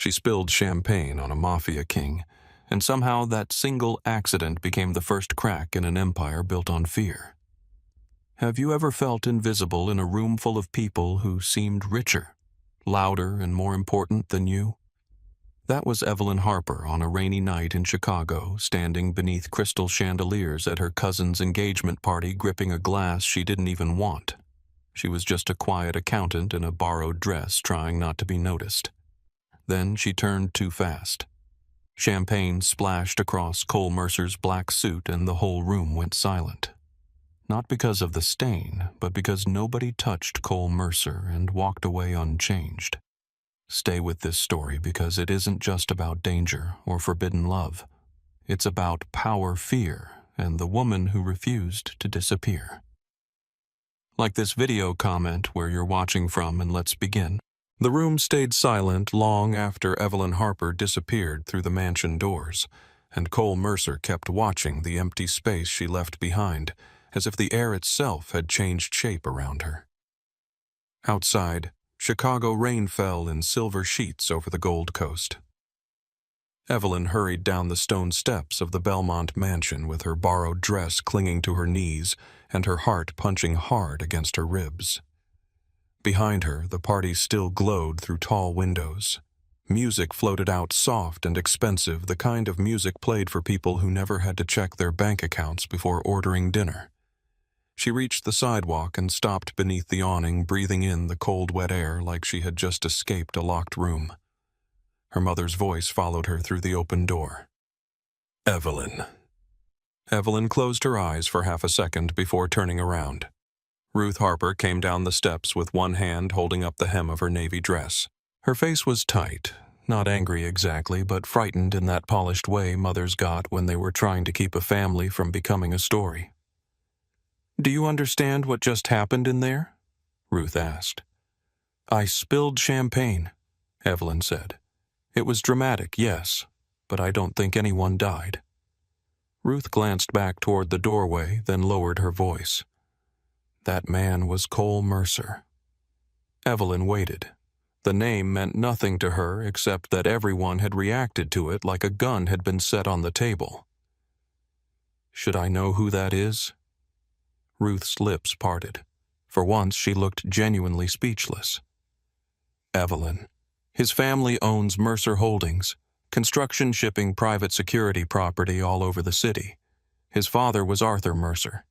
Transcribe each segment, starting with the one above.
She spilled champagne on a mafia king, and somehow that single accident became the first crack in an empire built on fear. Have you ever felt invisible in a room full of people who seemed richer, louder, and more important than you? That was Evelyn Harper on a rainy night in Chicago, standing beneath crystal chandeliers at her cousin's engagement party, gripping a glass she didn't even want. She was just a quiet accountant in a borrowed dress, trying not to be noticed. Then she turned too fast. Champagne splashed across Cole Mercer's black suit and the whole room went silent. Not because of the stain, but because nobody touched Cole Mercer and walked away unchanged. Stay with this story because it isn't just about danger or forbidden love. It's about power, fear, and the woman who refused to disappear. Like this video comment where you're watching from, and let's begin. The room stayed silent long after Evelyn Harper disappeared through the mansion doors, and Cole Mercer kept watching the empty space she left behind, as if the air itself had changed shape around her. Outside, Chicago rain fell in silver sheets over the Gold Coast. Evelyn hurried down the stone steps of the Belmont mansion with her borrowed dress clinging to her knees and her heart punching hard against her ribs. Behind her, the party still glowed through tall windows. Music floated out soft and expensive, the kind of music played for people who never had to check their bank accounts before ordering dinner. She reached the sidewalk and stopped beneath the awning, breathing in the cold, wet air like she had just escaped a locked room. Her mother's voice followed her through the open door. "Evelyn." Evelyn closed her eyes for half a second before turning around. Ruth Harper came down the steps with one hand holding up the hem of her navy dress. Her face was tight, not angry exactly, but frightened in that polished way mothers got when they were trying to keep a family from becoming a story. "Do you understand what just happened in there?" Ruth asked. "I spilled champagne," Evelyn said. "It was dramatic, yes, but I don't think anyone died." Ruth glanced back toward the doorway, then lowered her voice. That man was Cole Mercer. Evelyn waited. The name meant nothing to her except that everyone had reacted to it like a gun had been set on the table. "Should I know who that is?" Ruth's lips parted. For once, she looked genuinely speechless. "Evelyn, his family owns Mercer Holdings, construction shipping private security property all over the city. His father was Arthur Mercer.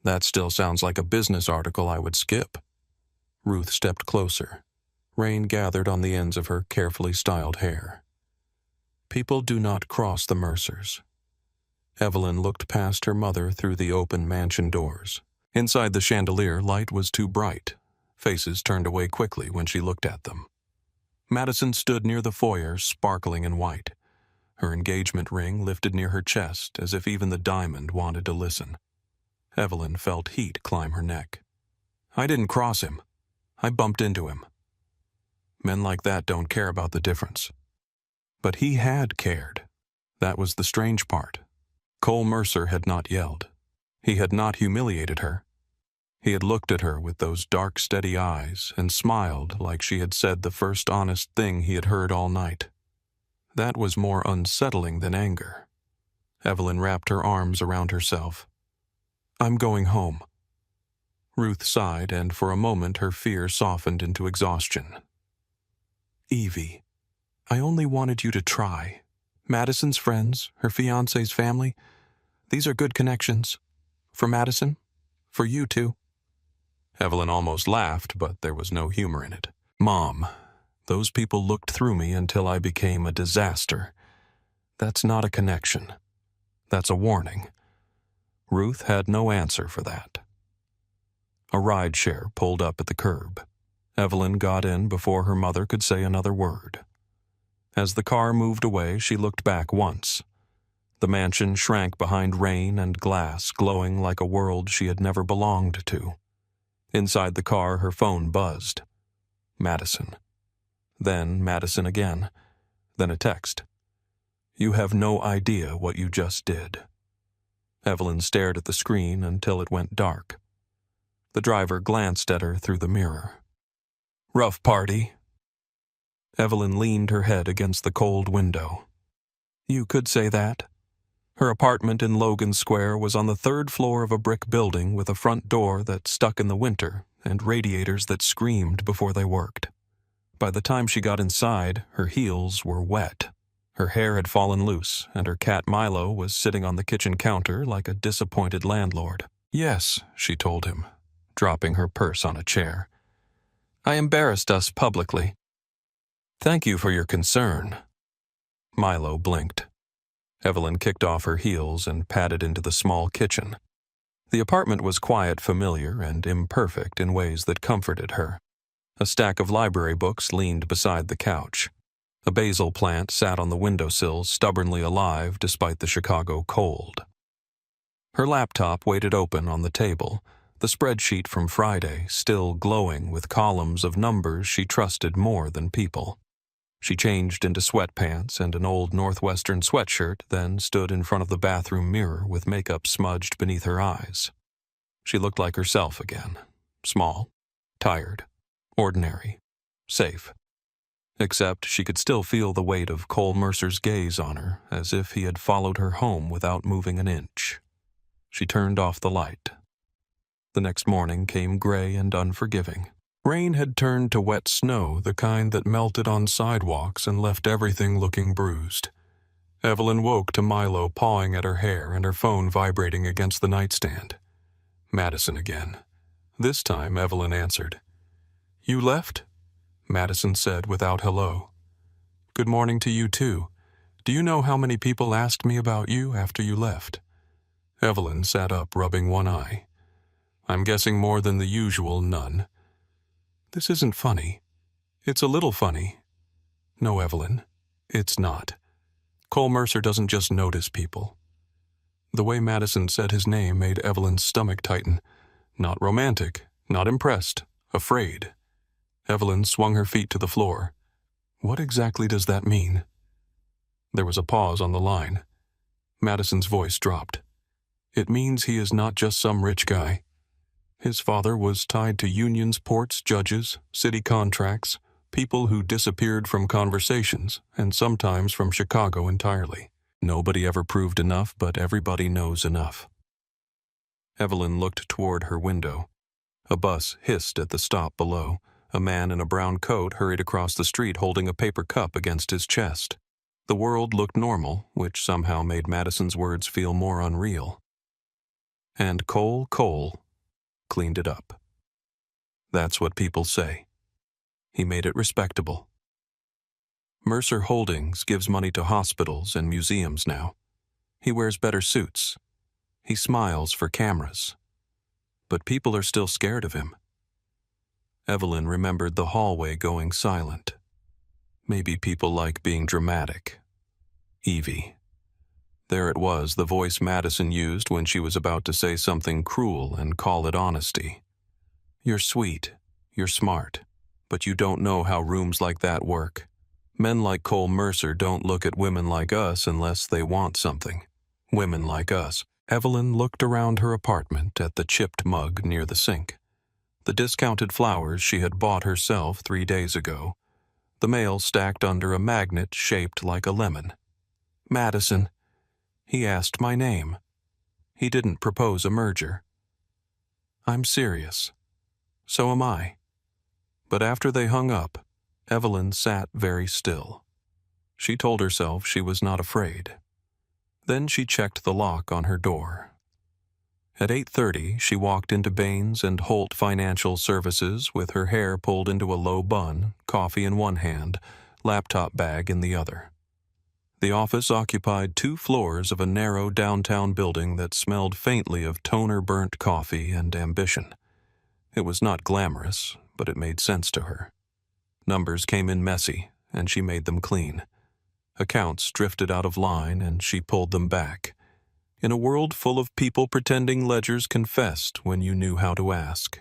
That still sounds like a business article I would skip." Ruth stepped closer. Rain gathered on the ends of her carefully styled hair. "People do not cross the Mercers." Evelyn looked past her mother through the open mansion doors. Inside the chandelier, light was too bright. Faces turned away quickly when she looked at them. Madison stood near the foyer, sparkling in white. Her engagement ring lifted near her chest as if even the diamond wanted to listen. Evelyn felt heat climb her neck. "I didn't cross him. I bumped into him." Men like that don't care about the difference. But he had cared. That was the strange part. Cole Mercer had not yelled. He had not humiliated her. He had looked at her with those dark, steady eyes and smiled like she had said the first honest thing he had heard all night. That was more unsettling than anger. Evelyn wrapped her arms around herself. "I'm going home." Ruth sighed, and for a moment her fear softened into exhaustion. "Evie, I only wanted you to try. Madison's friends, her fiancé's family, these are good connections. For Madison, for you too." Evelyn almost laughed, but there was no humor in it. "Mom, those people looked through me until I became a disaster. That's not a connection. That's a warning." Ruth had no answer for that. A rideshare pulled up at the curb. Evelyn got in before her mother could say another word. As the car moved away, she looked back once. The mansion shrank behind rain and glass, glowing like a world she had never belonged to. Inside the car, her phone buzzed. Madison. Then Madison again. Then a text. "You have no idea what you just did." Evelyn stared at the screen until it went dark. The driver glanced at her through the mirror. "Rough party?" Evelyn leaned her head against the cold window. You could say that. Her apartment in Logan Square was on the third floor of a brick building with a front door that stuck in the winter and radiators that screamed before they worked. By the time she got inside, her heels were wet. Her hair had fallen loose, and her cat Milo was sitting on the kitchen counter like a disappointed landlord. Yes, she told him, dropping her purse on a chair. I embarrassed us publicly. Thank you for your concern. Milo blinked. Evelyn kicked off her heels and padded into the small kitchen. The apartment was quiet, familiar, and imperfect in ways that comforted her. A stack of library books leaned beside the couch. A basil plant sat on the windowsill, stubbornly alive despite the Chicago cold. Her laptop waited open on the table, the spreadsheet from Friday still glowing with columns of numbers she trusted more than people. She changed into sweatpants and an old Northwestern sweatshirt, then stood in front of the bathroom mirror with makeup smudged beneath her eyes. She looked like herself again. Small, tired, ordinary, safe. Except she could still feel the weight of Cole Mercer's gaze on her, as if he had followed her home without moving an inch. She turned off the light. The next morning came gray and unforgiving. Rain had turned to wet snow, the kind that melted on sidewalks and left everything looking bruised. Evelyn woke to Milo pawing at her hair and her phone vibrating against the nightstand. Madison again. This time Evelyn answered. You left? Madison said without hello. Good morning to you too. Do you know how many people asked me about you after you left? Evelyn sat up, rubbing one eye. I'm guessing more than the usual none. This isn't funny. It's a little funny. No, Evelyn, it's not. Cole Mercer doesn't just notice people. The way Madison said his name made Evelyn's stomach tighten. Not romantic, not impressed, afraid. Evelyn swung her feet to the floor. What exactly does that mean? There was a pause on the line. Madison's voice dropped. It means he is not just some rich guy. His father was tied to unions, ports, judges, city contracts, people who disappeared from conversations, and sometimes from Chicago entirely. Nobody ever proved enough, but everybody knows enough. Evelyn looked toward her window. A bus hissed at the stop below. A man in a brown coat hurried across the street holding a paper cup against his chest. The world looked normal, which somehow made Madison's words feel more unreal. And Cole cleaned it up. That's what people say. He made it respectable. Mercer Holdings gives money to hospitals and museums now. He wears better suits. He smiles for cameras. But people are still scared of him. Evelyn remembered the hallway going silent. Maybe people like being dramatic. Evie. There it was, the voice Madison used when she was about to say something cruel and call it honesty. You're sweet, you're smart, but you don't know how rooms like that work. Men like Cole Mercer don't look at women like us unless they want something. Women like us. Evelyn looked around her apartment at the chipped mug near the sink. The discounted flowers she had bought herself 3 days ago. The mail stacked under a magnet shaped like a lemon. Madison. He asked my name. He didn't propose a merger. I'm serious. So am I. But after they hung up, Evelyn sat very still. She told herself she was not afraid. Then she checked the lock on her door. At 8:30, she walked into Baines and Holt Financial Services with her hair pulled into a low bun, coffee in one hand, laptop bag in the other. The office occupied 2 floors of a narrow downtown building that smelled faintly of toner-burnt coffee and ambition. It was not glamorous, but it made sense to her. Numbers came in messy, and she made them clean. Accounts drifted out of line, and she pulled them back. In a world full of people pretending ledgers confessed when you knew how to ask.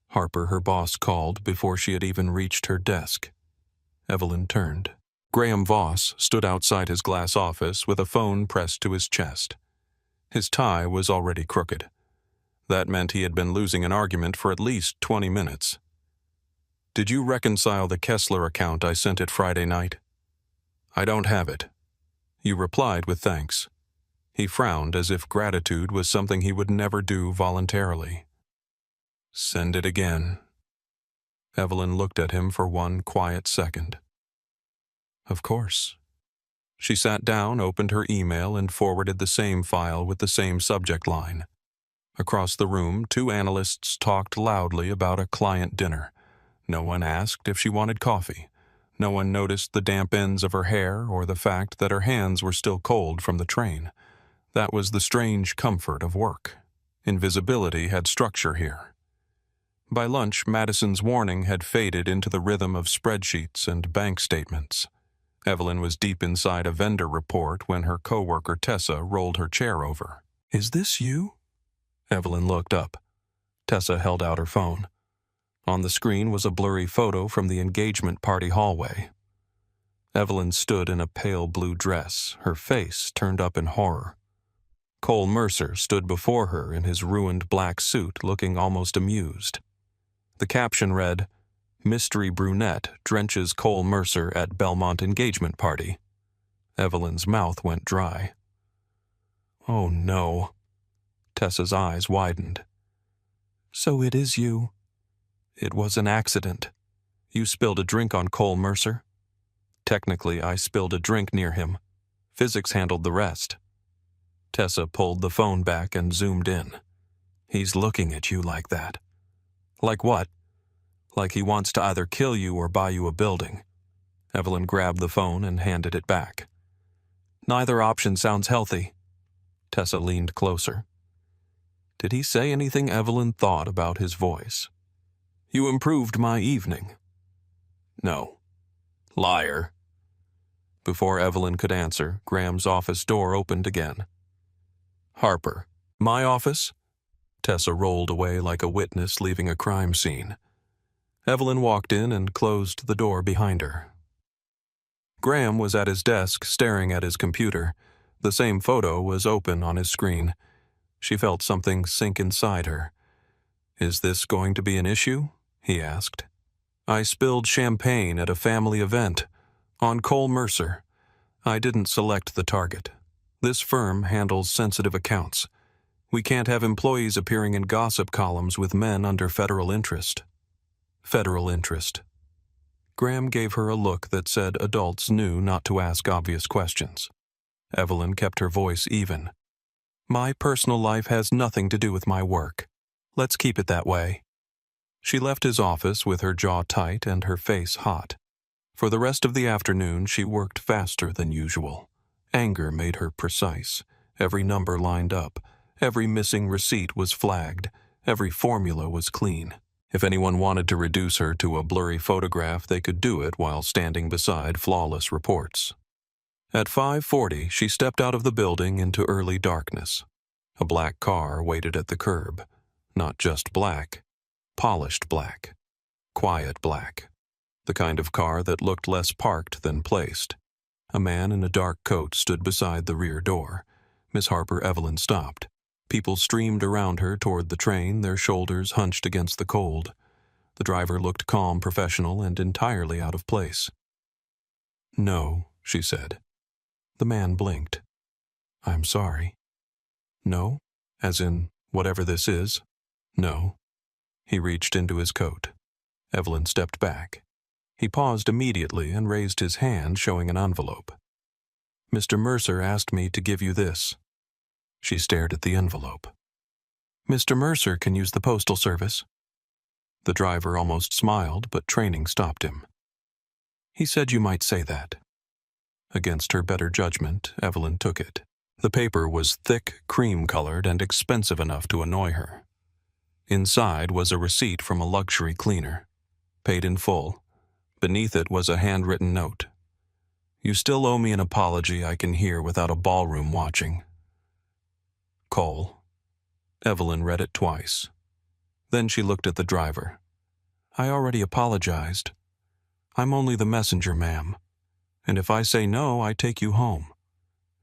Harper, her boss, called before she had even reached her desk. Evelyn turned. Graham Voss stood outside his glass office with a phone pressed to his chest. His tie was already crooked. That meant he had been losing an argument for at least 20 minutes. Did you reconcile the Kessler account I sent it Friday night? I don't have it. You replied with thanks. He frowned as if gratitude was something he would never do voluntarily. Send it again. Evelyn looked at him for one quiet second. Of course. She sat down, opened her email, and forwarded the same file with the same subject line. Across the room, two analysts talked loudly about a client dinner. No one asked if she wanted coffee. No one noticed the damp ends of her hair or the fact that her hands were still cold from the train. That was the strange comfort of work. Invisibility had structure here. By lunch, Madison's warning had faded into the rhythm of spreadsheets and bank statements. Evelyn was deep inside a vendor report when her coworker Tessa rolled her chair over. Is this you? Evelyn looked up. Tessa held out her phone. On the screen was a blurry photo from the engagement party hallway. Evelyn stood in a pale blue dress, her face turned up in horror. Cole Mercer stood before her in his ruined black suit, looking almost amused. The caption read, "Mystery brunette drenches Cole Mercer at Belmont engagement party." Evelyn's mouth went dry. Oh no. Tessa's eyes widened. So it is you. It was an accident. You spilled a drink on Cole Mercer. Technically, I spilled a drink near him. Physics handled the rest. Tessa pulled the phone back and zoomed in. He's looking at you like that. Like what? Like he wants to either kill you or buy you a building. Evelyn grabbed the phone and handed it back. Neither option sounds healthy. Tessa leaned closer. Did he say anything Evelyn thought about his voice? You improved my evening. No. Liar. Before Evelyn could answer, Graham's office door opened again. Harper. My office? Tessa rolled away like a witness leaving a crime scene. Evelyn walked in and closed the door behind her. Graham was at his desk staring at his computer. The same photo was open on his screen. She felt something sink inside her. Is this going to be an issue? He asked. I spilled champagne at a family event. On Cole Mercer. I didn't select the target. This firm handles sensitive accounts. We can't have employees appearing in gossip columns with men under federal interest. Federal interest. Graham gave her a look that said adults knew not to ask obvious questions. Evelyn kept her voice even. My personal life has nothing to do with my work. Let's keep it that way. She left his office with her jaw tight and her face hot. For the rest of the afternoon, she worked faster than usual. Anger made her precise. Every number lined up. Every missing receipt was flagged. Every formula was clean. If anyone wanted to reduce her to a blurry photograph, they could do it while standing beside flawless reports. At 5:40, she stepped out of the building into early darkness. A black car waited at the curb. Not just black. Polished black. Quiet black. The kind of car that looked less parked than placed. A man in a dark coat stood beside the rear door. Miss Harper Evelyn stopped. People streamed around her toward the train, their shoulders hunched against the cold. The driver looked calm, professional, and entirely out of place. No, she said. The man blinked. I'm sorry. No? As in, whatever this is? No. He reached into his coat. Evelyn stepped back. He paused immediately and raised his hand, showing an envelope. Mr. Mercer asked me to give you this. She stared at the envelope. Mr. Mercer can use the postal service. The driver almost smiled, but training stopped him. He said you might say that. Against her better judgment, Evelyn took it. The paper was thick, cream-colored, and expensive enough to annoy her. Inside was a receipt from a luxury cleaner. Paid in full. Beneath it was a handwritten note. You still owe me an apology I can hear without a ballroom watching. Cole. Evelyn read it twice. Then she looked at the driver. I already apologized. I'm only the messenger, ma'am. And if I say no, I take you home.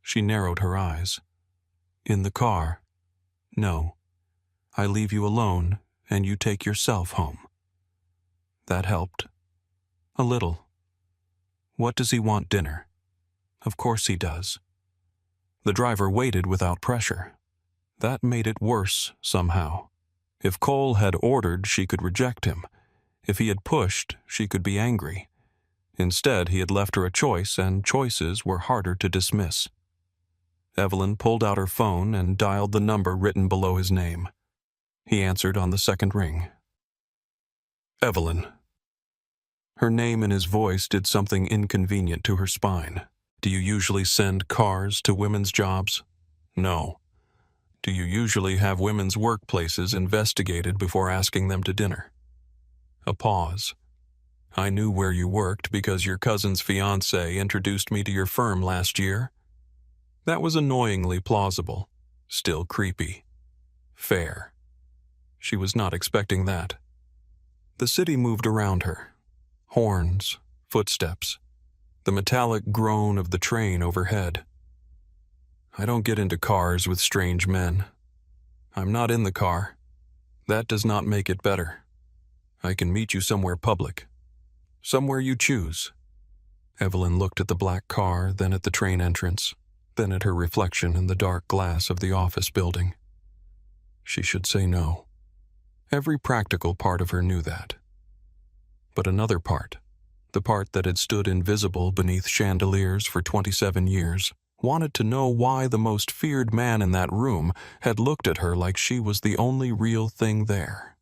She narrowed her eyes. In the car. No. I leave you alone, and you take yourself home. That helped. A little. What does he want dinner? Of course he does. The driver waited without pressure. That made it worse, somehow. If Cole had ordered, she could reject him. If he had pushed, she could be angry. Instead, he had left her a choice, and choices were harder to dismiss. Evelyn pulled out her phone and dialed the number written below his name. He answered on the second ring. Evelyn. Her name and his voice did something inconvenient to her spine. Do you usually send cars to women's jobs? No. Do you usually have women's workplaces investigated before asking them to dinner? A pause. I knew where you worked because your cousin's fiancé introduced me to your firm last year. That was annoyingly plausible, still creepy. Fair. She was not expecting that. The city moved around her. Horns, footsteps, the metallic groan of the train overhead. I don't get into cars with strange men. I'm not in the car. That does not make it better. I can meet you somewhere public. Somewhere you choose. Evelyn looked at the black car, then at the train entrance, then at her reflection in the dark glass of the office building. She should say no. Every practical part of her knew that. But another part, the part that had stood invisible beneath chandeliers for 27 years, wanted to know why the most feared man in that room had looked at her like she was the only real thing there.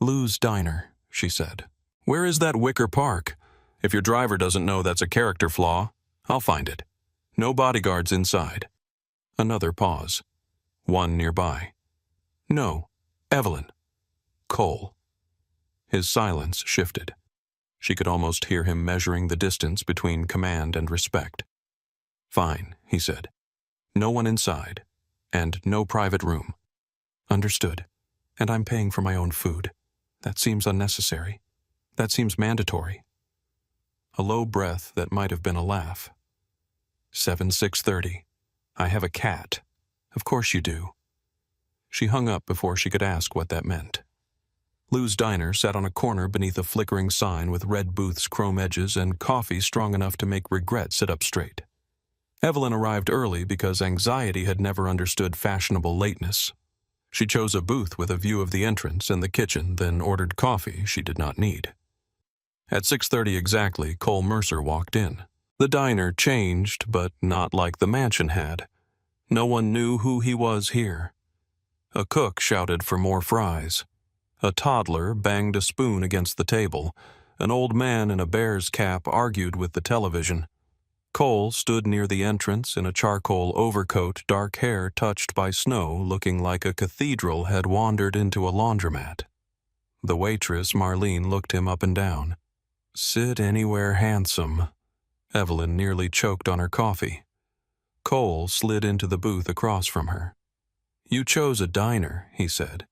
Lou's Diner, she said. Where is that Wicker Park? If your driver doesn't know that's a character flaw, I'll find it. No bodyguards inside. Another pause. One nearby. No, Evelyn. Cole. His silence shifted. She could almost hear him measuring the distance between command and respect. Fine, he said. No one inside. And no private room. Understood. And I'm paying for my own food. That seems unnecessary. That seems mandatory. A low breath that might have been a laugh. 6:30. I have a cat. Of course you do. She hung up before she could ask what that meant. Lou's Diner sat on a corner beneath a flickering sign with red booth's chrome edges and coffee strong enough to make regret sit up straight. Evelyn arrived early because anxiety had never understood fashionable lateness. She chose a booth with a view of the entrance and the kitchen, then ordered coffee she did not need. At 6:30 exactly, Cole Mercer walked in. The diner changed, but not like the mansion had. No one knew who he was here. A cook shouted for more fries. A toddler banged a spoon against the table. An old man in a bear's cap argued with the television. Cole stood near the entrance in a charcoal overcoat, dark hair touched by snow, looking like a cathedral had wandered into a laundromat. The waitress, Marlene, looked him up and down. Sit anywhere handsome. Evelyn nearly choked on her coffee. Cole slid into the booth across from her. You chose a diner, he said.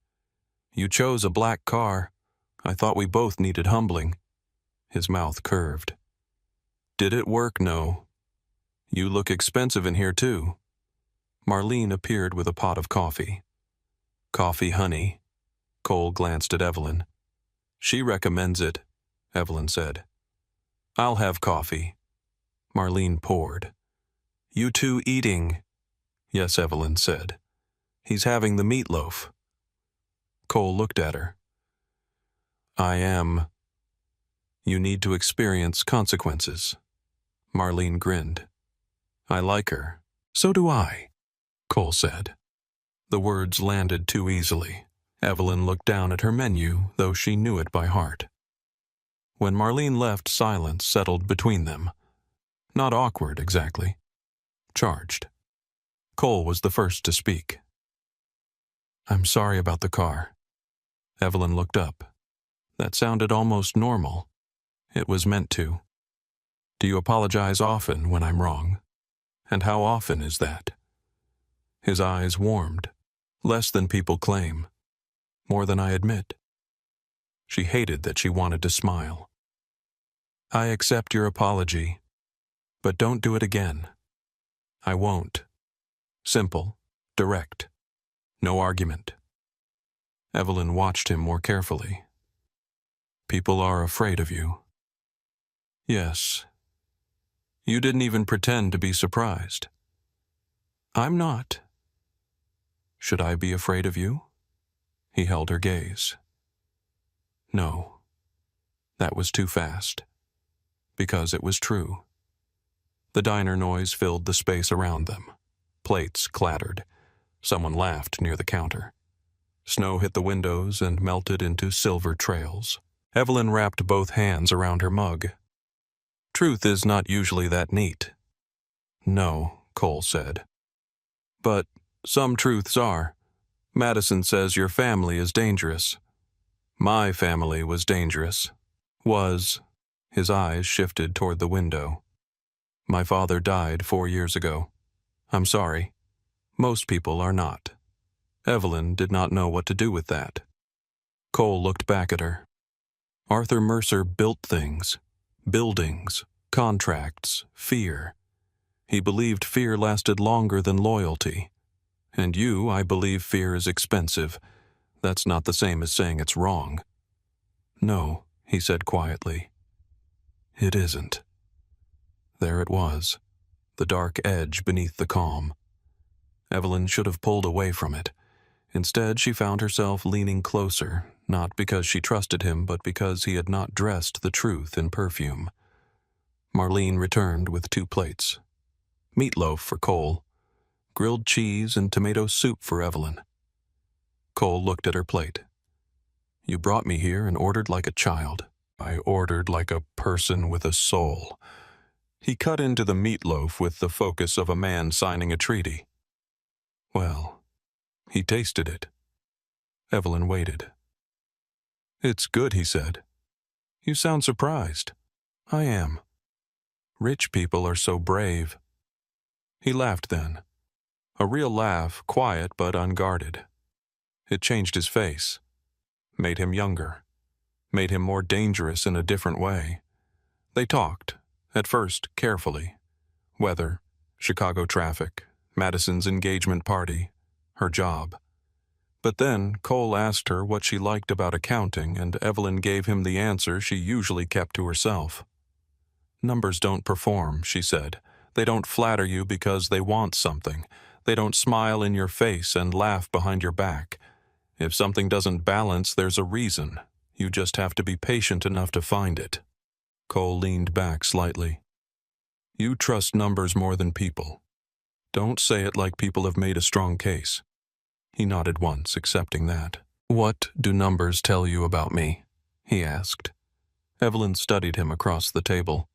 You chose a black car. I thought we both needed humbling. His mouth curved. Did it work? No. You look expensive in here, too. Marlene appeared with a pot of coffee. Coffee, honey. Cole glanced at Evelyn. She recommends it, Evelyn said. I'll have coffee. Marlene poured. You two eating? Yes, Evelyn said. He's having the meatloaf. Cole looked at her. I am. You need to experience consequences. Marlene grinned. I like her. So do I, Cole said. The words landed too easily. Evelyn looked down at her menu, though she knew it by heart. When Marlene left, silence settled between them. Not awkward, exactly. Charged. Cole was the first to speak. I'm sorry about the car. Evelyn looked up. That sounded almost normal. It was meant to. Do you apologize often when I'm wrong? And how often is that? His eyes warmed. Less than people claim. More than I admit. She hated that she wanted to smile. I accept your apology, but don't do it again. I won't. Simple, direct. No argument. Evelyn watched him more carefully. People are afraid of you. Yes. You didn't even pretend to be surprised. I'm not. Should I be afraid of you? He held her gaze. No. That was too fast. Because it was true. The diner noise filled the space around them. Plates clattered. Someone laughed near the counter. Snow hit the windows and melted into silver trails. Evelyn wrapped both hands around her mug. Truth is not usually that neat. No, Cole said. But some truths are. Madison says your family is dangerous. My family was dangerous. Was. His eyes shifted toward the window. My father died 4 years ago. I'm sorry. Most people are not. Evelyn did not know what to do with that. Cole looked back at her. Arthur Mercer built things. Buildings, contracts, fear. He believed fear lasted longer than loyalty. And you, I believe fear is expensive. That's not the same as saying it's wrong. No, he said quietly. It isn't. There it was, the dark edge beneath the calm. Evelyn should have pulled away from it. Instead, she found herself leaning closer, not because she trusted him, but because he had not dressed the truth in perfume. Marlene returned with 2 plates. Meatloaf for Cole, grilled cheese and tomato soup for Evelyn. Cole looked at her plate. You brought me here and ordered like a child. I ordered like a person with a soul. He cut into the meatloaf with the focus of a man signing a treaty. Well, he tasted it. Evelyn waited. It's good, he said. You sound surprised. I am. Rich people are so brave. He laughed then. A real laugh, quiet but unguarded. It changed his face, made him younger, made him more dangerous in a different way. They talked, at first carefully. Weather, Chicago traffic, Madison's engagement party, her job. But then Cole asked her what she liked about accounting, and Evelyn gave him the answer she usually kept to herself. Numbers don't perform, she said. They don't flatter you because they want something. They don't smile in your face and laugh behind your back. If something doesn't balance, there's a reason. You just have to be patient enough to find it. Cole leaned back slightly. You trust numbers more than people. Don't say it like people have made a strong case. He nodded once, accepting that. What do numbers tell you about me? He asked. Evelyn studied him across the table.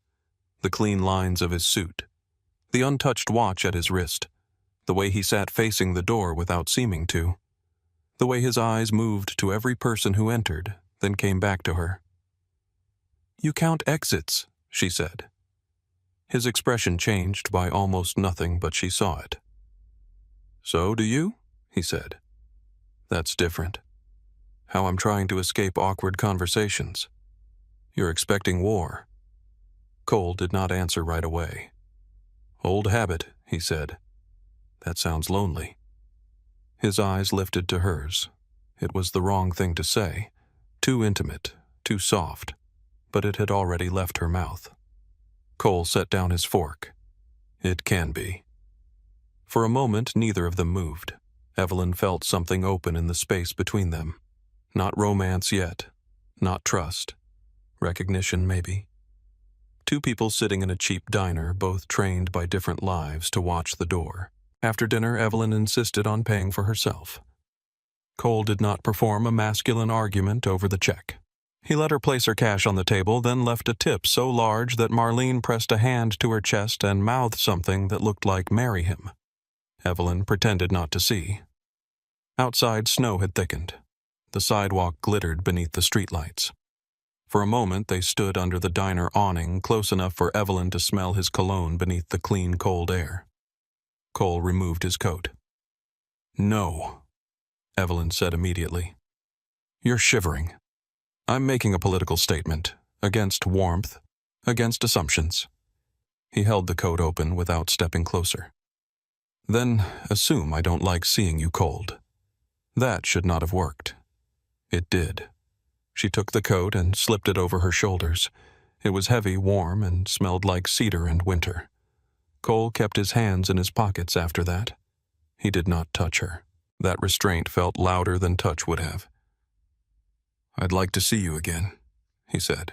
The clean lines of his suit. The untouched watch at his wrist. The way he sat facing the door without seeming to. The way his eyes moved to every person who entered, then came back to her. You count exits, she said. His expression changed by almost nothing, but she saw it. So do you? He said. That's different. How I'm trying to escape awkward conversations. You're expecting war. Cole did not answer right away. Old habit, he said. That sounds lonely. His eyes lifted to hers. It was the wrong thing to say. Too intimate, too soft. But it had already left her mouth. Cole set down his fork. It can be. For a moment, neither of them moved. Evelyn felt something open in the space between them. Not romance yet. Not trust. Recognition, maybe. 2 people sitting in a cheap diner, both trained by different lives to watch the door. After dinner, Evelyn insisted on paying for herself. Cole did not perform a masculine argument over the check. He let her place her cash on the table, then left a tip so large that Marlene pressed a hand to her chest and mouthed something that looked like "marry him." Evelyn pretended not to see. Outside, snow had thickened. The sidewalk glittered beneath the streetlights. For a moment, they stood under the diner awning, close enough for Evelyn to smell his cologne beneath the clean, cold air. Cole removed his coat. No, Evelyn said immediately. You're shivering. I'm making a political statement, against warmth, against assumptions. He held the coat open without stepping closer. Then assume I don't like seeing you cold. That should not have worked. It did. She took the coat and slipped it over her shoulders. It was heavy, warm, and smelled like cedar and winter. Cole kept his hands in his pockets after that. He did not touch her. That restraint felt louder than touch would have. "I'd like to see you again," he said.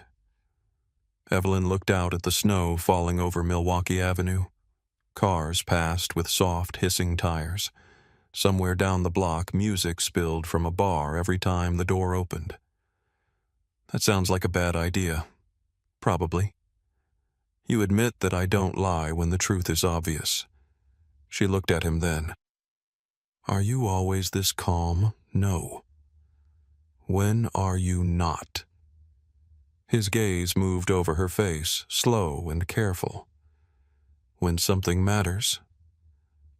Evelyn looked out at the snow falling over Milwaukee Avenue. Cars passed with soft, hissing tires. Somewhere down the block, music spilled from a bar every time the door opened. "That sounds like a bad idea." "Probably. You admit that I don't lie when the truth is obvious." She looked at him then. "Are you always this calm? No. When are you not?" His gaze moved over her face, slow and careful. "When something matters?"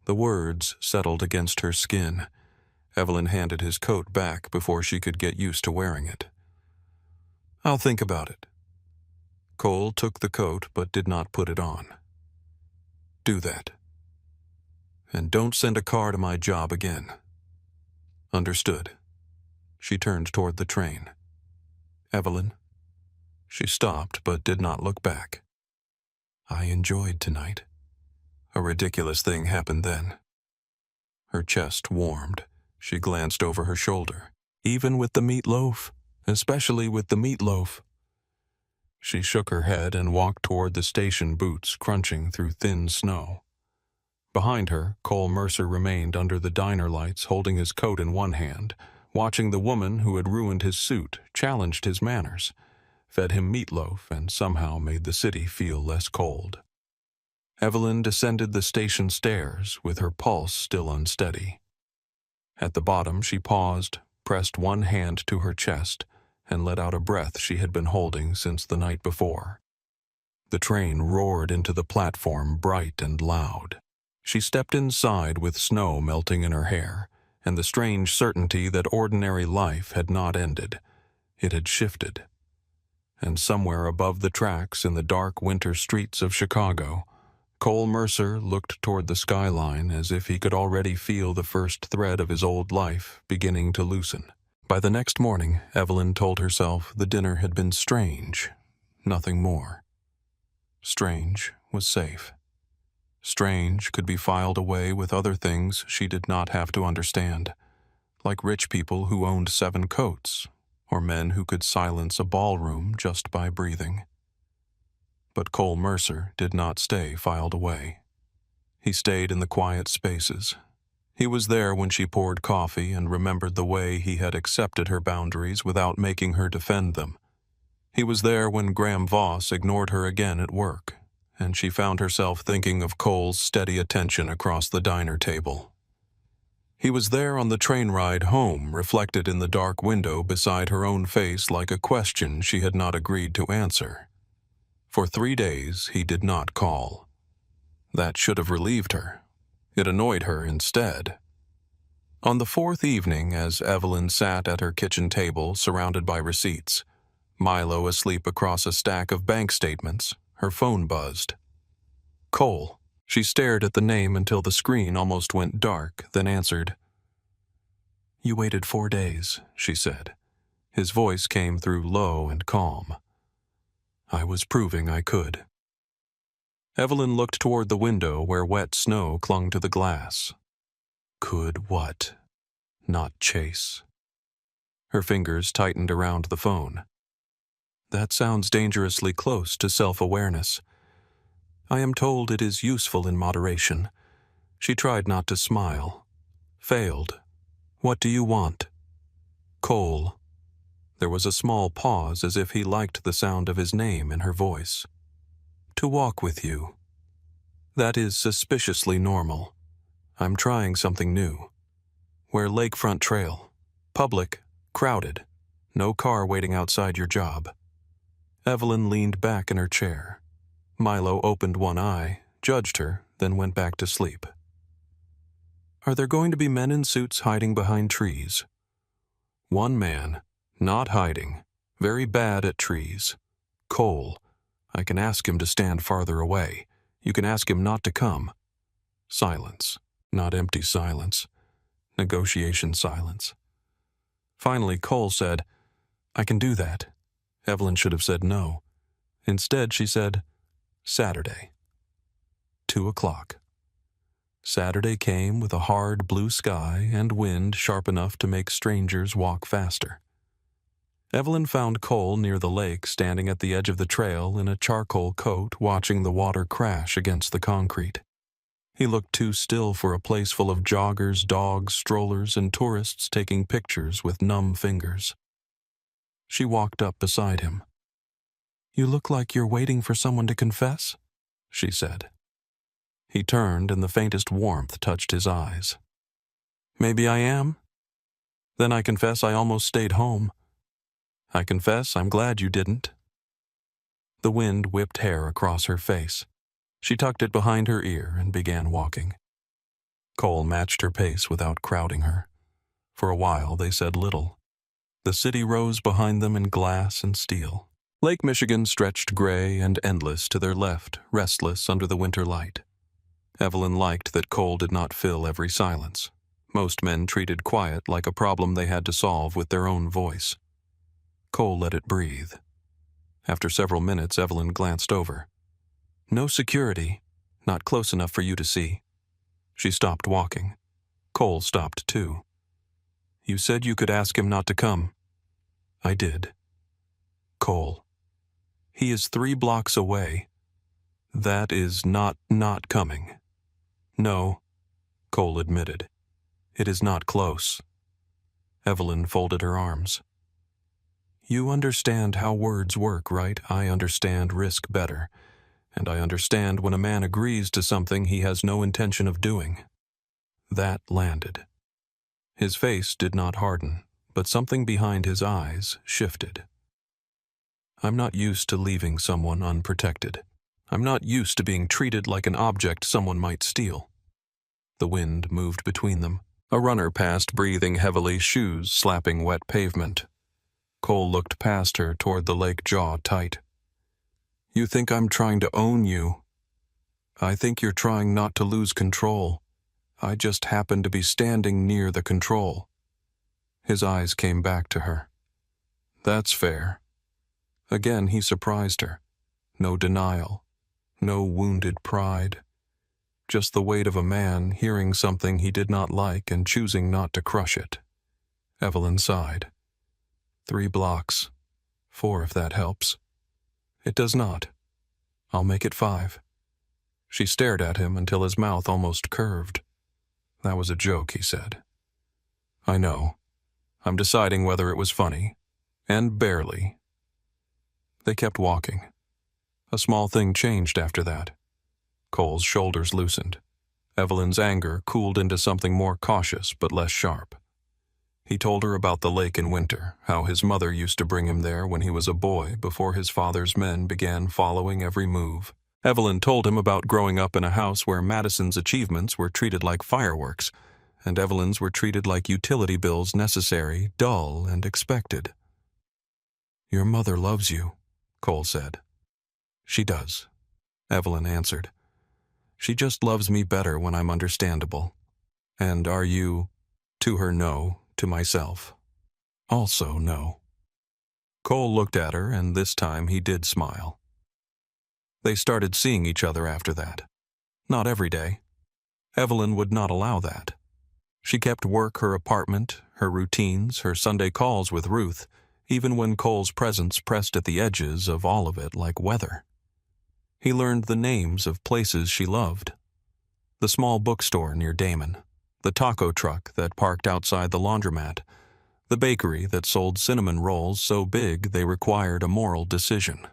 The words settled against her skin. Evelyn handed his coat back before she could get used to wearing it. "I'll think about it." Cole took the coat but did not put it on. "Do that. And don't send a car to my job again." "Understood." She turned toward the train. "Evelyn." She stopped but did not look back. "I enjoyed tonight." A ridiculous thing happened then. Her chest warmed. She glanced over her shoulder. "Even with the meatloaf? Especially with the meatloaf?" She shook her head and walked toward the station boots crunching through thin snow. Behind her, Cole Mercer remained under the diner lights holding his coat in one hand, watching the woman who had ruined his suit, challenged his manners, fed him meatloaf, and somehow made the city feel less cold. Evelyn descended the station stairs with her pulse still unsteady. At the bottom she paused, pressed one hand to her chest, and let out a breath she had been holding since the night before. The train roared into the platform bright and loud. She stepped inside with snow melting in her hair, and the strange certainty that ordinary life had not ended. It had shifted. And somewhere above the tracks in the dark winter streets of Chicago, Cole Mercer looked toward the skyline as if he could already feel the first thread of his old life beginning to loosen. By the next morning, Evelyn told herself the dinner had been strange, nothing more. Strange was safe. Strange could be filed away with other things she did not have to understand, like rich people who owned 7 coats, or men who could silence a ballroom just by breathing. But Cole Mercer did not stay filed away. He stayed in the quiet spaces. He was there when she poured coffee and remembered the way he had accepted her boundaries without making her defend them. He was there when Graham Voss ignored her again at work, and she found herself thinking of Cole's steady attention across the diner table. He was there on the train ride home, reflected in the dark window beside her own face like a question she had not agreed to answer. For 3 days, he did not call. That should have relieved her. It annoyed her instead. On the 4th evening, as Evelyn sat at her kitchen table surrounded by receipts, Milo asleep across a stack of bank statements, her phone buzzed. "Cole." She stared at the name until the screen almost went dark, then answered. "You waited 4 days," she said. His voice came through low and calm. "I was proving I could." Evelyn looked toward the window where wet snow clung to the glass. Could what? Not chase. Her fingers tightened around the phone. "That sounds dangerously close to self-awareness. I am told it is useful in moderation." She tried not to smile. Failed. "What do you want?" "Cole." There was a small pause as if he liked the sound of his name in her voice. "To walk with you." "That is suspiciously normal. I'm trying something new. We're Lakefront Trail. Public, crowded. No car waiting outside your job." Evelyn leaned back in her chair. Milo opened one eye, judged her, then went back to sleep. "Are there going to be men in suits hiding behind trees?" "One man, not hiding, very bad at trees. Cole. I can ask him to stand farther away. You can ask him not to come." Silence. Not empty silence. Negotiation silence. Finally, Cole said, I can do that. Evelyn should have said no. Instead, she said, Saturday. 2:00. Saturday came with a hard blue sky and wind sharp enough to make strangers walk faster. Evelyn found Cole near the lake, standing at the edge of the trail in a charcoal coat, watching the water crash against the concrete. He looked too still for a place full of joggers, dogs, strollers, and tourists taking pictures with numb fingers. She walked up beside him. "You look like you're waiting for someone to confess," she said. He turned, and the faintest warmth touched his eyes. "Maybe I am. Then I confess I almost stayed home. I confess I'm glad you didn't." The wind whipped hair across her face. She tucked it behind her ear and began walking. Cole matched her pace without crowding her. For a while they said little. The city rose behind them in glass and steel. Lake Michigan stretched gray and endless to their left, restless under the winter light. Evelyn liked that Cole did not fill every silence. Most men treated quiet like a problem they had to solve with their own voice. Cole let it breathe. After several minutes, Evelyn glanced over. "No security, not close enough for you to see." She stopped walking. Cole stopped too. "You said you could ask him not to come." "I did." "Cole, he is 3 blocks away. That is not coming." "No," Cole admitted. "It is not close." Evelyn folded her arms. "You understand how words work, right? I understand risk better. And I understand when a man agrees to something he has no intention of doing." That landed. His face did not harden, but something behind his eyes shifted. "I'm not used to leaving someone unprotected. I'm not used to being treated like an object someone might steal." The wind moved between them. A runner passed, breathing heavily, shoes slapping wet pavement. Cole looked past her toward the lake, jaw tight. "You think I'm trying to own you. I think you're trying not to lose control. I just happen to be standing near the control." His eyes came back to her. "That's fair." Again he surprised her. No denial. No wounded pride. Just the weight of a man hearing something he did not like and choosing not to crush it. Evelyn sighed. 3 blocks. 4 if that helps. "It does not. I'll make it 5. She stared at him until his mouth almost curved. "That was a joke," he said. "I know. I'm deciding whether it was funny. And barely." They kept walking. A small thing changed after that. Cole's shoulders loosened. Evelyn's anger cooled into something more cautious but less sharp. He told her about the lake in winter, how his mother used to bring him there when he was a boy before his father's men began following every move. Evelyn told him about growing up in a house where Madison's achievements were treated like fireworks, and Evelyn's were treated like utility bills, necessary, dull, and expected. "Your mother loves you," Cole said. "She does," Evelyn answered. "She just loves me better when I'm understandable." "And are you?" To her, no. To myself, also no. Cole looked at her, and this time he did smile. They started seeing each other after that. Not every day. Evelyn would not allow that. She kept work, her apartment, her routines, her Sunday calls with Ruth, even when Cole's presence pressed at the edges of all of it like weather. He learned the names of places she loved. The small bookstore near Damon, the taco truck that parked outside the laundromat, the bakery that sold cinnamon rolls so big they required a moral decision.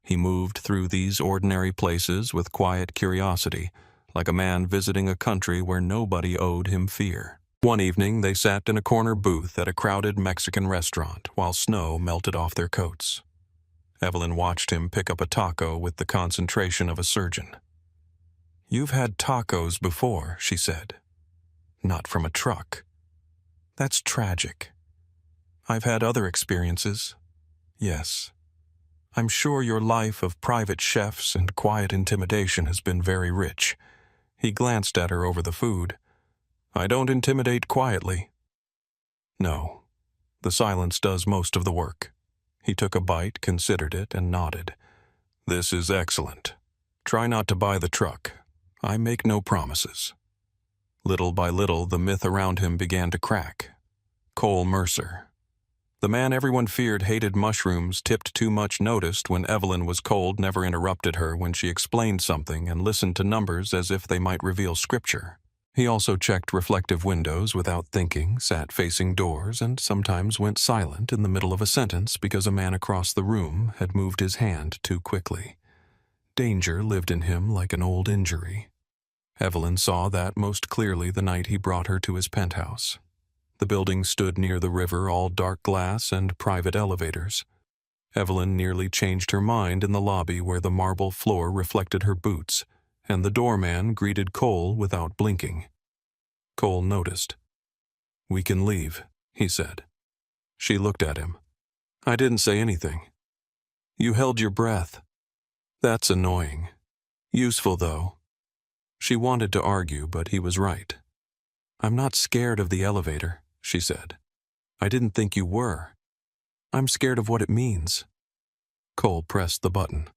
He moved through these ordinary places with quiet curiosity, like a man visiting a country where nobody owed him fear. One evening, they sat in a corner booth at a crowded Mexican restaurant while snow melted off their coats. Evelyn watched him pick up a taco with the concentration of a surgeon. "You've had tacos before," she said. "Not from a truck. That's tragic. I've had other experiences. Yes. I'm sure your life of private chefs and quiet intimidation has been very rich." He glanced at her over the food. "I don't intimidate quietly." "No. The silence does most of the work." He took a bite, considered it, and nodded. "This is excellent. Try not to buy the truck. I make no promises." Little by little, the myth around him began to crack. Cole Mercer. The man everyone feared hated mushrooms, tipped too much, noticed when Evelyn was cold, never interrupted her when she explained something, and listened to numbers as if they might reveal scripture. He also checked reflective windows without thinking, sat facing doors, and sometimes went silent in the middle of a sentence because a man across the room had moved his hand too quickly. Danger lived in him like an old injury. Evelyn saw that most clearly the night he brought her to his penthouse. The building stood near the river, all dark glass and private elevators. Evelyn nearly changed her mind in the lobby where the marble floor reflected her boots, and the doorman greeted Cole without blinking. Cole noticed. "We can leave," he said. She looked at him. "I didn't say anything." "You held your breath." "That's annoying. Useful, though." She wanted to argue, but he was right. "I'm not scared of the elevator," she said. "I didn't think you were. I'm scared of what it means." Cole pressed the button.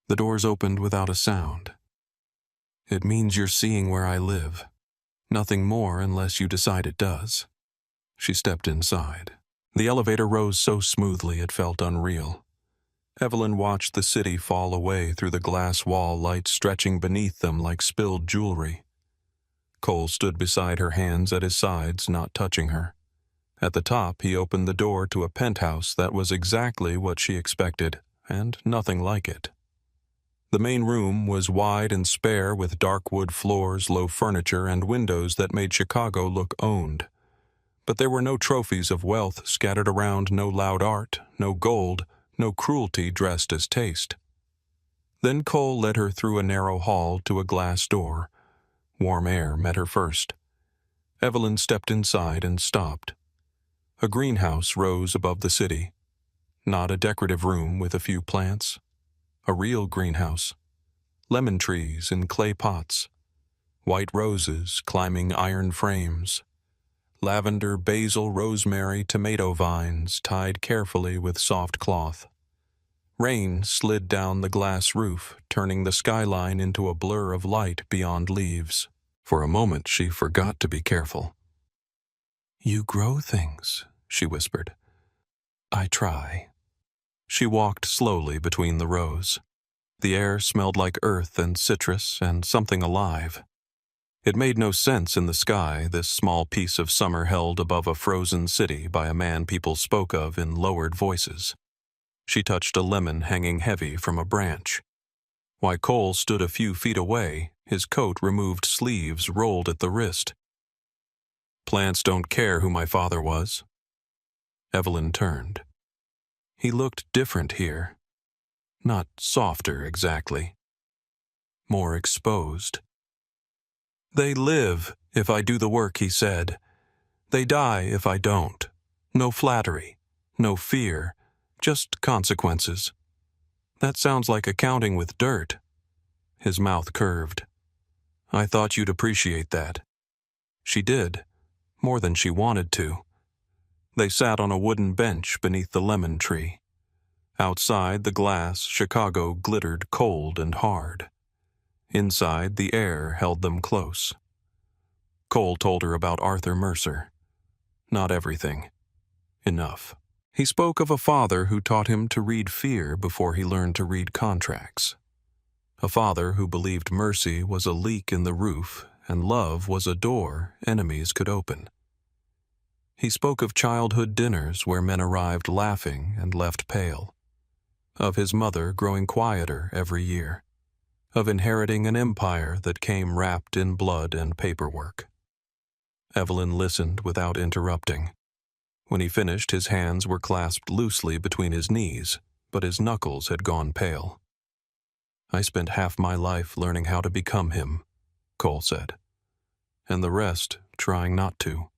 The doors opened without a sound. "It means you're seeing where I live. Nothing more unless you decide it does." She stepped inside. The elevator rose so smoothly it felt unreal. Evelyn watched the city fall away through the glass wall, light stretching beneath them like spilled jewelry. Cole stood beside her, hands at his sides, not touching her. At the top, he opened the door to a penthouse that was exactly what she expected, and nothing like it. The main room was wide and spare, with dark wood floors, low furniture, and windows that made Chicago look owned. But there were no trophies of wealth scattered around, no loud art, no gold, no cruelty dressed as taste. Then Cole led her through a narrow hall to a glass door. Warm air met her first. Evelyn stepped inside and stopped. A greenhouse rose above the city. Not a decorative room with a few plants. A real greenhouse. Lemon trees in clay pots. White roses climbing iron frames. Lavender, basil, rosemary, tomato vines tied carefully with soft cloth. Rain slid down the glass roof, turning the skyline into a blur of light beyond leaves. For a moment, she forgot to be careful. "You grow things," she whispered. "I try." She walked slowly between the rows. The air smelled like earth and citrus and something alive. It made no sense in the sky, this small piece of summer held above a frozen city by a man people spoke of in lowered voices. She touched a lemon hanging heavy from a branch. While Cole stood a few feet away, his coat removed sleeves rolled at the wrist. "Plants don't care who my father was." Evelyn turned. He looked different here. Not softer exactly. More exposed. "They live if I do the work," he said. "They die if I don't. No flattery, no fear, just consequences." "That sounds like accounting with dirt." His mouth curved. "I thought you'd appreciate that." She did, more than she wanted to. They sat on a wooden bench beneath the lemon tree. Outside, the glass, Chicago, glittered cold and hard. Inside, the air held them close. Cole told her about Arthur Mercer. Not everything. Enough. He spoke of a father who taught him to read fear before he learned to read contracts. A father who believed mercy was a leak in the roof and love was a door enemies could open. He spoke of childhood dinners where men arrived laughing and left pale. Of his mother growing quieter every year. Of inheriting an empire that came wrapped in blood and paperwork. Evelyn listened without interrupting. When he finished, his hands were clasped loosely between his knees, but his knuckles had gone pale. "I spent half my life learning how to become him," Cole said, "and the rest trying not to."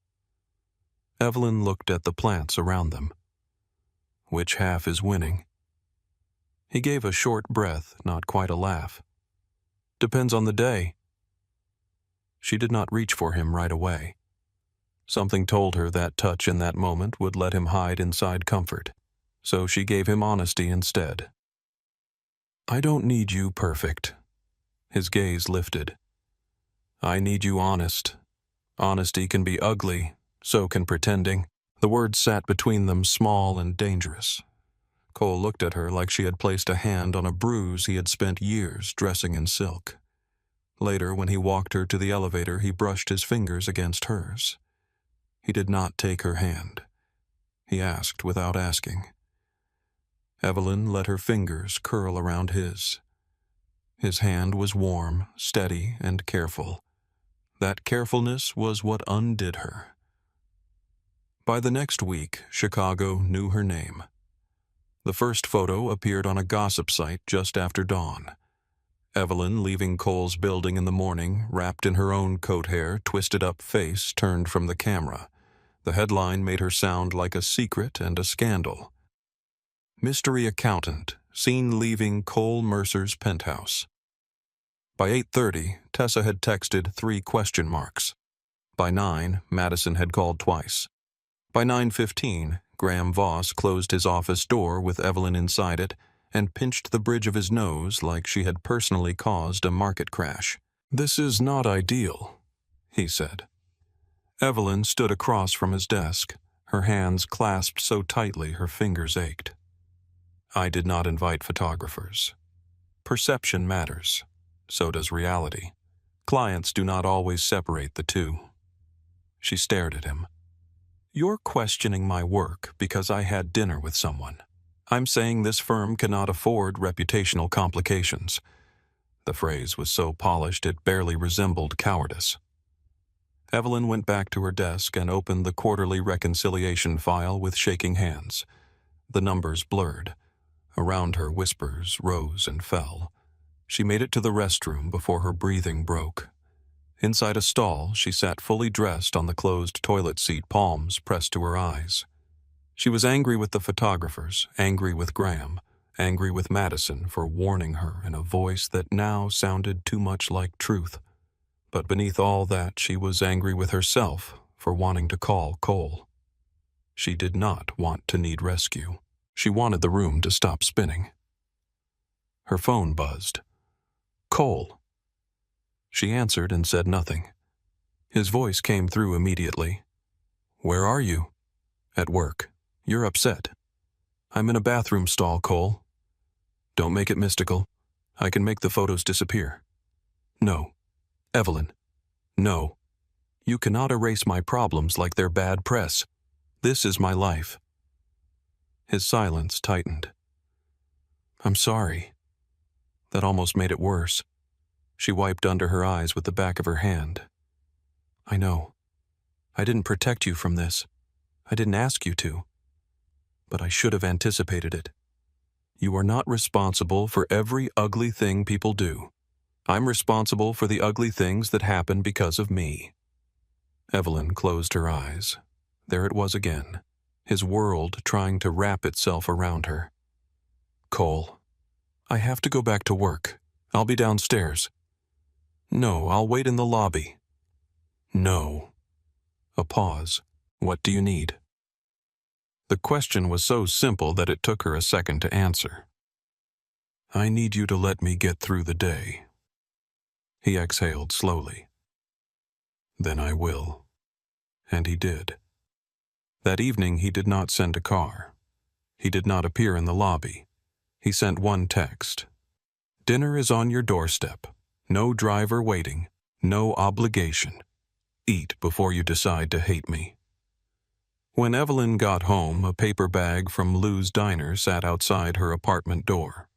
Evelyn looked at the plants around them. Which half is winning? He gave a short breath, not quite a laugh. "Depends on the day." She did not reach for him right away. Something told her that touch in that moment would let him hide inside comfort. so she gave him honesty instead. "I don't need you perfect." His gaze lifted. "I need you honest. Honesty can be ugly, so can pretending." The words sat between them, small and dangerous. Cole looked at her like she had placed a hand on a bruise he had spent years dressing in silk. Later, when he walked her to the elevator, he brushed his fingers against hers. He did not take her hand. He asked without asking. Evelyn let her fingers curl around his. His hand was warm, steady, and careful. That carefulness was what undid her. By the next week, Chicago knew her name. The first photo appeared on a gossip site just after dawn. Evelyn leaving Cole's building in the morning, wrapped in her own coat hair, twisted up face turned from the camera. The headline made her sound like a secret and a scandal. Mystery accountant, seen leaving Cole Mercer's penthouse. By 8:30, Tessa had texted 3 question marks. By 9, Madison had called twice. By 9:15, Graham Voss closed his office door with Evelyn inside it and pinched the bridge of his nose like she had personally caused a market crash. "This is not ideal," he said. Evelyn stood across from his desk, her hands clasped so tightly her fingers ached. "I did not invite photographers. Perception matters. So does reality. Clients do not always separate the two." She stared at him. "You're questioning my work because I had dinner with someone. I'm saying this firm cannot afford reputational complications." The phrase was so polished it barely resembled cowardice. Evelyn went back to her desk and opened the quarterly reconciliation file with shaking hands. The numbers blurred. Around her, whispers rose and fell. She made it to the restroom before her breathing broke. Inside a stall, she sat fully dressed on the closed toilet seat, palms pressed to her eyes. She was angry with the photographers, angry with Graham, angry with Madison for warning her in a voice that now sounded too much like truth. But beneath all that, she was angry with herself for wanting to call Cole. She did not want to need rescue. She wanted the room to stop spinning. Her phone buzzed. "Cole." She answered and said nothing. His voice came through immediately. "Where are you?" "At work. You're upset." "I'm in a bathroom stall, Cole." "Don't make it mystical. I can make the photos disappear." "No." "Evelyn." "No. You cannot erase my problems like they're bad press. This is my life." His silence tightened. "I'm sorry." That almost made it worse. She wiped under her eyes with the back of her hand. "I know. I didn't protect you from this. I didn't ask you to. But I should have anticipated it. You are not responsible for every ugly thing people do. I'm responsible for the ugly things that happen because of me." Evelyn closed her eyes. There it was again, his world trying to wrap itself around her. "Cole, I have to go back to work. I'll be downstairs." "No, I'll wait in the lobby." "No." A pause. "What do you need?" The question was so simple that it took her a second to answer. "I need you to let me get through the day." He exhaled slowly. "Then I will." And he did. That evening he did not send a car. He did not appear in the lobby. He sent one text. "Dinner is on your doorstep. No driver waiting. No obligation. Eat before you decide to hate me." When Evelyn got home, a paper bag from Lou's Diner sat outside her apartment door.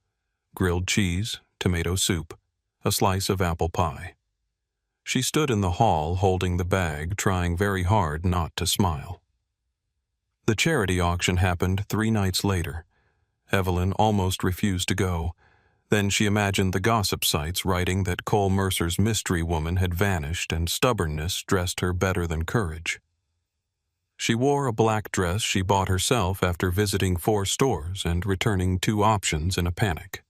Grilled cheese, tomato soup, a slice of apple pie. She stood in the hall holding the bag, trying very hard not to smile. The charity auction happened 3 nights later. Evelyn almost refused to go. Then she imagined the gossip sites writing that Cole Mercer's mystery woman had vanished and stubbornness dressed her better than courage. She wore a black dress she bought herself after visiting 4 stores and returning 2 options in a panic.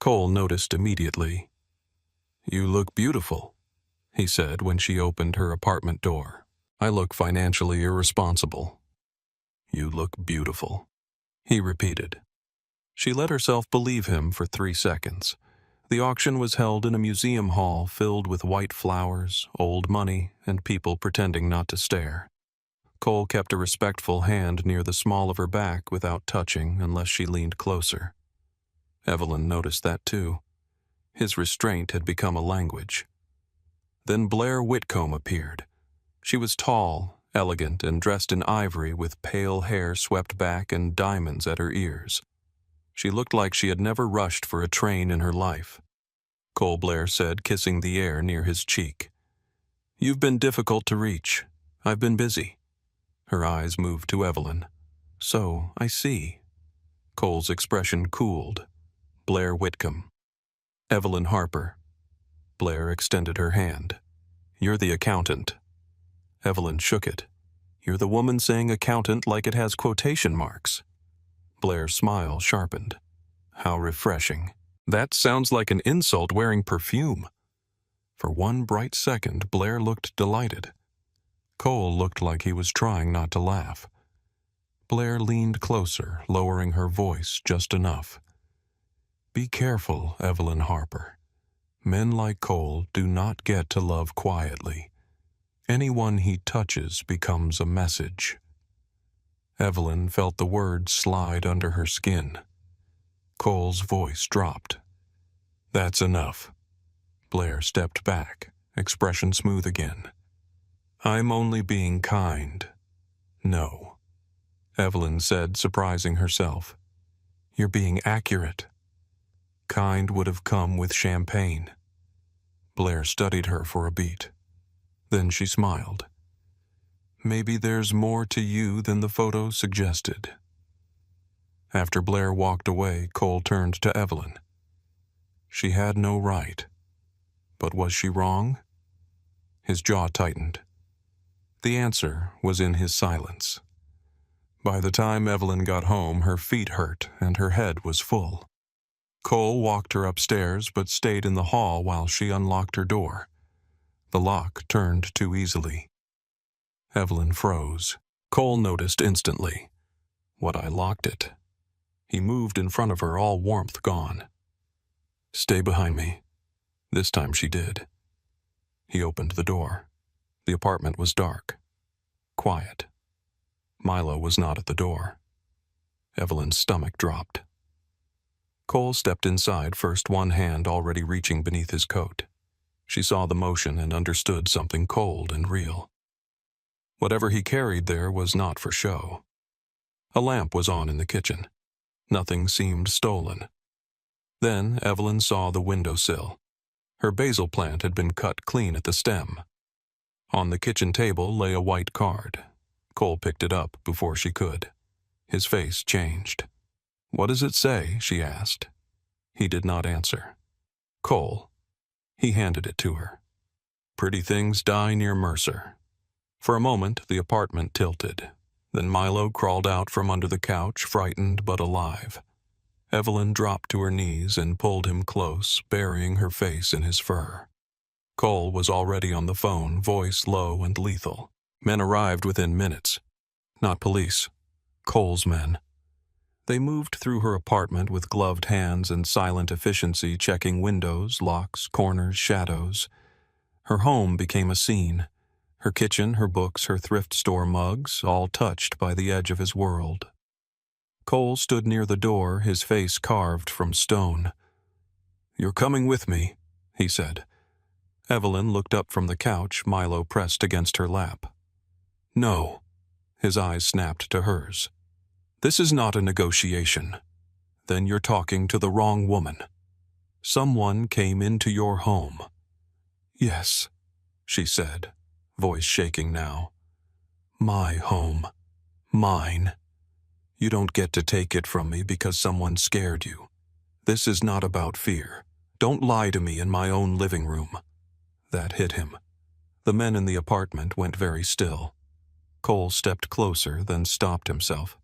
Cole noticed immediately. "You look beautiful," he said when she opened her apartment door. "I look financially irresponsible." "You look beautiful." he repeated. She let herself believe him for 3 seconds. The auction was held in a museum hall filled with white flowers, old money, and people pretending not to stare. Cole kept a respectful hand near the small of her back without touching unless she leaned closer. Evelyn noticed that too. His restraint had become a language. Then Blair Whitcomb appeared. She was tall, elegant, and dressed in ivory with pale hair swept back and diamonds at her ears. She looked like she had never rushed for a train in her life. Cole Blair said, kissing the air near his cheek. "You've been difficult to reach. I've been busy." Her eyes moved to Evelyn. "So, I see." Cole's expression cooled. Blair Whitcomb. "Evelyn Harper." Blair extended her hand. "You're the accountant." Evelyn shook it. "You're the woman saying accountant like it has quotation marks." Blair's smile sharpened. "How refreshing. That sounds like an insult wearing perfume." For one bright second, Blair looked delighted. Cole looked like he was trying not to laugh. Blair leaned closer, lowering her voice just enough. "Be careful, Evelyn Harper. Men like Cole do not get to love quietly. Anyone he touches becomes a message." Evelyn felt the words slide under her skin. Cole's voice dropped. "That's enough." Blair stepped back, expression smooth again. "I'm only being kind." "No," Evelyn said, surprising herself. "You're being accurate." "Kind would have come with champagne." Blair studied her for a beat. Then she smiled. "Maybe there's more to you than the photo suggested." After Blair walked away, Cole turned to Evelyn. She had no right. But was she wrong? His jaw tightened. The answer was in his silence. By the time Evelyn got home, her feet hurt and her head was full. Cole walked her upstairs but stayed in the hall while she unlocked her door. The lock turned too easily. Evelyn froze. Cole noticed instantly. "What, I locked it?" He moved in front of her, all warmth gone. "Stay behind me." This time she did. He opened the door. The apartment was dark. Quiet. Milo was not at the door. Evelyn's stomach dropped. Cole stepped inside, first one hand already reaching beneath his coat. She saw the motion and understood something cold and real. Whatever he carried there was not for show. A lamp was on in the kitchen. Nothing seemed stolen. Then Evelyn saw the windowsill. Her basil plant had been cut clean at the stem. On the kitchen table lay a white card. Cole picked it up before she could. His face changed. "What does it say?" she asked. He did not answer. "Cole." He handed it to her. "Pretty things die near Mercer." For a moment, the apartment tilted. Then Milo crawled out from under the couch, frightened but alive. Evelyn dropped to her knees and pulled him close, burying her face in his fur. Cole was already on the phone, voice low and lethal. Men arrived within minutes. Not police. Cole's men. They moved through her apartment with gloved hands and silent efficiency, checking windows, locks, corners, shadows. Her home became a scene. Her kitchen, her books, her thrift store mugs, all touched by the edge of his world. Cole stood near the door, his face carved from stone. "You're coming with me," he said. Evelyn looked up from the couch, Milo pressed against her lap. "No." His eyes snapped to hers. "This is not a negotiation. Then you're talking to the wrong woman. Someone came into your home." "Yes," she said, voice shaking now. "My home. Mine. You don't get to take it from me because someone scared you. This is not about fear. Don't lie to me in my own living room." That hit him. The men in the apartment went very still. Cole stepped closer, then stopped himself.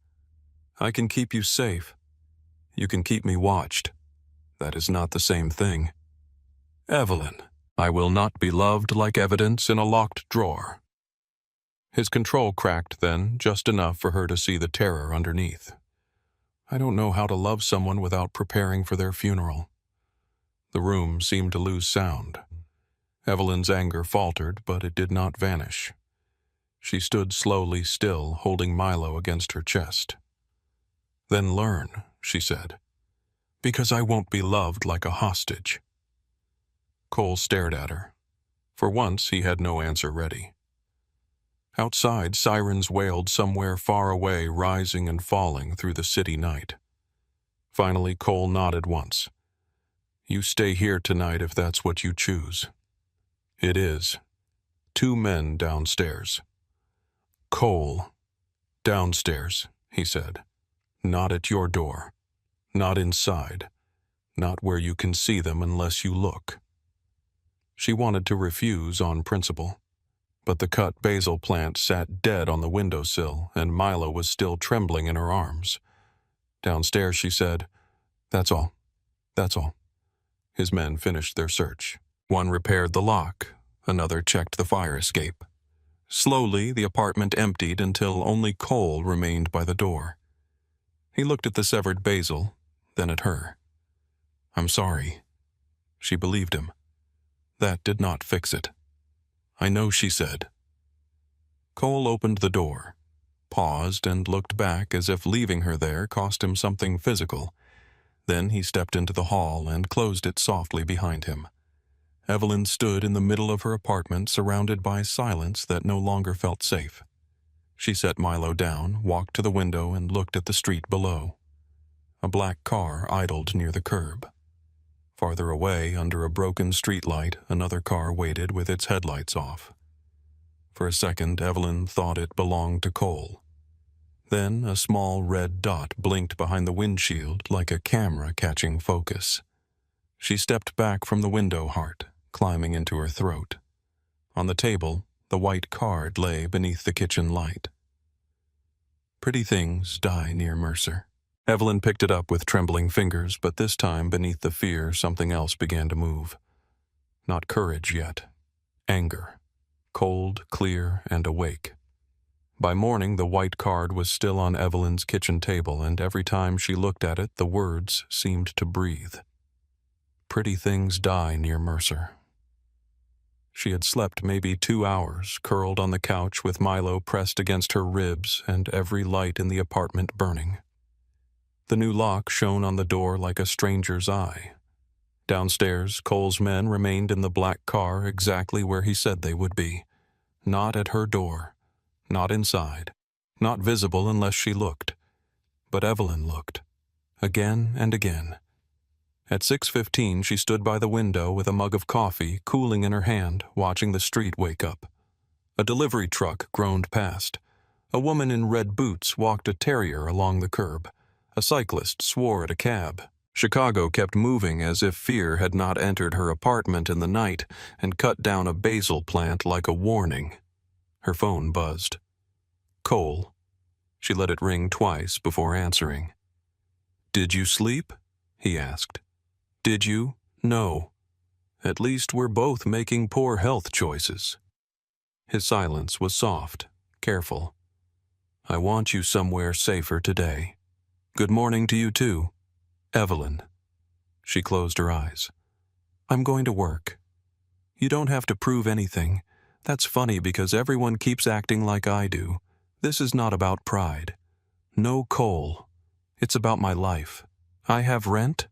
"I can keep you safe. You can keep me watched. That is not the same thing. Evelyn, I will not be loved like evidence in a locked drawer." His control cracked then, just enough for her to see the terror underneath. I don't know how to love someone without preparing for their funeral. The room seemed to lose sound. Evelyn's anger faltered, but it did not vanish. She stood slowly still, holding Milo against her chest. Then learn, she said, because I won't be loved like a hostage. Cole stared at her. For once, he had no answer ready. Outside, sirens wailed somewhere far away, rising and falling through the city night. Finally, Cole nodded once. You stay here tonight if that's what you choose. It is. 2 men downstairs. Cole. Downstairs, he said. Not at your door. Not inside. Not where you can see them unless you look. She wanted to refuse on principle, but the cut basil plant sat dead on the windowsill, and Milo was still trembling in her arms. Downstairs, she said, That's all. That's all. His men finished their search. One repaired the lock. Another checked the fire escape. Slowly, the apartment emptied until only Cole remained by the door. He looked at the severed basil, then at her. I'm sorry. She believed him. That did not fix it. I know, she said. Cole opened the door, paused, and looked back as if leaving her there cost him something physical. Then he stepped into the hall and closed it softly behind him. Evelyn stood in the middle of her apartment, surrounded by silence that no longer felt safe. She set Milo down, walked to the window, and looked at the street below. A black car idled near the curb. Farther away, under a broken streetlight, another car waited with its headlights off. For a second, Evelyn thought it belonged to Cole. Then a small red dot blinked behind the windshield like a camera catching focus. She stepped back from the window, heart climbing into her throat. On the table, the white card lay beneath the kitchen light. Pretty things die near Mercer. Evelyn picked it up with trembling fingers, but this time, beneath the fear, something else began to move. Not courage yet. Anger. Cold, clear, and awake. By morning, the white card was still on Evelyn's kitchen table, and every time she looked at it, the words seemed to breathe. Pretty things die near Mercer. She had slept maybe 2 hours, curled on the couch with Milo pressed against her ribs and every light in the apartment burning. The new lock shone on the door like a stranger's eye. Downstairs, Cole's men remained in the black car exactly where he said they would be. Not at her door. Not inside. Not visible unless she looked. But Evelyn looked. Again and again. At 6:15, she stood by the window with a mug of coffee cooling in her hand, watching the street wake up. A delivery truck groaned past. A woman in red boots walked a terrier along the curb. A cyclist swore at a cab. Chicago kept moving as if fear had not entered her apartment in the night and cut down a basil plant like a warning. Her phone buzzed. Cole. She let it ring twice before answering. Did you sleep? He asked. Did you? No. At least we're both making poor health choices. His silence was soft, careful. I want you somewhere safer today. Good morning to you too. Evelyn. She closed her eyes. I'm going to work. You don't have to prove anything. That's funny because everyone keeps acting like I do. This is not about pride. No, Cole. It's about my life. I have rent.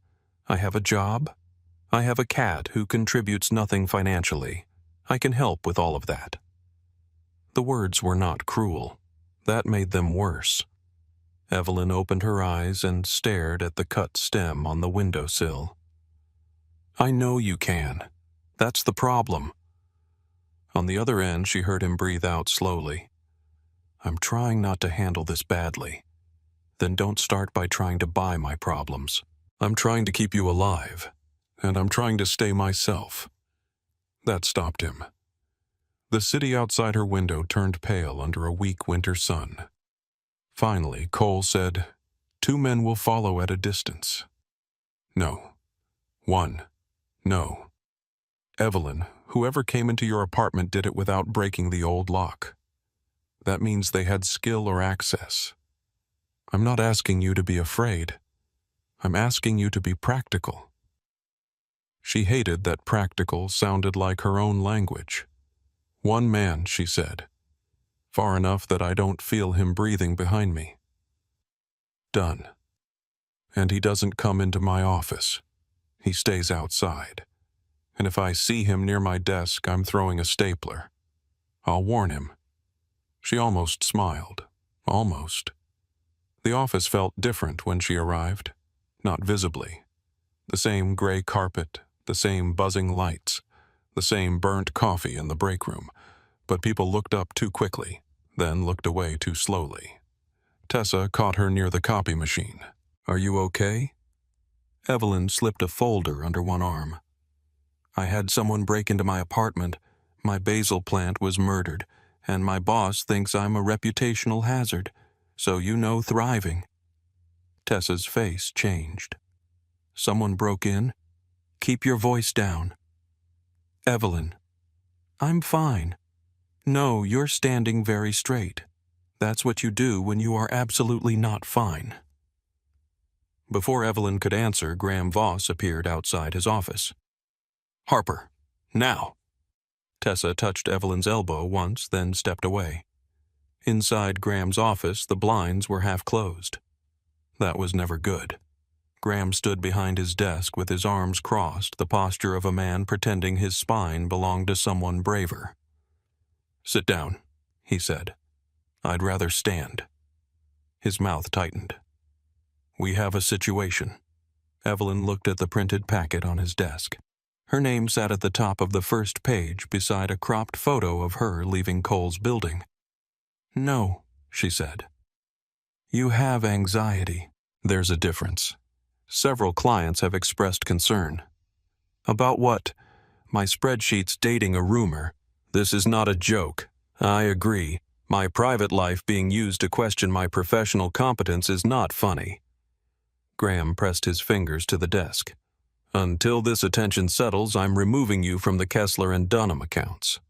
I have a job. I have a cat who contributes nothing financially. I can help with all of that. The words were not cruel. That made them worse. Evelyn opened her eyes and stared at the cut stem on the windowsill. I know you can. That's the problem. On the other end, she heard him breathe out slowly. I'm trying not to handle this badly. Then don't start by trying to buy my problems. I'm trying to keep you alive, and I'm trying to stay myself. That stopped him. The city outside her window turned pale under a weak winter sun. Finally, Cole said, 2 men will follow at a distance. No. 1. No. Evelyn, whoever came into your apartment did it without breaking the old lock. That means they had skill or access. I'm not asking you to be afraid. I'm asking you to be practical." She hated that practical sounded like her own language. "One man," she said, "far enough that I don't feel him breathing behind me. Done. And he doesn't come into my office. He stays outside. And if I see him near my desk, I'm throwing a stapler. I'll warn him." She almost smiled. Almost. The office felt different when she arrived. Not visibly. The same gray carpet, the same buzzing lights, the same burnt coffee in the break room, but people looked up too quickly, then looked away too slowly. Tessa caught her near the copy machine. "Are you okay?" Evelyn slipped a folder under one arm. "I had someone break into my apartment. My basil plant was murdered, and my boss thinks I'm a reputational hazard, so you know thriving." Tessa's face changed. "Someone broke in? Keep your voice down." "Evelyn." "I'm fine." "No, you're standing very straight. That's what you do when you are absolutely not fine." Before Evelyn could answer, Graham Voss appeared outside his office. "Harper, now!" Tessa touched Evelyn's elbow once, then stepped away. Inside Graham's office, the blinds were half closed. That was never good. Graham stood behind his desk with his arms crossed, the posture of a man pretending his spine belonged to someone braver. "Sit down," he said. "I'd rather stand." His mouth tightened. "We have a situation." Evelyn looked at the printed packet on his desk. Her name sat at the top of the first page beside a cropped photo of her leaving Cole's building. "No," she said. "You have anxiety." "There's a difference. Several clients have expressed concern." "About what?" "My spreadsheet's dating a rumor." "This is not a joke. I agree. My private life being used to question my professional competence is not funny." Graham pressed his fingers to the desk. "Until this attention settles, I'm removing you from the Kessler and Dunham accounts."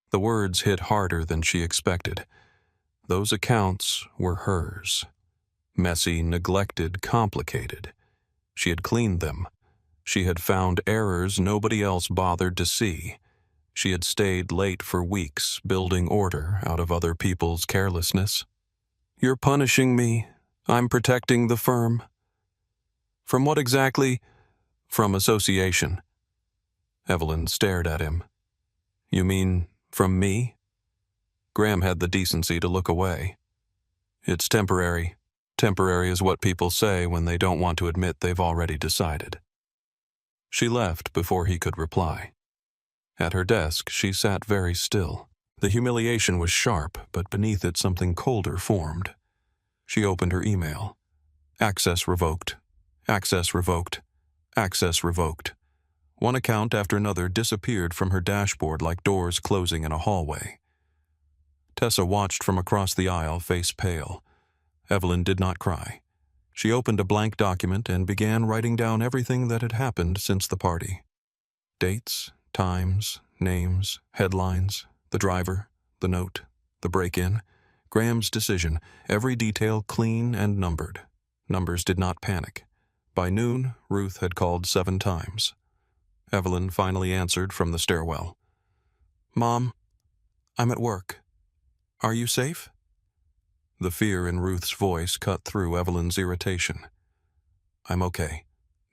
The words hit harder than she expected. Those accounts were hers. Messy, neglected, complicated. She had cleaned them. She had found errors nobody else bothered to see. She had stayed late for weeks, building order out of other people's carelessness. "You're punishing me. I'm protecting the firm." "From what exactly?" "From association." Evelyn stared at him. "You mean from me?" Graham had the decency to look away. "It's temporary. Temporary is what people say when they don't want to admit they've already decided." She left before he could reply. At her desk, she sat very still. The humiliation was sharp, but beneath it something colder formed. She opened her email. Access revoked. Access revoked. Access revoked. One account after another disappeared from her dashboard like doors closing in a hallway. Tessa watched from across the aisle, face pale. Evelyn did not cry. She opened a blank document and began writing down everything that had happened since the party. Dates, times, names, headlines, the driver, the note, the break-in, Graham's decision, every detail clean and numbered. Numbers did not panic. By noon, Ruth had called 7 times. Evelyn finally answered from the stairwell. "Mom, I'm at work. Are you safe?" The fear in Ruth's voice cut through Evelyn's irritation. "I'm okay.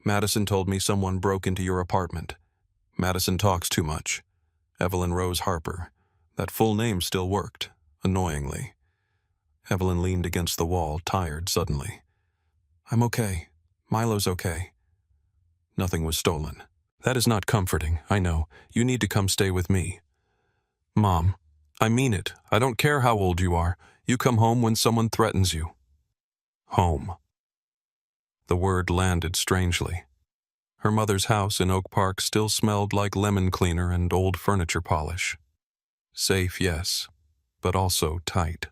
Madison told me someone broke into your apartment. Madison talks too much." Evelyn Rose Harper. That full name still worked, annoyingly. Evelyn leaned against the wall, tired suddenly. "I'm okay. Milo's okay." Nothing was stolen. "That is not comforting, I know. You need to come stay with me." "Mom, I mean it. I don't care how old you are. You come home when someone threatens you." Home. The word landed strangely. Her mother's house in Oak Park still smelled like lemon cleaner and old furniture polish. Safe, yes, but also tight.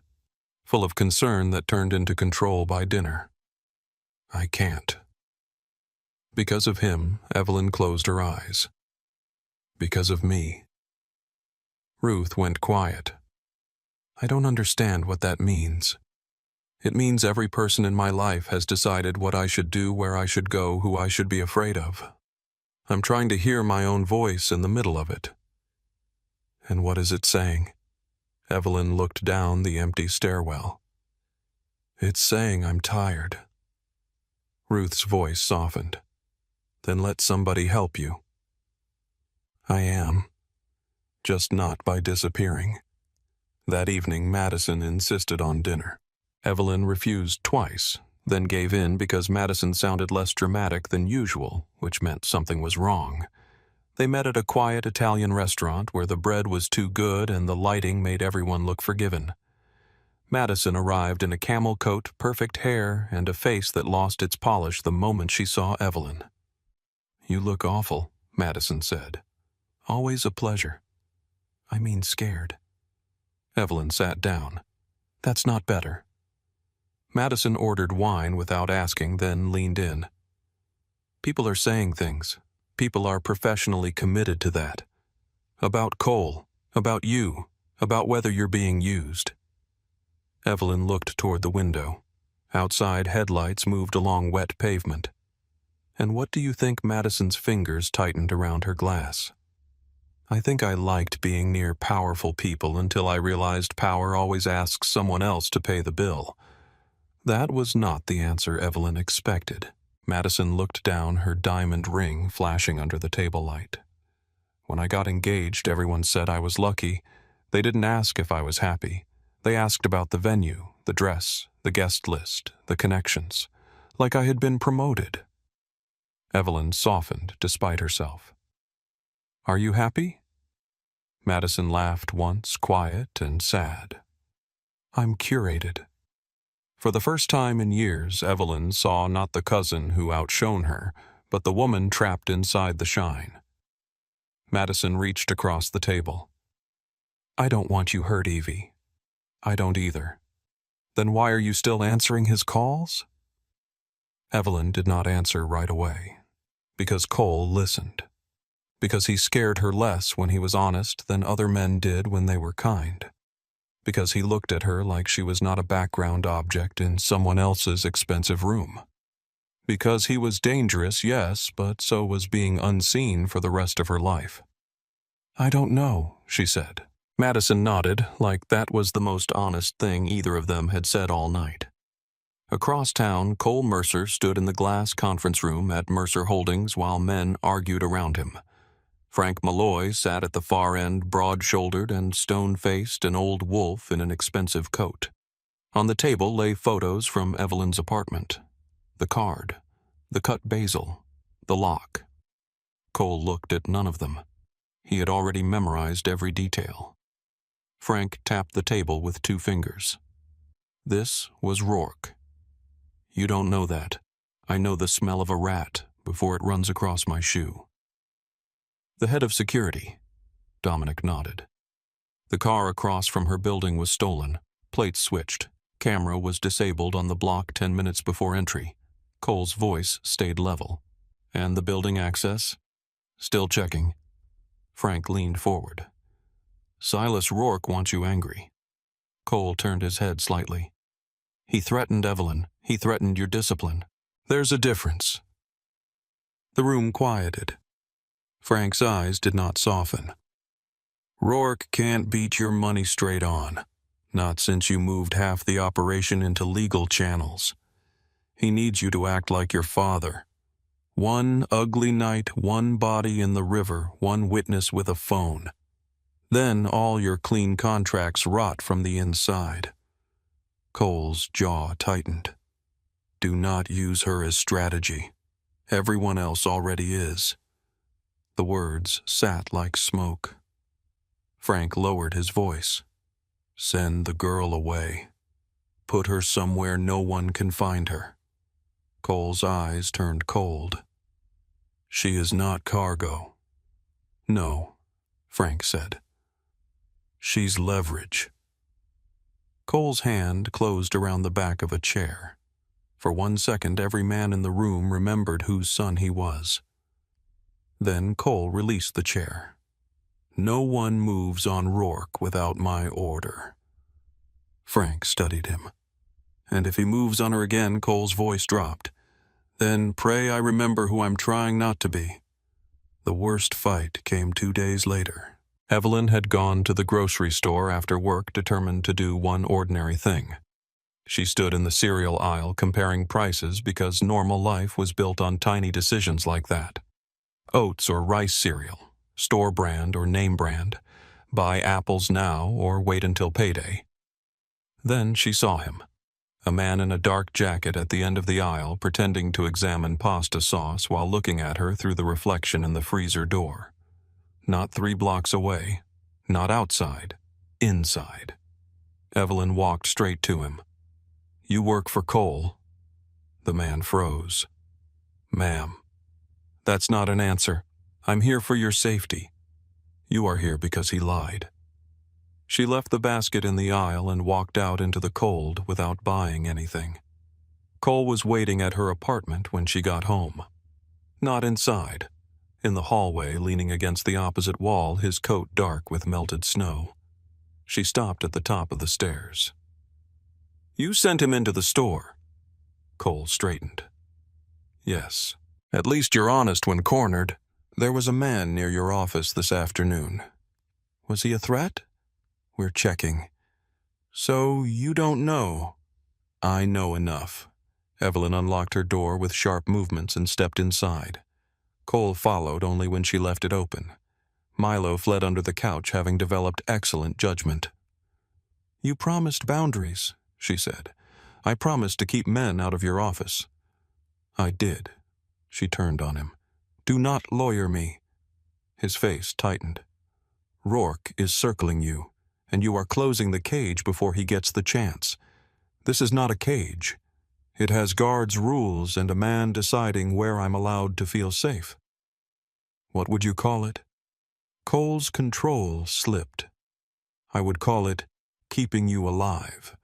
Full of concern that turned into control by dinner. "I can't." Because of him, Evelyn closed her eyes. Because of me. Ruth went quiet. "I don't understand what that means." It means every person in my life has decided what I should do, where I should go, who I should be afraid of. I'm trying to hear my own voice in the middle of it. And what is it saying? Evelyn looked down the empty stairwell. It's saying I'm tired. Ruth's voice softened. Then let somebody help you. I am. Just not by disappearing. That evening, Madison insisted on dinner. Evelyn refused twice, then gave in because Madison sounded less dramatic than usual, which meant something was wrong. They met at a quiet Italian restaurant where the bread was too good and the lighting made everyone look forgiven. Madison arrived in a camel coat, perfect hair, and a face that lost its polish the moment she saw Evelyn. You look awful, Madison said. Always a pleasure. I mean scared. Evelyn sat down. That's not better. Madison ordered wine without asking, then leaned in. People are saying things. People are professionally committed to that. About Cole, about you, about whether you're being used. Evelyn looked toward the window. Outside, headlights moved along wet pavement. And what do you think? Madison's fingers tightened around her glass. I think I liked being near powerful people until I realized power always asks someone else to pay the bill. That was not the answer Evelyn expected. Madison looked down, her diamond ring flashing under the table light. When I got engaged, everyone said I was lucky. They didn't ask if I was happy. They asked about the venue, the dress, the guest list, the connections, like I had been promoted. Evelyn softened despite herself. Are you happy? Madison laughed once, quiet and sad. I'm curated. For the first time in years, Evelyn saw not the cousin who outshone her, but the woman trapped inside the shine. Madison reached across the table. I don't want you hurt, Evie. I don't either. Then why are you still answering his calls? Evelyn did not answer right away. Because Cole listened. Because he scared her less when he was honest than other men did when they were kind. Because he looked at her like she was not a background object in someone else's expensive room. Because he was dangerous, yes, but so was being unseen for the rest of her life. I don't know, she said. Madison nodded, like that was the most honest thing either of them had said all night. Across town, Cole Mercer stood in the glass conference room at Mercer Holdings while men argued around him. Frank Malloy sat at the far end, broad-shouldered and stone-faced, an old wolf in an expensive coat. On the table lay photos from Evelyn's apartment. The card, the cut basil, the lock. Cole looked at none of them. He had already memorized every detail. Frank tapped the table with 2 fingers. This was Rourke. You don't know that. I know the smell of a rat before it runs across my shoe. The head of security. Dominic nodded. The car across from her building was stolen. Plates switched. Camera was disabled on the block 10 minutes before entry. Cole's voice stayed level. And the building access? Still checking. Frank leaned forward. Silas Rourke wants you angry. Cole turned his head slightly. He threatened Evelyn. He threatened your discipline. There's a difference. The room quieted. Frank's eyes did not soften. Rourke can't beat your money straight on. Not since you moved half the operation into legal channels. He needs you to act like your father. One ugly night, one body in the river, one witness with a phone. Then all your clean contracts rot from the inside. Cole's jaw tightened. Do not use her as strategy. Everyone else already is. The words sat like smoke. Frank lowered his voice. Send the girl away. Put her somewhere no one can find her. Cole's eyes turned cold. She is not cargo. No, Frank said. She's leverage. Cole's hand closed around the back of a chair. For 1 second, every man in the room remembered whose son he was. Then Cole released the chair. No one moves on Rourke without my order. Frank studied him. And if he moves on her again, Cole's voice dropped. Then pray I remember who I'm trying not to be. The worst fight came 2 days later. Evelyn had gone to the grocery store after work, determined to do one ordinary thing. She stood in the cereal aisle comparing prices because normal life was built on tiny decisions like that. Oats or rice cereal, store brand or name brand, buy apples now or wait until payday. Then she saw him, a man in a dark jacket at the end of the aisle pretending to examine pasta sauce while looking at her through the reflection in the freezer door. Not 3 blocks away, not outside, inside. Evelyn walked straight to him. "You work for Cole?" The man froze. "Ma'am, that's not an answer. I'm here for your safety. You are here because he lied." She left the basket in the aisle and walked out into the cold without buying anything. Cole was waiting at her apartment when she got home. Not inside. In the hallway, leaning against the opposite wall, his coat dark with melted snow. She stopped at the top of the stairs. "You sent him into the store." Cole straightened. "Yes. At least you're honest when cornered. There was a man near your office this afternoon. Was he a threat?" "We're checking." "So you don't know?" "I know enough." Evelyn unlocked her door with sharp movements and stepped inside. Cole followed only when she left it open. Milo fled under the couch, having developed excellent judgment. "You promised boundaries," she said. "I promised to keep men out of your office." "I did." She turned on him. "Do not lawyer me." His face tightened. "Rourke is circling you, and you are closing the cage before he gets the chance. This is not a cage. It has guards' rules and a man deciding where I'm allowed to feel safe." "What would you call it?" Cole's control slipped. "I would call it keeping you alive.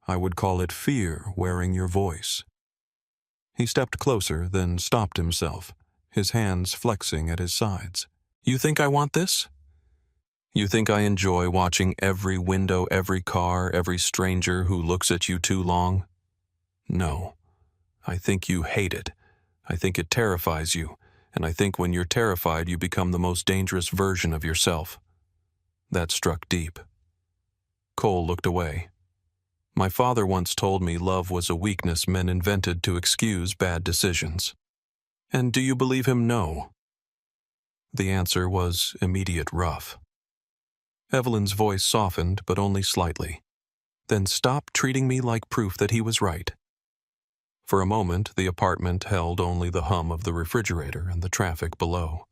I would call it fear wearing your voice." He stepped closer, then stopped himself, his hands flexing at his sides. "You think I want this? You think I enjoy watching every window, every car, every stranger who looks at you too long? No. I think you hate it. I think it terrifies you, and I think when you're terrified you become the most dangerous version of yourself." That struck deep. Cole looked away. "My father once told me love was a weakness men invented to excuse bad decisions." "And do you believe him no?" The answer was immediate rough. Evelyn's voice softened, but only slightly. "Then stop treating me like proof that he was right." For a moment, the apartment held only the hum of the refrigerator and the traffic below.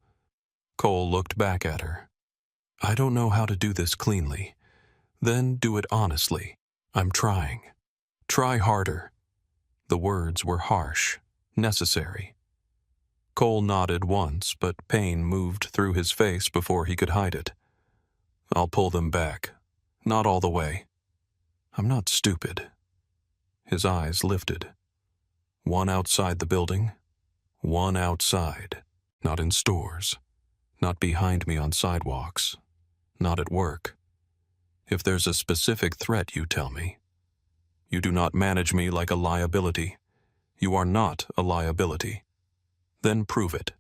Cole looked back at her. "I don't know how to do this cleanly. Then do it honestly. I'm trying. Try harder." The words were harsh, necessary. Cole nodded once, but pain moved through his face before he could hide it. "I'll pull them back. Not all the way. I'm not stupid." His eyes lifted. "One outside the building, one outside. Not in stores. Not behind me on sidewalks. Not at work. If there's a specific threat, you tell me. You do not manage me like a liability. You are not a liability. Then prove it."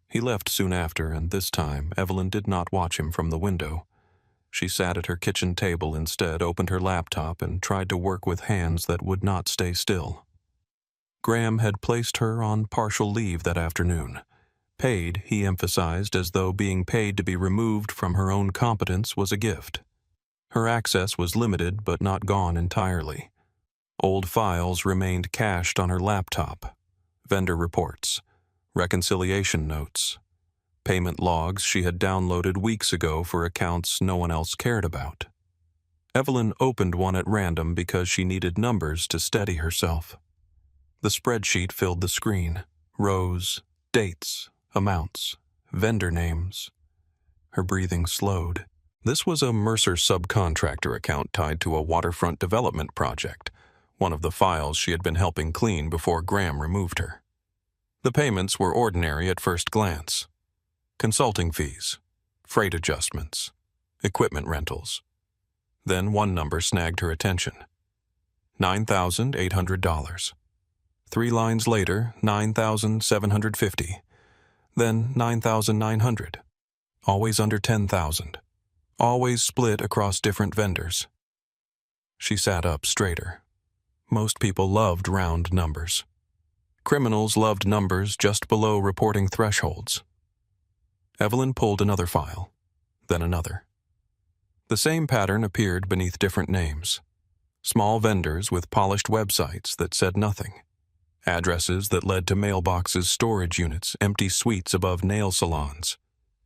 He left soon after, and this time Evelyn did not watch him from the window. She sat at her kitchen table instead, opened her laptop, and tried to work with hands that would not stay still. Graham had placed her on partial leave that afternoon. Paid, he emphasized, as though being paid to be removed from her own competence was a gift. Her access was limited but not gone entirely. Old files remained cached on her laptop. Vendor reports, reconciliation notes, payment logs she had downloaded weeks ago for accounts no one else cared about. Evelyn opened one at random because she needed numbers to steady herself. The spreadsheet filled the screen. Rows, dates, amounts, vendor names. Her breathing slowed. This was a Mercer subcontractor account tied to a waterfront development project, one of the files she had been helping clean before Graham removed her. The payments were ordinary at first glance. Consulting fees, freight adjustments, equipment rentals. Then one number snagged her attention. $9,800. 3 lines later, $9,750. Then $9,900. Always under $10,000. Always split across different vendors. She sat up straighter. Most people loved round numbers. Criminals loved numbers just below reporting thresholds. Evelyn pulled another file, then another. The same pattern appeared beneath different names. Small vendors with polished websites that said nothing. Addresses that led to mailboxes, storage units, empty suites above nail salons.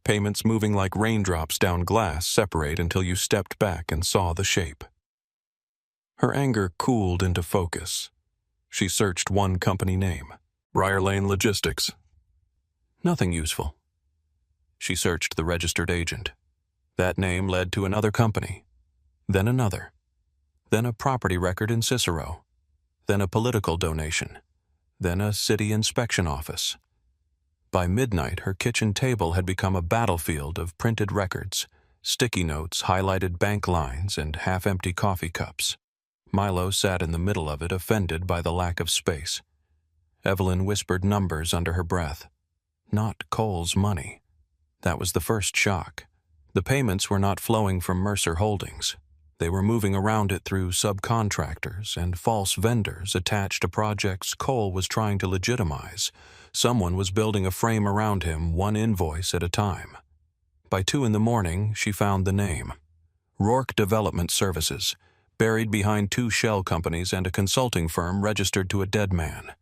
Payments moving like raindrops down glass separate until you stepped back and saw the shape. Her anger cooled into focus. She searched one company name, Briar Lane Logistics. Nothing useful. She searched the registered agent. That name led to another company, then another, then a property record in Cicero, then a political donation, then a city inspection office. By midnight, her kitchen table had become a battlefield of printed records, sticky notes, highlighted bank lines, and half-empty coffee cups. Milo sat in the middle of it, offended by the lack of space. Evelyn whispered numbers under her breath. Not Cole's money. That was the first shock. The payments were not flowing from Mercer Holdings. They were moving around it through subcontractors and false vendors attached to projects Cole was trying to legitimize. Someone was building a frame around him, one invoice at a time. By 2 a.m, she found the name. Rourke Development Services, buried behind 2 shell companies and a consulting firm registered to a dead man.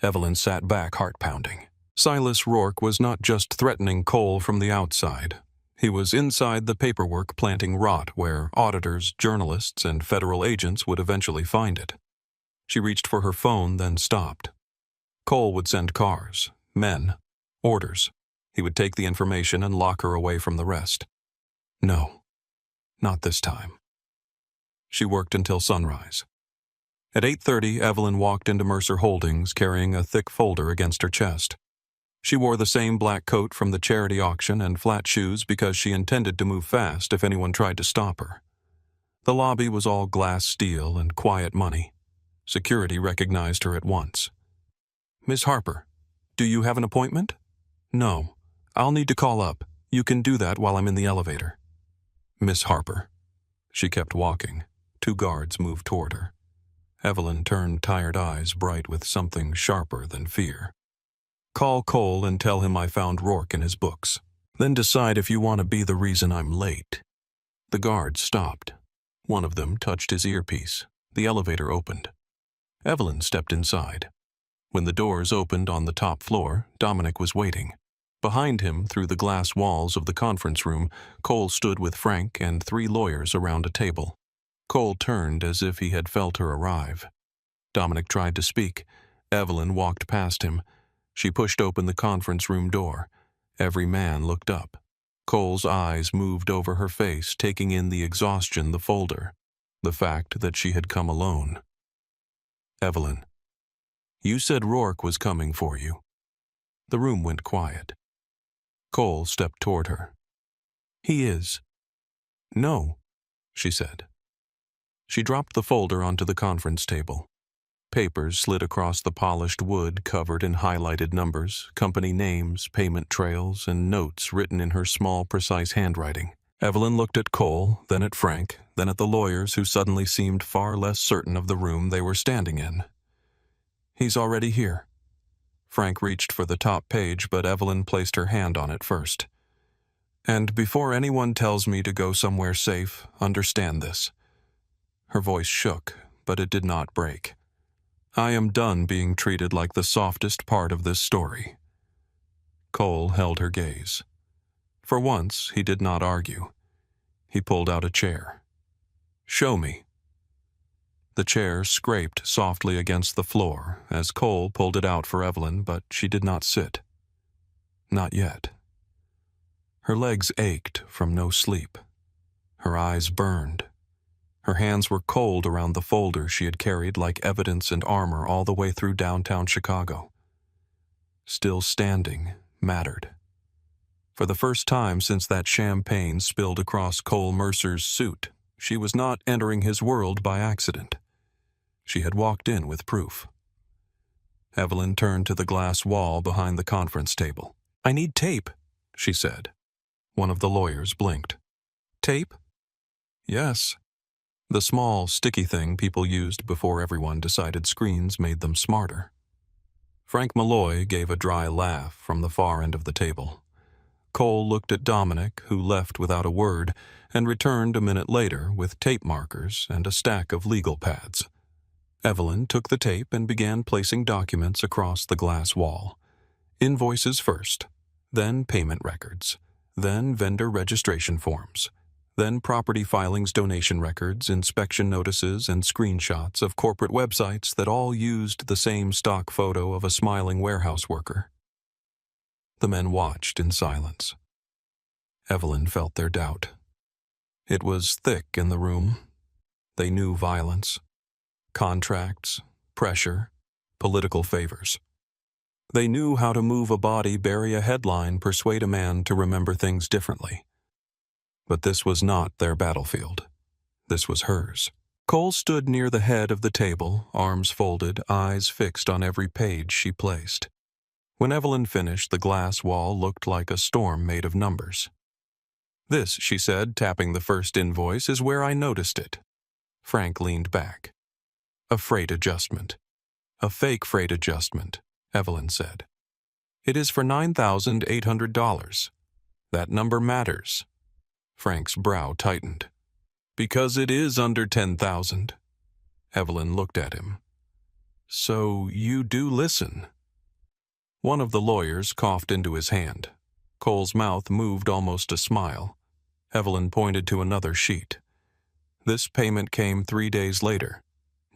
Evelyn sat back, heart-pounding. Silas Rourke was not just threatening Cole from the outside. He was inside the paperwork planting rot where auditors, journalists, and federal agents would eventually find it. She reached for her phone, then stopped. Cole would send cars, men, orders. He would take the information and lock her away from the rest. No, not this time. She worked until sunrise. At 8:30, Evelyn walked into Mercer Holdings carrying a thick folder against her chest. She wore the same black coat from the charity auction and flat shoes because she intended to move fast if anyone tried to stop her. The lobby was all glass steel and quiet money. Security recognized her at once. "Miss Harper, do you have an appointment?" "No. I'll need to call up. You can do that while I'm in the elevator." "Miss Harper." She kept walking. 2 guards moved toward her. Evelyn turned tired eyes bright with something sharper than fear. "Call Cole and tell him I found Rourke in his books. Then decide if you want to be the reason I'm late." The guards stopped. One of them touched his earpiece. The elevator opened. Evelyn stepped inside. When the doors opened on the top floor, Dominic was waiting. Behind him, through the glass walls of the conference room, Cole stood with Frank and 3 lawyers around a table. Cole turned as if he had felt her arrive. Dominic tried to speak. Evelyn walked past him. She pushed open the conference room door. Every man looked up. Cole's eyes moved over her face, taking in the exhaustion, the folder, the fact that she had come alone. "Evelyn, you said Rourke was coming for you." The room went quiet. Cole stepped toward her. "He is." "No," she said. She dropped the folder onto the conference table. Papers slid across the polished wood covered in highlighted numbers, company names, payment trails, and notes written in her small, precise handwriting. Evelyn looked at Cole, then at Frank, then at the lawyers who suddenly seemed far less certain of the room they were standing in. "He's already here." Frank reached for the top page, but Evelyn placed her hand on it first. "And before anyone tells me to go somewhere safe, understand this." Her voice shook, but it did not break. "I am done being treated like the softest part of this story." Cole held her gaze. For once, he did not argue. He pulled out a chair. "Show me." The chair scraped softly against the floor as Cole pulled it out for Evelyn, but she did not sit. Not yet. Her legs ached from no sleep. Her eyes burned. Her hands were cold around the folder she had carried like evidence and armor all the way through downtown Chicago. Still standing mattered. For the first time since that champagne spilled across Cole Mercer's suit, she was not entering his world by accident. She had walked in with proof. Evelyn turned to the glass wall behind the conference table. "I need tape," she said. One of the lawyers blinked. "Tape?" "Yes." The small, sticky thing people used before everyone decided screens made them smarter. Frank Malloy gave a dry laugh from the far end of the table. Cole looked at Dominic, who left without a word, and returned a minute later with tape markers and a stack of legal pads. Evelyn took the tape and began placing documents across the glass wall. Invoices first, then payment records, then vendor registration forms, then property filings, donation records, inspection notices, and screenshots of corporate websites that all used the same stock photo of a smiling warehouse worker. The men watched in silence. Evelyn felt their doubt. It was thick in the room. They knew violence, contracts, pressure, political favors. They knew how to move a body, bury a headline, persuade a man to remember things differently. But this was not their battlefield. This was hers. Cole stood near the head of the table, arms folded, eyes fixed on every page she placed. When Evelyn finished, the glass wall looked like a storm made of numbers. "This," she said, tapping the first invoice, "is where I noticed it." Frank leaned back. "A freight adjustment." "A fake freight adjustment," Evelyn said. "It is for $9,800. That number matters." Frank's brow tightened. "Because it is under 10,000. Evelyn looked at him. "So you do listen?" One of the lawyers coughed into his hand. Cole's mouth moved almost a smile. Evelyn pointed to another sheet. "This payment came 3 days later.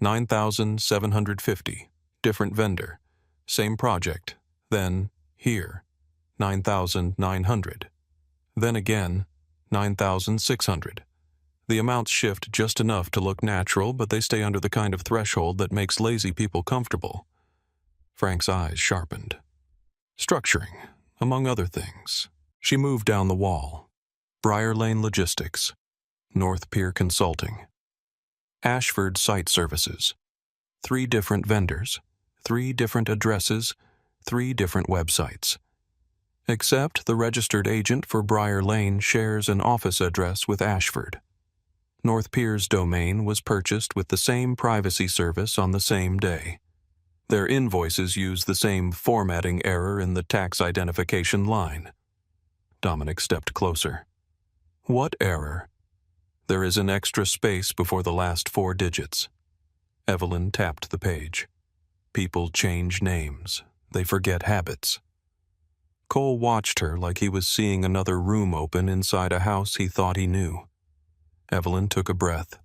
9,750. Different vendor. Same project. Then, here, 9,900. Then again, 9,600. The amounts shift just enough to look natural, but they stay under the kind of threshold that makes lazy people comfortable." Frank's eyes sharpened. "Structuring, among other things." She moved down the wall. Briar Lane Logistics, North Pier Consulting, Ashford Site Services. 3 different vendors, 3 different addresses, 3 different websites. Except the registered agent for Briar Lane shares an office address with Ashford. North Pier's domain was purchased with the same privacy service on the same day. Their invoices use the same formatting error in the tax identification line. Dominic stepped closer. "What error?" "There is an extra space before the last 4 digits. Evelyn tapped the page. "People change names. They forget habits." Cole watched her like he was seeing another room open inside a house he thought he knew. Evelyn took a breath.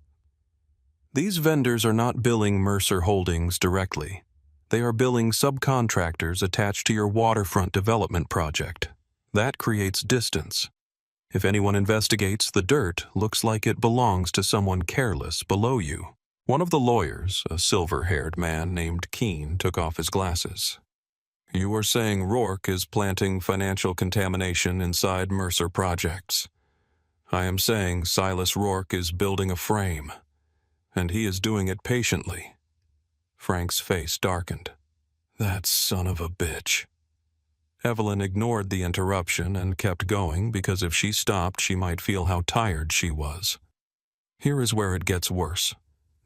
"These vendors are not billing Mercer Holdings directly. They are billing subcontractors attached to your waterfront development project. That creates distance. If anyone investigates, the dirt looks like it belongs to someone careless below you." One of the lawyers, a silver-haired man named Keene, took off his glasses. "You are saying Rourke is planting financial contamination inside Mercer Projects. I am saying Silas Rourke is building a frame, and he is doing it patiently." Frank's face darkened. "That son of a bitch." Evelyn ignored the interruption and kept going because if she stopped, she might feel how tired she was. "Here is where it gets worse.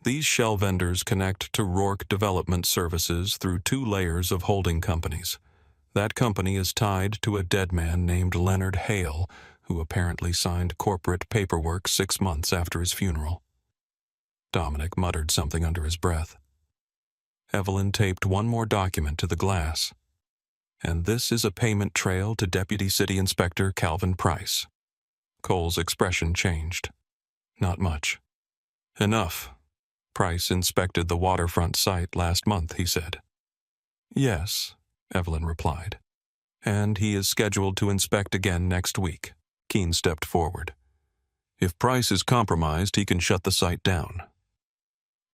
These shell vendors connect to Rourke Development Services through 2 layers of holding companies. That company is tied to a dead man named Leonard Hale, who apparently signed corporate paperwork 6 months after his funeral." Dominic muttered something under his breath. Evelyn taped one more document to the glass. "And this is a payment trail to Deputy City Inspector Calvin Price." Cole's expression changed. "Not much." "Enough. Price inspected the waterfront site last month," he said. "Yes," Evelyn replied. "And he is scheduled to inspect again next week." Keene stepped forward. "If Price is compromised, he can shut the site down."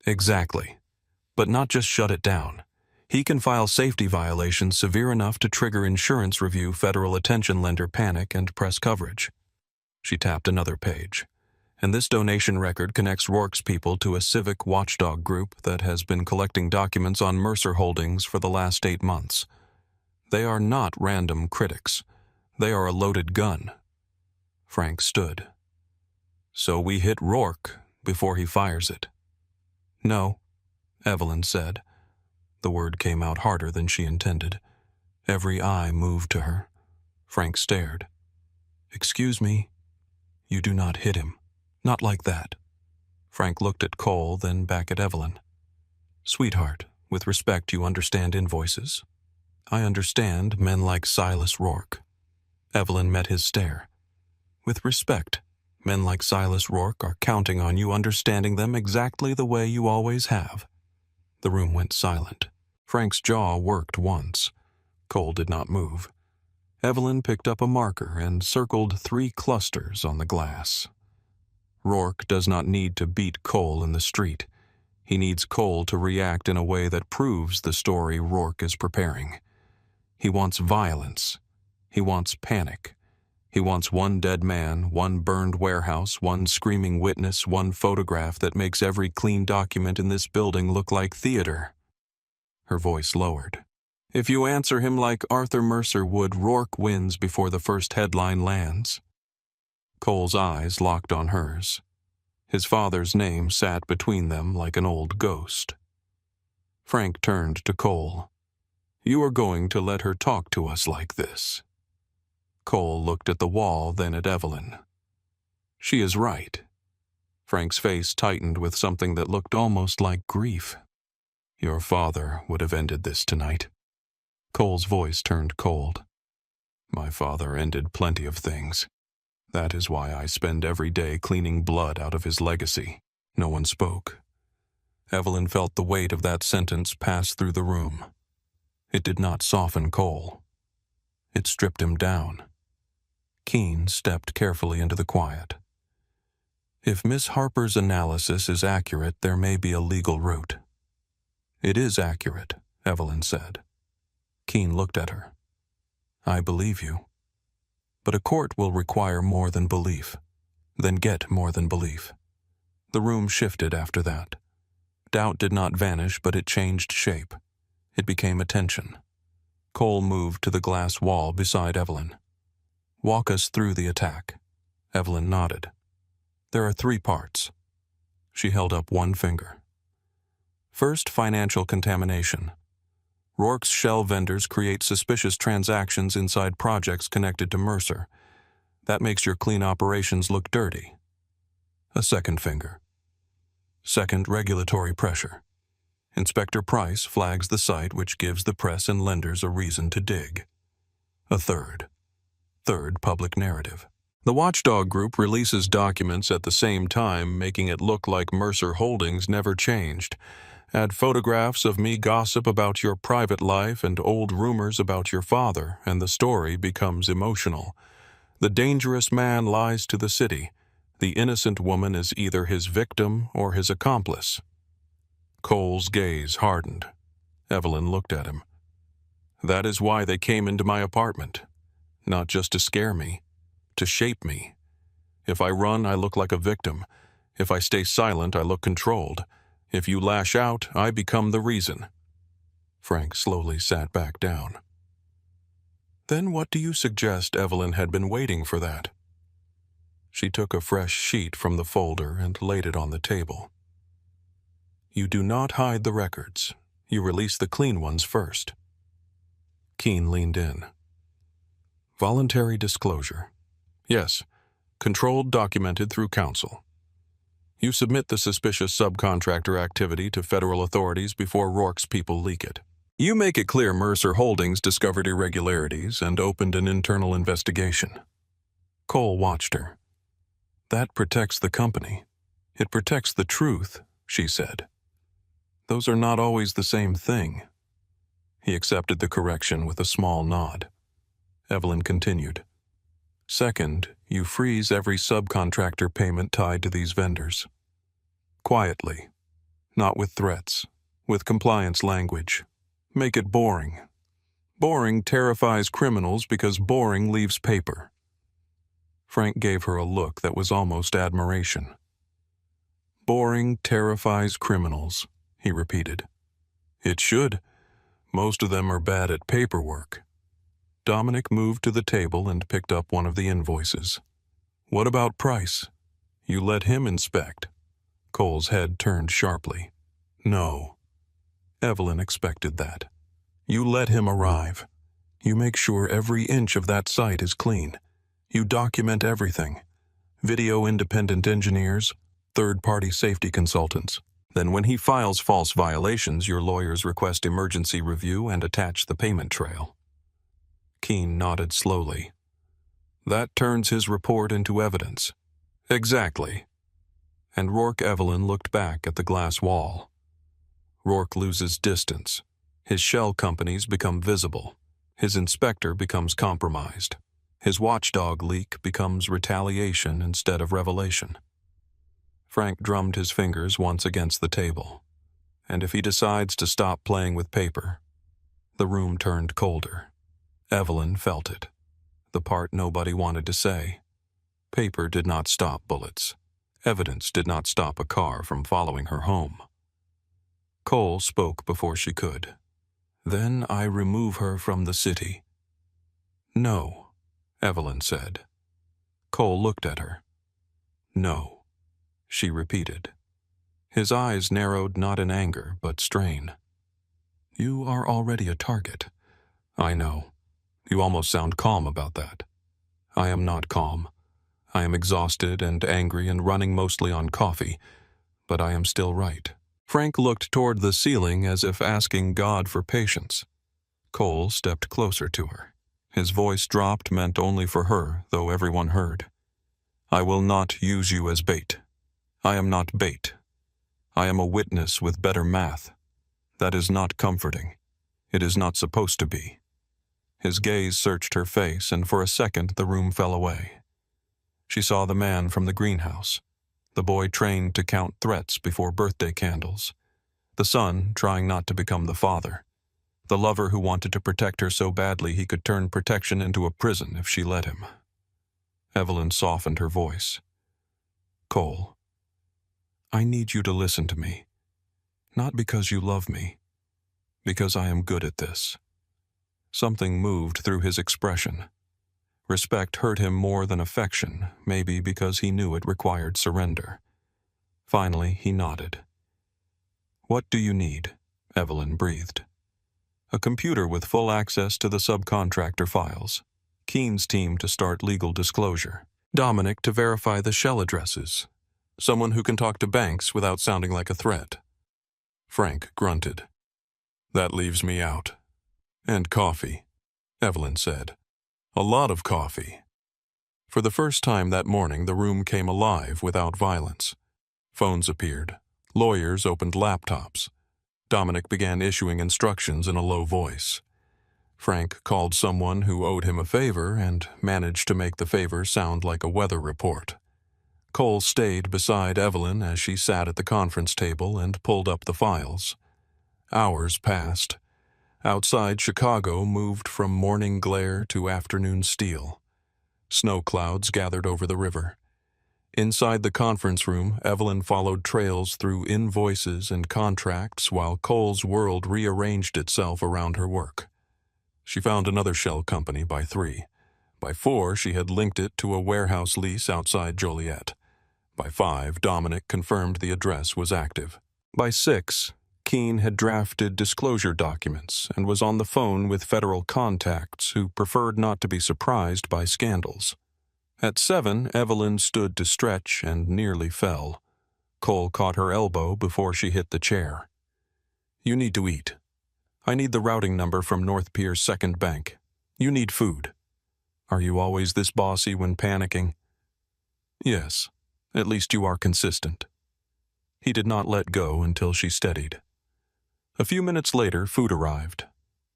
"Exactly. But not just shut it down. He can file safety violations severe enough to trigger insurance review, federal attention lender panic, and press coverage." She tapped another page. And this donation record connects Rourke's people to a civic watchdog group that has been collecting documents on Mercer Holdings for the last 8 months. They are not random critics. They are a loaded gun. Frank stood. So we hit Rourke before he fires it. No, Evelyn said. The word came out harder than she intended. Every eye moved to her. Frank stared. Excuse me. You do not hit him. Not like that. Frank looked at Cole, then back at Evelyn. Sweetheart, with respect, you understand invoices? I understand men like Silas Rourke. Evelyn met his stare. With respect, men like Silas Rourke are counting on you understanding them exactly the way you always have. The room went silent. Frank's jaw worked once. Cole did not move. Evelyn picked up a marker and circled 3 clusters on the glass. Rourke does not need to beat Cole in the street. He needs Cole to react in a way that proves the story Rourke is preparing. He wants violence. He wants panic. He wants 1 dead man, 1 burned warehouse, 1 screaming witness, 1 photograph that makes every clean document in this building look like theater. Her voice lowered. If you answer him like Arthur Mercer would, Rourke wins before the first headline lands. Cole's eyes locked on hers. His father's name sat between them like an old ghost. Frank turned to Cole. You are going to let her talk to us like this? Cole looked at the wall, then at Evelyn. She is right. Frank's face tightened with something that looked almost like grief. Your father would have ended this tonight. Cole's voice turned cold. My father ended plenty of things. That is why I spend every day cleaning blood out of his legacy. No one spoke. Evelyn felt the weight of that sentence pass through the room. It did not soften Cole. It stripped him down. Keene stepped carefully into the quiet. If Miss Harper's analysis is accurate, there may be a legal route. It is accurate, Evelyn said. Keene looked at her. I believe you. But a court will require more than belief, then get more than belief. The room shifted after that. Doubt did not vanish, but it changed shape. It became attention. Cole moved to the glass wall beside Evelyn. Walk us through the attack. Evelyn nodded. There are 3 parts. She held up 1 finger. First, financial contamination. Rourke's shell vendors create suspicious transactions inside projects connected to Mercer. That makes your clean operations look dirty. A second finger. Second, regulatory pressure. Inspector Price flags the site, which gives the press and lenders a reason to dig. A third. Third, public narrative. The watchdog group releases documents at the same time, making it look like Mercer Holdings never changed. Add photographs of me gossip about your private life and old rumors about your father, and the story becomes emotional. The dangerous man lies to the city. The innocent woman is either his victim or his accomplice. Cole's gaze hardened. Evelyn looked at him. That is why they came into my apartment. Not just to scare me, to shape me. If I run, I look like a victim. If I stay silent, I look controlled. If you lash out, I become the reason. Frank slowly sat back down. Then what do you suggest Evelyn had been waiting for that? She took a fresh sheet from the folder and laid it on the table. You do not hide the records. You release the clean ones first. Keene leaned in. Voluntary disclosure. Yes, controlled, documented through counsel. You submit the suspicious subcontractor activity to federal authorities before Rourke's people leak it. You make it clear Mercer Holdings discovered irregularities and opened an internal investigation. Cole watched her. That protects the company. It protects the truth, she said. Those are not always the same thing. He accepted the correction with a small nod. Evelyn continued. Second, you freeze every subcontractor payment tied to these vendors. Quietly, not with threats, with compliance language. Make it boring. Boring terrifies criminals because boring leaves paper. Frank gave her a look that was almost admiration. "Boring terrifies criminals," he repeated. "It should. Most of them are bad at paperwork." Dominic moved to the table and picked up one of the invoices. "What about Price? You let him inspect?" Cole's head turned sharply. "No." Evelyn expected that. "You let him arrive. You make sure every inch of that site is clean. You document everything. Video independent engineers, third-party safety consultants. Then when he files false violations, your lawyers request emergency review and attach the payment trail." Keene nodded slowly. "That turns his report into evidence." "Exactly." And Rourke Evelyn looked back at the glass wall. Rourke loses distance. His shell companies become visible. His inspector becomes compromised. His watchdog leak becomes retaliation instead of revelation. Frank drummed his fingers once against the table. And if he decides to stop playing with paper, the room turned colder. Evelyn felt it. The part nobody wanted to say. Paper did not stop bullets. Evidence did not stop a car from following her home. Cole spoke before she could. "Then I remove her from the city." "No," Evelyn said. Cole looked at her. "No," she repeated. His eyes narrowed not in anger, but strain. "You are already a target. I know. You almost sound calm about that. I am not calm. I am exhausted and angry and running mostly on coffee, but I am still right." Frank looked toward the ceiling as if asking God for patience. Cole stepped closer to her. His voice dropped, meant only for her, though everyone heard. "I will not use you as bait. I am not bait. I am a witness with better math. That is not comforting. It is not supposed to be." His gaze searched her face, and for a second the room fell away. She saw the man from the greenhouse, the boy trained to count threats before birthday candles, the son trying not to become the father, the lover who wanted to protect her so badly he could turn protection into a prison if she let him. Evelyn softened her voice. "Cole, I need you to listen to me. Not because you love me, because I am good at this." Something moved through his expression. Respect hurt him more than affection, maybe because he knew it required surrender. Finally, he nodded. "What do you need?" Evelyn breathed. "A computer with full access to the subcontractor files. Keene's team to start legal disclosure. Dominic to verify the shell addresses. Someone who can talk to banks without sounding like a threat." Frank grunted. "That leaves me out." "And coffee," Evelyn said. "A lot of coffee." For the first time that morning, the room came alive without violence. Phones appeared. Lawyers opened laptops. Dominic began issuing instructions in a low voice. Frank called someone who owed him a favor and managed to make the favor sound like a weather report. Cole stayed beside Evelyn as she sat at the conference table and pulled up the files. Hours passed. Outside, Chicago moved from morning glare to afternoon steel. Snow clouds gathered over the river. Inside the conference room, Evelyn followed trails through invoices and contracts while Cole's world rearranged itself around her work. She found another shell company by 3. By 4, she had linked it to a warehouse lease outside Joliet. By 5, Dominic confirmed the address was active. By 6, Keene had drafted disclosure documents and was on the phone with federal contacts who preferred not to be surprised by scandals. At 7, Evelyn stood to stretch and nearly fell. Cole caught her elbow before she hit the chair. "You need to eat. I need the routing number from North Pier's second bank. You need food. Are you always this bossy when panicking?" "Yes. At least you are consistent." He did not let go until she steadied. A few minutes later, food arrived.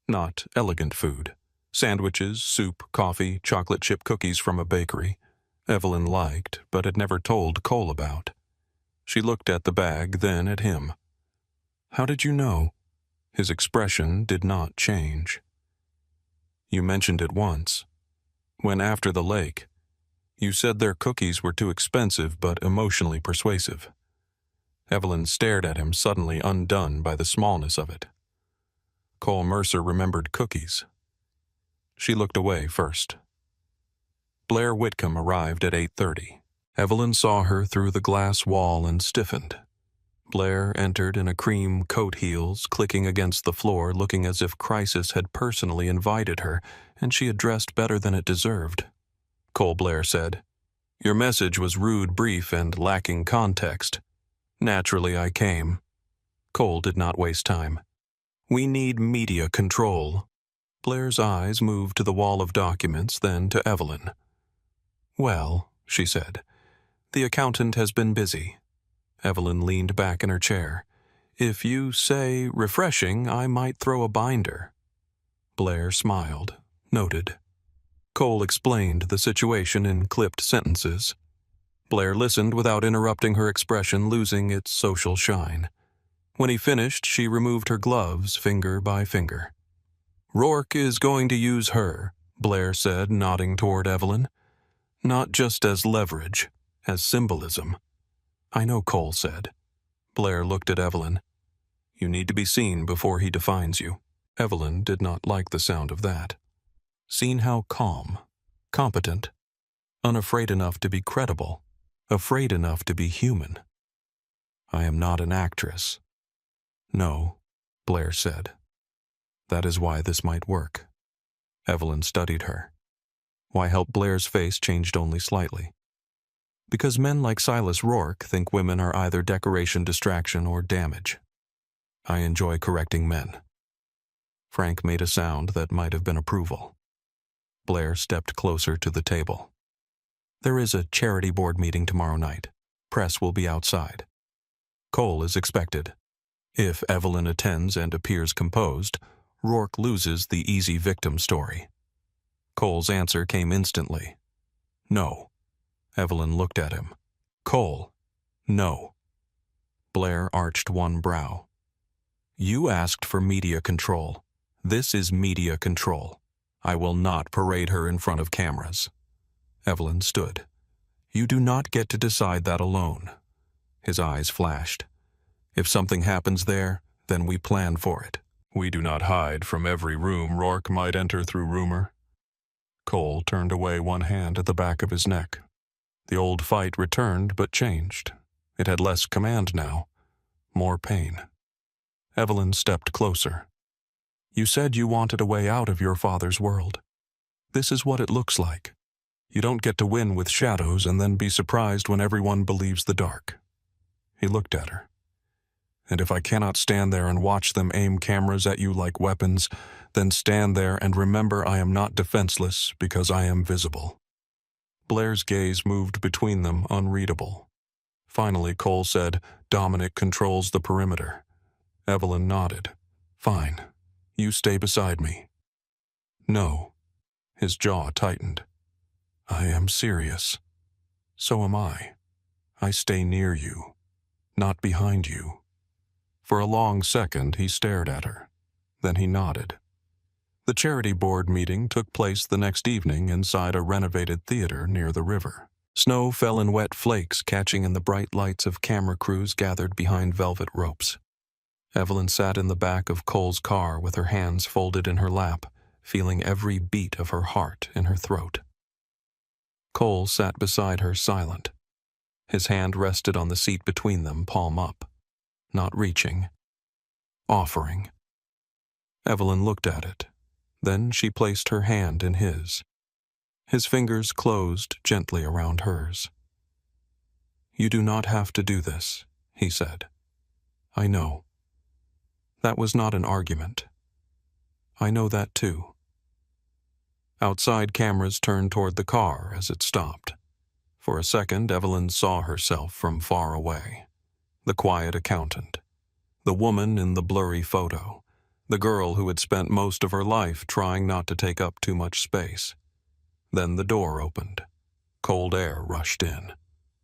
Not elegant food. Sandwiches, soup, coffee, chocolate chip cookies from a bakery. Evelyn liked, but had never told Cole about. She looked at the bag, then at him. "How did you know?" His expression did not change. "You mentioned it once. When after the lake. You said their cookies were too expensive but emotionally persuasive. Evelyn stared at him, suddenly undone by the smallness of it. Cole Mercer remembered cookies. She looked away first. Blair Whitcomb arrived at 8:30. Evelyn saw her through the glass wall and stiffened. Blair entered in a cream coat heels, clicking against the floor, looking as if crisis had personally invited her, and she had dressed better than it deserved. Cole Blair said, "Your message was rude, brief, and lacking context. Naturally, I came." Cole did not waste time. "We need media control." Blair's eyes moved to the wall of documents, then to Evelyn. "Well," she said, "the accountant has been busy." Evelyn leaned back in her chair. "If you say refreshing, I might throw a binder." Blair smiled, noted. Cole explained the situation in clipped sentences. Blair listened without interrupting, her expression losing its social shine. When he finished, she removed her gloves, finger by finger. "Rourke is going to use her," Blair said, nodding toward Evelyn. "Not just as leverage, as symbolism." "I know," Cole said. Blair looked at Evelyn. "You need to be seen before he defines you." Evelyn did not like the sound of that. Seen how calm, competent, unafraid enough to be credible, afraid enough to be human. "I am not an actress." "No," Blair said. "That is why this might work." Evelyn studied her. Why help? Blair's face changed only slightly. "Because men like Silas Rourke think women are either decoration, distraction, or damage. I enjoy correcting men." Frank made a sound that might have been approval. Blair stepped closer to the table. "There is a charity board meeting tomorrow night. Press will be outside. Cole is expected. If Evelyn attends and appears composed, Rourke loses the easy victim story." Cole's answer came instantly. "No." Evelyn looked at him. "Cole, no." Blair arched one brow. "You asked for media control. This is media control. I will not parade her in front of cameras." Evelyn stood. "You do not get to decide that alone." His eyes flashed. "If something happens there, then we plan for it. We do not hide from every room Rourke might enter through rumor." Cole turned away, one hand at the back of his neck. The old fight returned, but changed. It had less command now, more pain. Evelyn stepped closer. "You said you wanted a way out of your father's world. This is what it looks like. You don't get to win with shadows and then be surprised when everyone believes the dark." He looked at her. "And if I cannot stand there and watch them aim cameras at you like weapons, then stand there and remember I am not defenseless because I am visible." Blair's gaze moved between them, unreadable. Finally, Cole said, "Dominic controls the perimeter." Evelyn nodded. "Fine. You stay beside me." "No." His jaw tightened. "I am serious." "So am I. I stay near you, not behind you." For a long second, he stared at her. Then he nodded. The charity board meeting took place the next evening inside a renovated theater near the river. Snow fell in wet flakes, catching in the bright lights of camera crews gathered behind velvet ropes. Evelyn sat in the back of Cole's car with her hands folded in her lap, feeling every beat of her heart in her throat. Cole sat beside her, silent. His hand rested on the seat between them, palm up. Not reaching. Offering. Evelyn looked at it. Then she placed her hand in his. His fingers closed gently around hers. "You do not have to do this," he said. "I know." That was not an argument. "I know that too." Outside, cameras turned toward the car as it stopped. For a second, Evelyn saw herself from far away. The quiet accountant. The woman in the blurry photo. The girl who had spent most of her life trying not to take up too much space. Then the door opened. Cold air rushed in.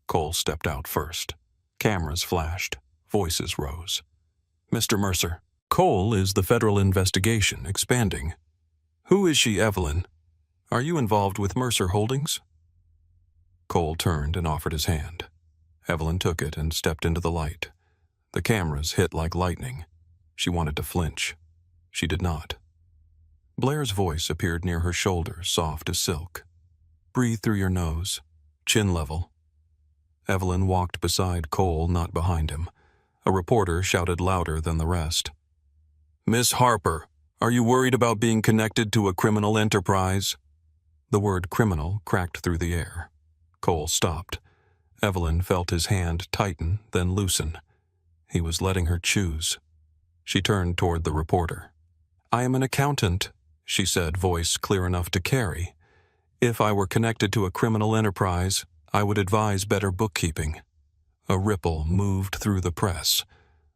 Cole stepped out first. Cameras flashed. Voices rose. "Mr. Mercer, Cole is the federal investigation, expanding." "Who is she, Evelyn? Are you involved with Mercer Holdings?" Cole turned and offered his hand. Evelyn took it and stepped into the light. The cameras hit like lightning. She wanted to flinch. She did not. Blair's voice appeared near her shoulder, soft as silk. "Breathe through your nose. Chin level." Evelyn walked beside Cole, not behind him. A reporter shouted louder than the rest. "Miss Harper, are you worried about being connected to a criminal enterprise?" The word criminal cracked through the air. Cole stopped. Evelyn felt his hand tighten, then loosen. He was letting her choose. She turned toward the reporter. "I am an accountant," she said, voice clear enough to carry. "If I were connected to a criminal enterprise, I would advise better bookkeeping." A ripple moved through the press.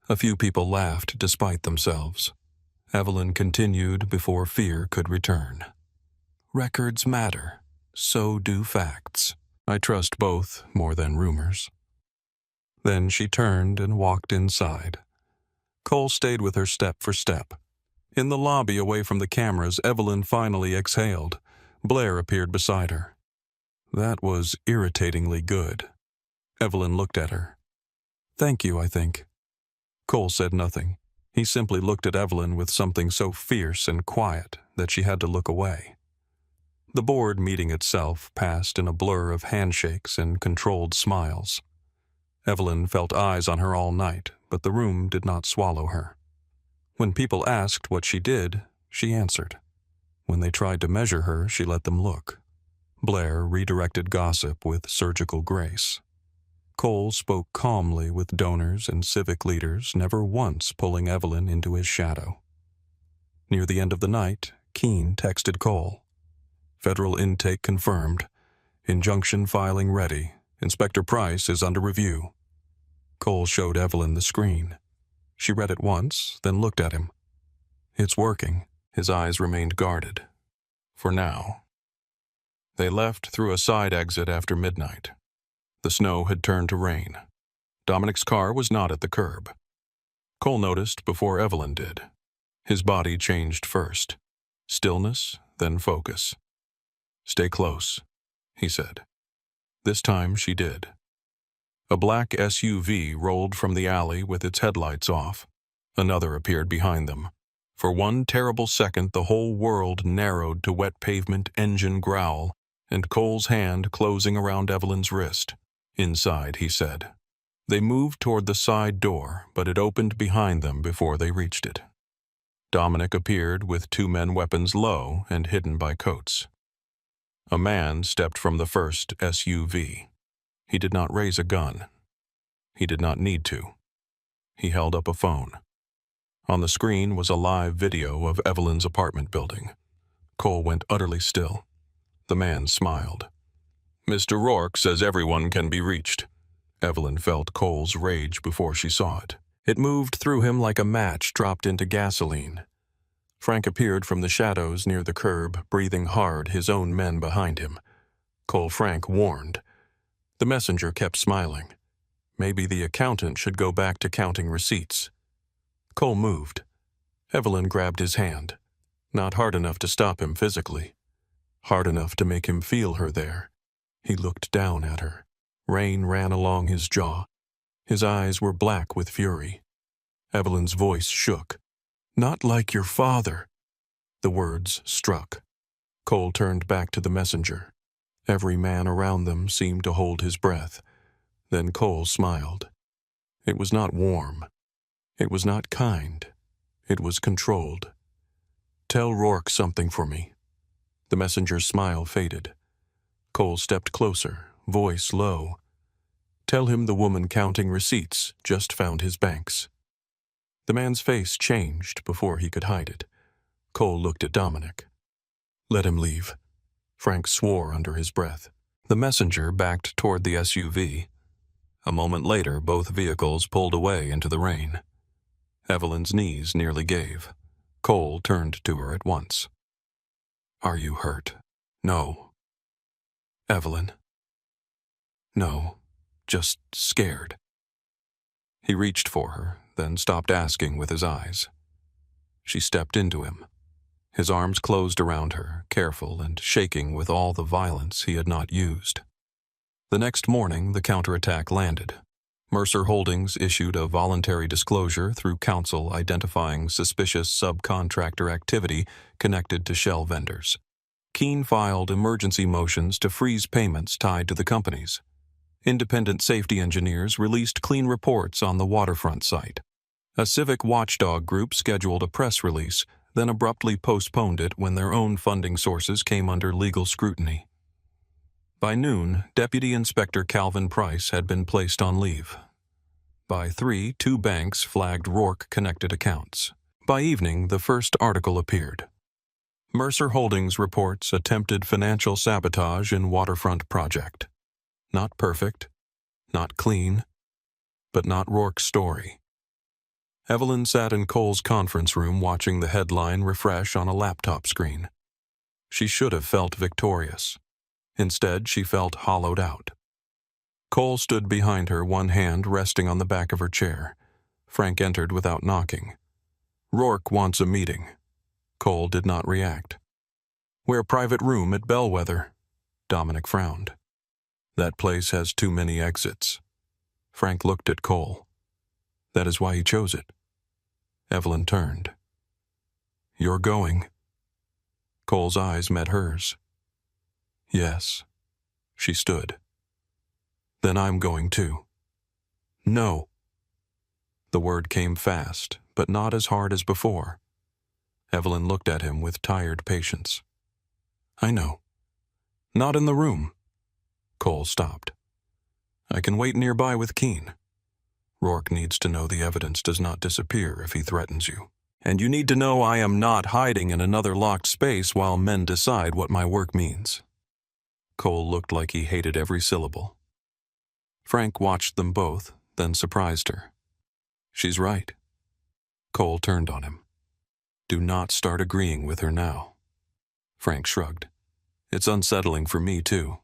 A few people laughed despite themselves. Evelyn continued before fear could return. "Records matter. So do facts. I trust both more than rumors." Then she turned and walked inside. Cole stayed with her step for step. In the lobby away from the cameras, Evelyn finally exhaled. Blair appeared beside her. That was irritatingly good. Evelyn looked at her. "Thank you, I think." Cole said nothing. He simply looked at Evelyn with something so fierce and quiet that she had to look away. The board meeting itself passed in a blur of handshakes and controlled smiles. Evelyn felt eyes on her all night, but the room did not swallow her. When people asked what she did, she answered. When they tried to measure her, she let them look. Blair redirected gossip with surgical grace. Cole spoke calmly with donors and civic leaders, never once pulling Evelyn into his shadow. Near the end of the night, Keene texted Cole. "Federal intake confirmed. Injunction filing ready. Inspector Price is under review." Cole showed Evelyn the screen. She read it once, then looked at him. "It's working." His eyes remained guarded. For now. They left through a side exit after midnight. The snow had turned to rain. Dominic's car was not at the curb. Cole noticed before Evelyn did. His body changed first. Stillness, then focus. "Stay close," he said. This time she did. A black SUV rolled from the alley with its headlights off. Another appeared behind them. For one terrible second, the whole world narrowed to wet pavement engine growl, and Cole's hand closing around Evelyn's wrist. "Inside," he said. They moved toward the side door, but it opened behind them before they reached it. Dominic appeared with two men, weapons low and hidden by coats. A man stepped from the first SUV. He did not raise a gun. He did not need to. He held up a phone. On the screen was a live video of Evelyn's apartment building. Cole went utterly still. The man smiled. "Mr. Rourke says everyone can be reached." Evelyn felt Cole's rage before she saw it. It moved through him like a match dropped into gasoline. Frank appeared from the shadows near the curb, breathing hard, his own men behind him. Cole Frank warned. The messenger kept smiling. Maybe the accountant should go back to counting receipts. Cole moved. Evelyn grabbed his hand. Not hard enough to stop him physically. Hard enough to make him feel her there. He looked down at her. Rain ran along his jaw. His eyes were black with fury. Evelyn's voice shook. "Not like your father." The words struck. Cole turned back to the messenger. Every man around them seemed to hold his breath. Then Cole smiled. It was not warm. It was not kind. It was controlled. "Tell Rourke something for me." The messenger's smile faded. Cole stepped closer, voice low. "Tell him the woman counting receipts just found his banks." The man's face changed before he could hide it. Cole looked at Dominic. "Let him leave." Frank swore under his breath. The messenger backed toward the SUV. A moment later, both vehicles pulled away into the rain. Evelyn's knees nearly gave. Cole turned to her at once. "Are you hurt?" "No." "Evelyn?" "No, just scared." He reached for her, then stopped asking with his eyes. She stepped into him. His arms closed around her, careful and shaking with all the violence he had not used. The next morning, the counterattack landed. Mercer Holdings issued a voluntary disclosure through counsel identifying suspicious subcontractor activity connected to shell vendors. Keene filed emergency motions to freeze payments tied to the companies. Independent safety engineers released clean reports on the waterfront site. A civic watchdog group scheduled a press release, then abruptly postponed it when their own funding sources came under legal scrutiny. By noon, Deputy Inspector Calvin Price had been placed on leave. By 3, 2 banks flagged Rourke-connected accounts. By evening, the first article appeared. Mercer Holdings reports attempted financial sabotage in waterfront project. Not perfect, not clean, but not Rourke's story. Evelyn sat in Cole's conference room watching the headline refresh on a laptop screen. She should have felt victorious. Instead, she felt hollowed out. Cole stood behind her, one hand resting on the back of her chair. Frank entered without knocking. "Rourke wants a meeting." Cole did not react. "We're private room at Bellwether." Dominic frowned. "That place has too many exits." Frank looked at Cole. "That is why he chose it." Evelyn turned. "You're going?" Cole's eyes met hers. "Yes." She stood. "Then I'm going too." "No." The word came fast, but not as hard as before. Evelyn looked at him with tired patience. "I know. Not in the room." Cole stopped. "I can wait nearby with Keene. Rourke needs to know the evidence does not disappear if he threatens you. And you need to know I am not hiding in another locked space while men decide what my work means." Cole looked like he hated every syllable. Frank watched them both, then surprised her. "She's right." Cole turned on him. "Do not start agreeing with her now." Frank shrugged. "It's unsettling for me, too."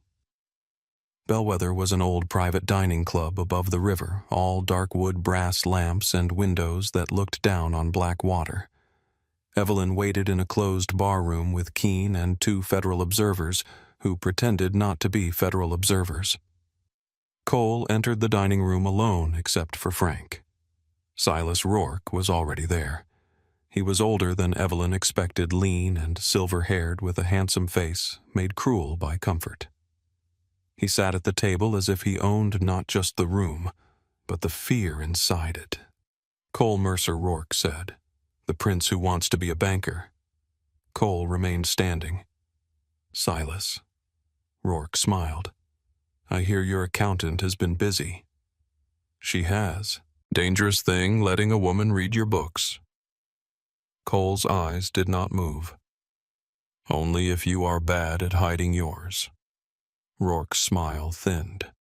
Bellwether was an old private dining club above the river, all dark wood brass lamps and windows that looked down on black water. Evelyn waited in a closed bar room with Keene and 2 federal observers who pretended not to be federal observers. Cole entered the dining room alone except for Frank. Silas Rourke was already there. He was older than Evelyn expected, lean and silver-haired with a handsome face made cruel by comfort. He sat at the table as if he owned not just the room, but the fear inside it. "Cole Mercer Rourke said, the prince who wants to be a banker." Cole remained standing. "Silas." Rourke smiled. "I hear your accountant has been busy." "She has. Dangerous thing letting a woman read your books." Cole's eyes did not move. "Only if you are bad at hiding yours." Rourke's smile thinned.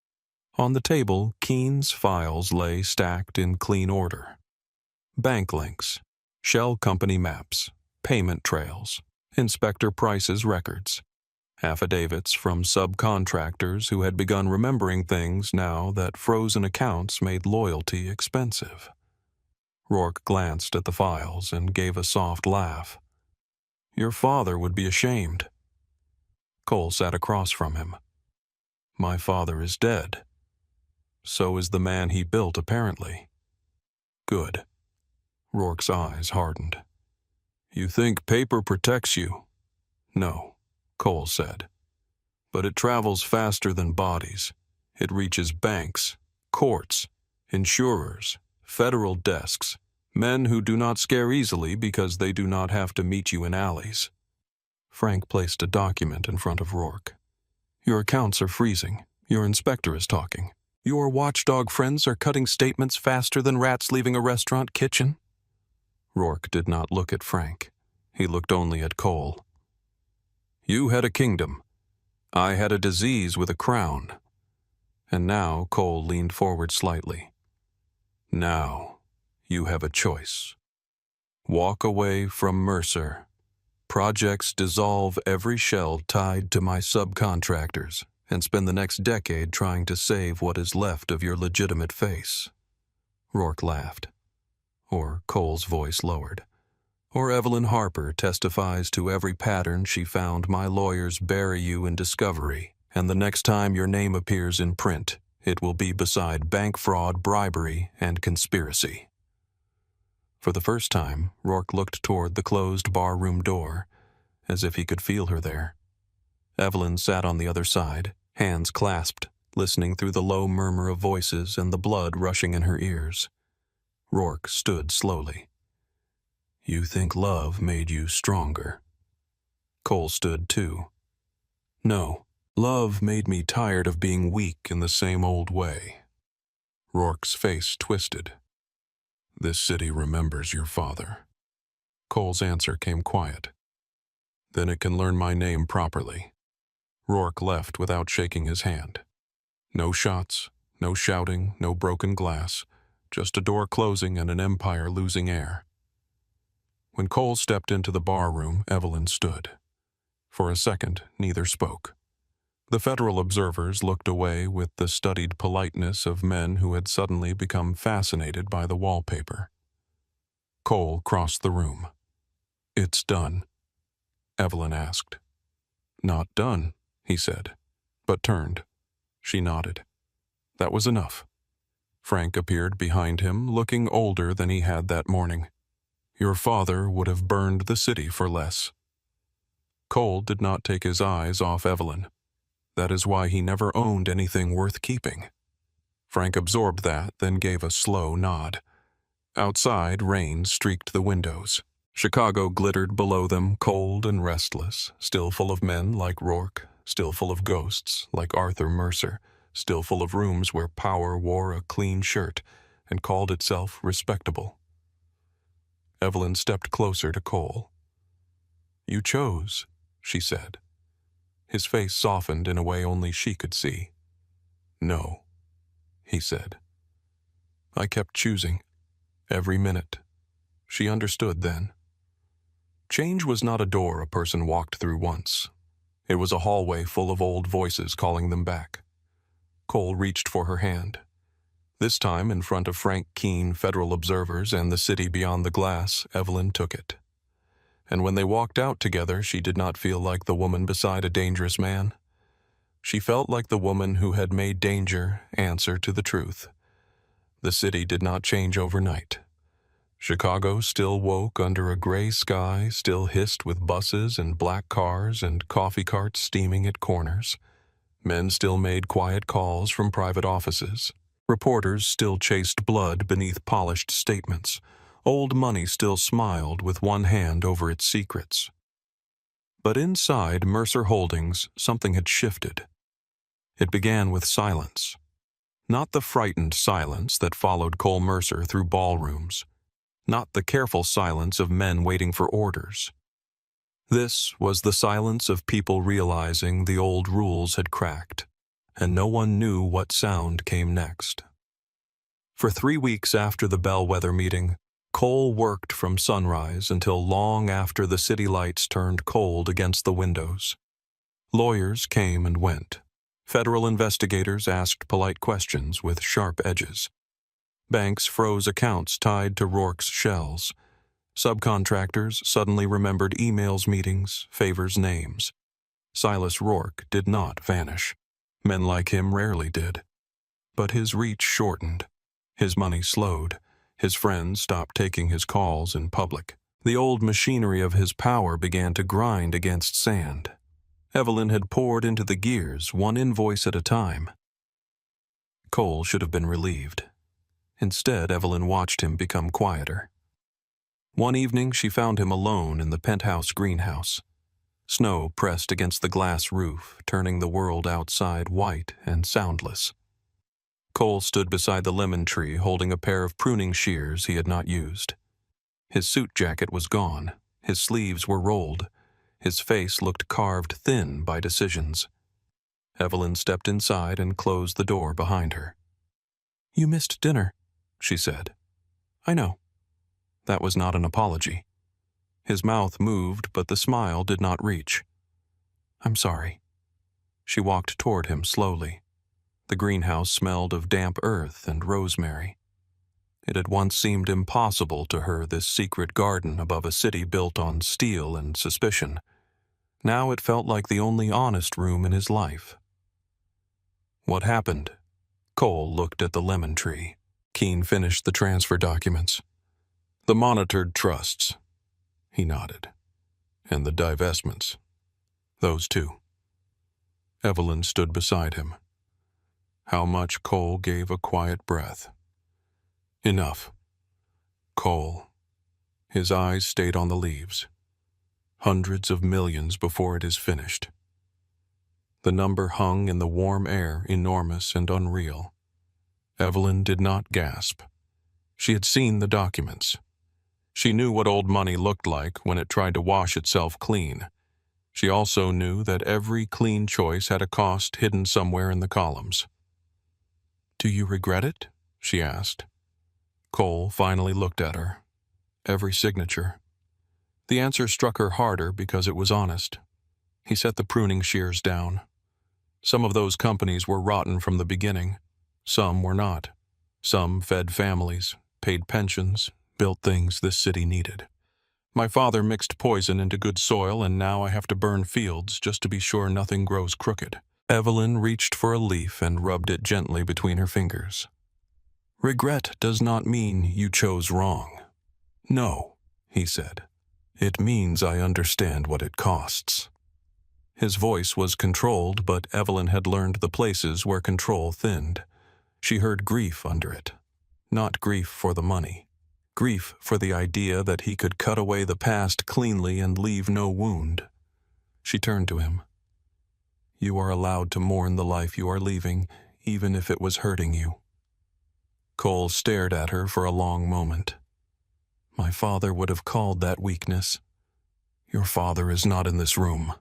On the table, Keene's files lay stacked in clean order. Bank links, shell company maps, payment trails, Inspector Price's records, affidavits from subcontractors who had begun remembering things now that frozen accounts made loyalty expensive. Rourke glanced at the files and gave a soft laugh. "Your father would be ashamed." Cole sat across from him. "My father is dead. So is the man he built, apparently." "Good." Rourke's eyes hardened. "You think paper protects you?" "No," Cole said. "But it travels faster than bodies. It reaches banks, courts, insurers, federal desks, men who do not scare easily because they do not have to meet you in alleys." Frank placed a document in front of Rourke. "Your accounts are freezing. Your inspector is talking. Your watchdog friends are cutting statements faster than rats leaving a restaurant kitchen." Rourke did not look at Frank. He looked only at Cole. "You had a kingdom. I had a disease with a crown." And now Cole leaned forward slightly. "Now you have a choice. Walk away from Mercer. Projects dissolve every shell tied to my subcontractors, and spend the next decade trying to save what is left of your legitimate face." Rourke laughed. Or Cole's voice lowered. "Or Evelyn Harper testifies to every pattern she found my lawyers bury you in discovery." And the next time your name appears in print, it will be beside bank fraud, bribery, and conspiracy." For the first time, Rourke looked toward the closed barroom door, as if he could feel her there. Evelyn sat on the other side, hands clasped, listening through the low murmur of voices and the blood rushing in her ears. Rourke stood slowly. "You think love made you stronger?" Cole stood too. "No, love made me tired of being weak in the same old way." Rourke's face twisted. "This city remembers your father." Cole's answer came quiet. "Then it can learn my name properly." Rourke left without shaking his hand. No shots, no shouting, no broken glass, just a door closing and an empire losing air. When Cole stepped into the barroom, Evelyn stood. For a second, neither spoke. The Federal observers looked away with the studied politeness of men who had suddenly become fascinated by the wallpaper. Cole crossed the room. "It's done?" Evelyn asked. "Not done," he said, but turned. She nodded. That was enough. Frank appeared behind him, looking older than he had that morning. "Your father would have burned the city for less." Cole did not take his eyes off Evelyn. That is why he never owned anything worth keeping. Frank absorbed that, then gave a slow nod. Outside, rain streaked the windows. Chicago glittered below them, cold and restless, still full of men like Rourke, still full of ghosts like Arthur Mercer, still full of rooms where power wore a clean shirt and called itself respectable. Evelyn stepped closer to Cole. "You chose," she said. His face softened in a way only she could see. "No," he said. "I kept choosing. Every minute." She understood then. Change was not a door a person walked through once. It was a hallway full of old voices calling them back. Cole reached for her hand. This time, in front of Frank Keene, Federal observers, and the city beyond the glass, Evelyn took it. And when they walked out together, she did not feel like the woman beside a dangerous man. She felt like the woman who had made danger answer to the truth. The city did not change overnight. Chicago still woke under a gray sky, still hissed with buses and black cars and coffee carts steaming at corners. Men still made quiet calls from private offices. Reporters still chased blood beneath polished statements. Old money still smiled with one hand over its secrets. But inside Mercer Holdings, something had shifted. It began with silence. Not the frightened silence that followed Cole Mercer through ballrooms. Not the careful silence of men waiting for orders. This was the silence of people realizing the old rules had cracked, and no one knew what sound came next. For 3 weeks after the bellwether meeting, Cole worked from sunrise until long after the city lights turned cold against the windows. Lawyers came and went. Federal investigators asked polite questions with sharp edges. Banks froze accounts tied to Rourke's shells. Subcontractors suddenly remembered emails, meetings, favors, names. Silas Rourke did not vanish. Men like him rarely did. But his reach shortened. His money slowed. His friends stopped taking his calls in public. The old machinery of his power began to grind against sand. Evelyn had poured into the gears, one invoice at a time. Cole should have been relieved. Instead, Evelyn watched him become quieter. One evening, she found him alone in the penthouse greenhouse. Snow pressed against the glass roof, turning the world outside white and soundless. Cole stood beside the lemon tree, holding a pair of pruning shears he had not used. His suit jacket was gone. His sleeves were rolled. His face looked carved thin by decisions. Evelyn stepped inside and closed the door behind her. "You missed dinner," she said. "I know." That was not an apology. His mouth moved, but the smile did not reach. "I'm sorry." She walked toward him slowly. The greenhouse smelled of damp earth and rosemary. It had once seemed impossible to her, this secret garden above a city built on steel and suspicion. Now it felt like the only honest room in his life. What happened? Cole looked at the lemon tree. Keene finished the transfer documents. The monitored trusts. He nodded. And the divestments. Those two. Evelyn stood beside him. How much? Cole gave a quiet breath. Enough. Cole. His eyes stayed on the leaves. Hundreds of millions before it is finished. The number hung in the warm air, enormous and unreal. Evelyn did not gasp. She had seen the documents. She knew what old money looked like when it tried to wash itself clean. She also knew that every clean choice had a cost hidden somewhere in the columns. "Do you regret it?" she asked. Cole finally looked at her. Every signature. The answer struck her harder because it was honest. He set the pruning shears down. Some of those companies were rotten from the beginning. Some were not. Some fed families, paid pensions, built things this city needed. My father mixed poison into good soil, and now I have to burn fields just to be sure nothing grows crooked. Evelyn reached for a leaf and rubbed it gently between her fingers. Regret does not mean you chose wrong. No, he said. It means I understand what it costs. His voice was controlled, but Evelyn had learned the places where control thinned. She heard grief under it. Not grief for the money. Grief for the idea that he could cut away the past cleanly and leave no wound. She turned to him. You are allowed to mourn the life you are leaving, even if it was hurting you. Cole stared at her for a long moment. My father would have called that weakness. Your father is not in this room.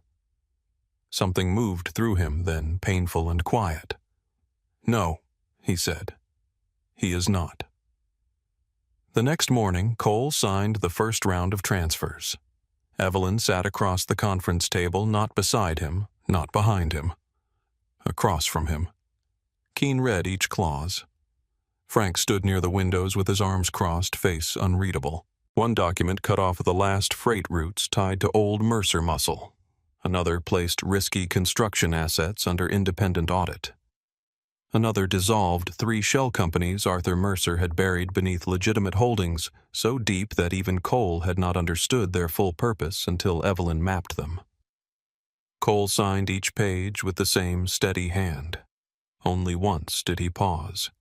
Something moved through him, then painful and quiet. No, he said. He is not. The next morning, Cole signed the first round of transfers. Evelyn sat across the conference table, not beside him, not behind him. Across from him. Keene read each clause. Frank stood near the windows with his arms crossed, face unreadable. One document cut off the last freight routes tied to old Mercer muscle. Another placed risky construction assets under independent audit. Another dissolved 3 shell companies Arthur Mercer had buried beneath legitimate holdings so deep that even Cole had not understood their full purpose until Evelyn mapped them. Cole signed each page with the same steady hand. Only once did he pause.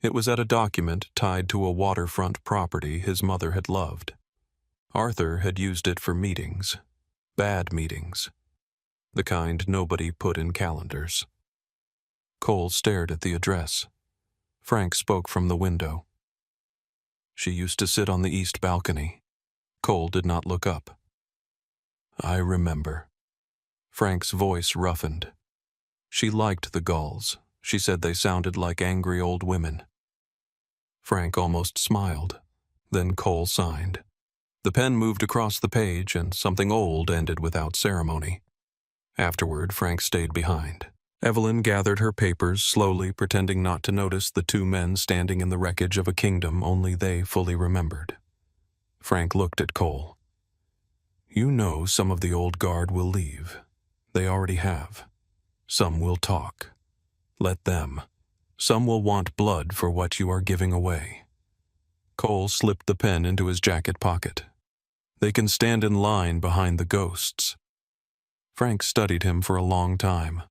It was at a document tied to a waterfront property his mother had loved. Arthur had used it for meetings. Bad meetings. The kind nobody put in calendars. Cole stared at the address. Frank spoke from the window. She used to sit on the east balcony. Cole did not look up. I remember. Frank's voice roughened. She liked the gulls. She said they sounded like angry old women. Frank almost smiled. Then Cole signed. The pen moved across the page, and something old ended without ceremony. Afterward, Frank stayed behind. Evelyn gathered her papers slowly, pretending not to notice the 2 men standing in the wreckage of a kingdom only they fully remembered. Frank looked at Cole. You know some of the old guard will leave. They already have. Some will talk. Let them. Some will want blood for what you are giving away. Cole slipped the pen into his jacket pocket. They can stand in line behind the ghosts. Frank studied him for a long time.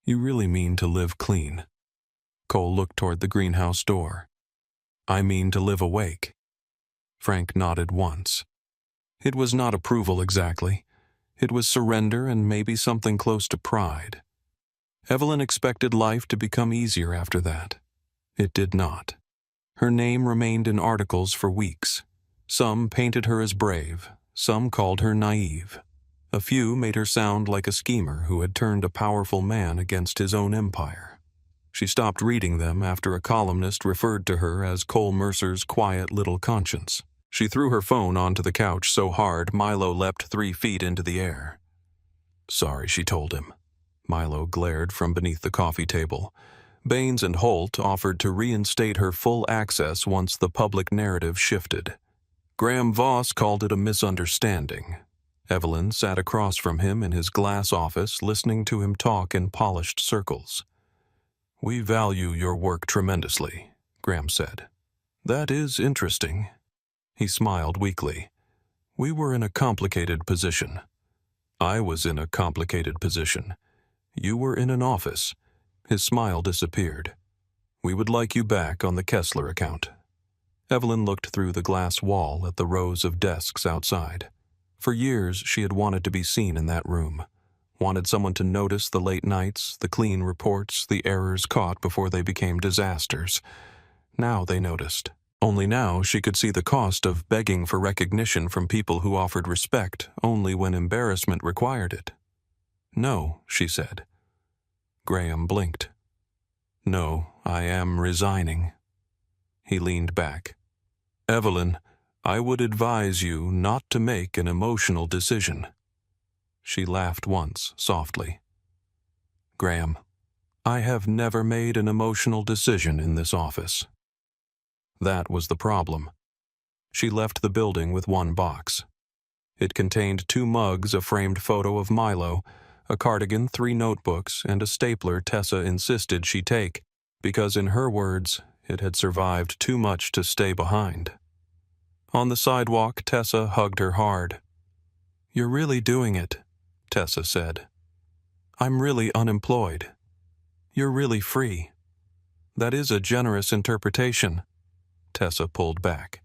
You really mean to live clean? Cole looked toward the greenhouse door. I mean to live awake. Frank nodded once. It was not approval exactly. It was surrender and maybe something close to pride. Evelyn expected life to become easier after that. It did not. Her name remained in articles for weeks. Some painted her as brave, some called her naive. A few made her sound like a schemer who had turned a powerful man against his own empire. She stopped reading them after a columnist referred to her as Cole Mercer's quiet little conscience. She threw her phone onto the couch so hard Milo leapt 3 feet into the air. Sorry, she told him. Milo glared from beneath the coffee table. Baines and Holt offered to reinstate her full access once the public narrative shifted. Graham Voss called it a misunderstanding. Evelyn sat across from him in his glass office, listening to him talk in polished circles. "We value your work tremendously," Graham said. "That is interesting." He smiled weakly. "We were in a complicated position. I was in a complicated position. You were in an office." His smile disappeared. "We would like you back on the Kessler account." Evelyn looked through the glass wall at the rows of desks outside. For years, she had wanted to be seen in that room, wanted someone to notice the late nights, the clean reports, the errors caught before they became disasters. Now they noticed. Only now she could see the cost of begging for recognition from people who offered respect only when embarrassment required it. "No," she said. Graham blinked. "No, I am resigning." He leaned back. "Evelyn, I would advise you not to make an emotional decision." She laughed once, softly. "Graham, I have never made an emotional decision in this office." That was the problem. She left the building with one box. It contained 2 mugs, a framed photo of Milo, a cardigan, 3 notebooks, and a stapler Tessa insisted she take, because in her words, it had survived too much to stay behind. On the sidewalk, Tessa hugged her hard. "You're really doing it," Tessa said. "I'm really unemployed. You're really free." "That is a generous interpretation." Tessa pulled back.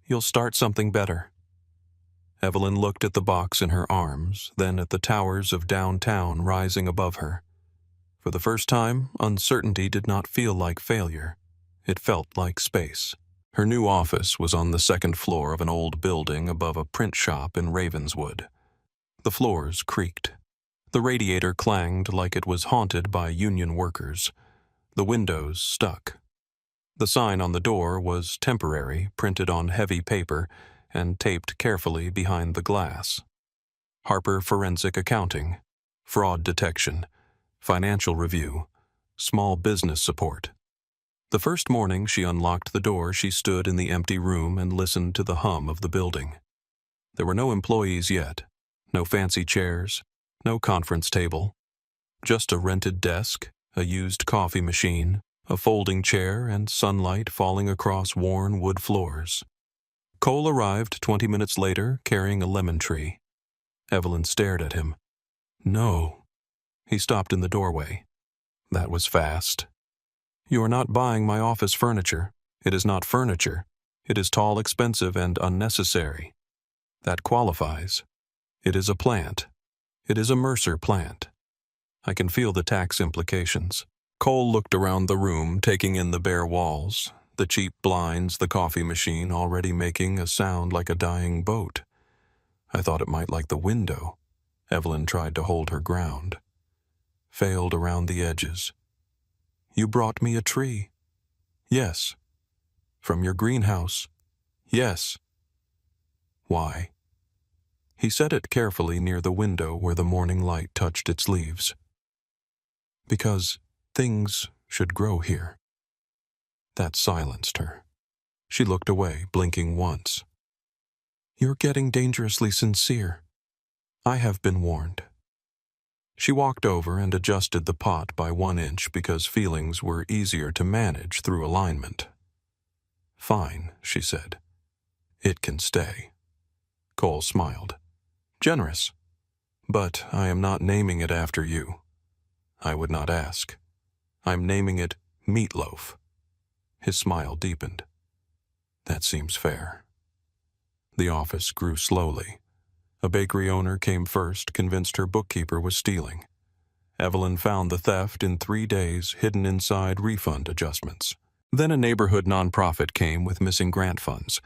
"You'll start something better." Evelyn looked at the box in her arms, then at the towers of downtown rising above her. For the first time, uncertainty did not feel like failure. It felt like space. Her new office was on the 2nd floor of an old building above a print shop in Ravenswood. The floors creaked. The radiator clanged like it was haunted by union workers. The windows stuck. The sign on the door was "Temporary," printed on heavy paper and taped carefully behind the glass. Harper Forensic Accounting, Fraud Detection, Financial Review, Small Business Support. The first morning she unlocked the door, she stood in the empty room and listened to the hum of the building. There were no employees yet, no fancy chairs, no conference table, just a rented desk, a used coffee machine, a folding chair, and sunlight falling across worn wood floors. Cole arrived 20 minutes later, carrying a lemon tree. Evelyn stared at him. "No." He stopped in the doorway. That was fast. "You are not buying my office furniture. It is not furniture. It is tall, expensive, and unnecessary. That qualifies. It is a plant. It is a Mercer plant. I can feel the tax implications." Cole looked around the room, taking in the bare walls, the cheap blinds, the coffee machine already making a sound like a dying boat. "I thought it might like the window." Evelyn tried to hold her ground. Failed around the edges. "You brought me a tree." "Yes." "From your greenhouse." "Yes." "Why?" He set it carefully near the window where the morning light touched its leaves. "Because things should grow here." That silenced her. She looked away, blinking once. "You're getting dangerously sincere. I have been warned." She walked over and adjusted the pot by 1 inch because feelings were easier to manage through alignment. "Fine," she said. "It can stay." Cole smiled. "Generous. But I am not naming it after you. I would not ask. I'm naming it Meatloaf." His smile deepened. "That seems fair." The office grew slowly. A bakery owner came first, convinced her bookkeeper was stealing. Evelyn found the theft in 3 days, hidden inside refund adjustments. Then a neighborhood nonprofit came with missing grant funds.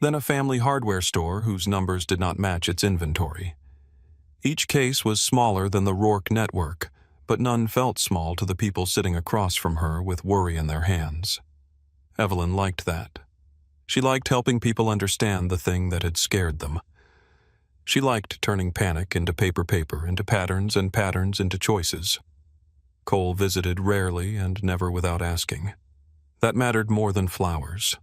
Then a family hardware store whose numbers did not match its inventory. Each case was smaller than the Rourke network, but none felt small to the people sitting across from her with worry in their hands. Evelyn liked that. She liked helping people understand the thing that had scared them. She liked turning panic into paper, into patterns, and patterns into choices. Cole visited rarely and never without asking. That mattered more than flowers.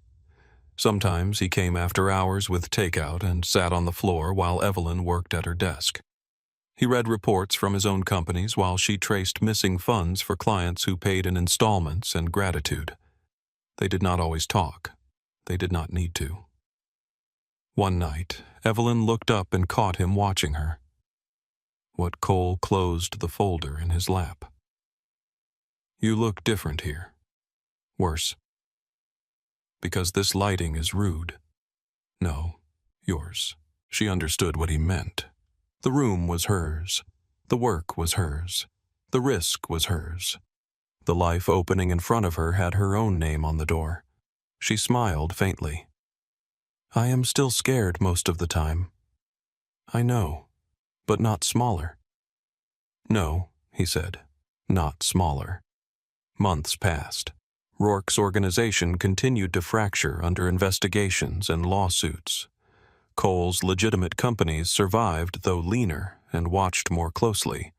Sometimes he came after hours with takeout and sat on the floor while Evelyn worked at her desk. He read reports from his own companies while she traced missing funds for clients who paid in installments and gratitude. They did not always talk. They did not need to. One night, Evelyn looked up and caught him watching her. What Cole closed the folder in his lap. "You look different here. Worse. Because this lighting is rude." "No, yours." She understood what he meant. The room was hers. The work was hers. The risk was hers. The life opening in front of her had her own name on the door. She smiled faintly. "I am still scared most of the time." "I know, but not smaller." "No," he said, "not smaller." Months passed. Rourke's organization continued to fracture under investigations and lawsuits. Cole's legitimate companies survived, though leaner, and watched more closely.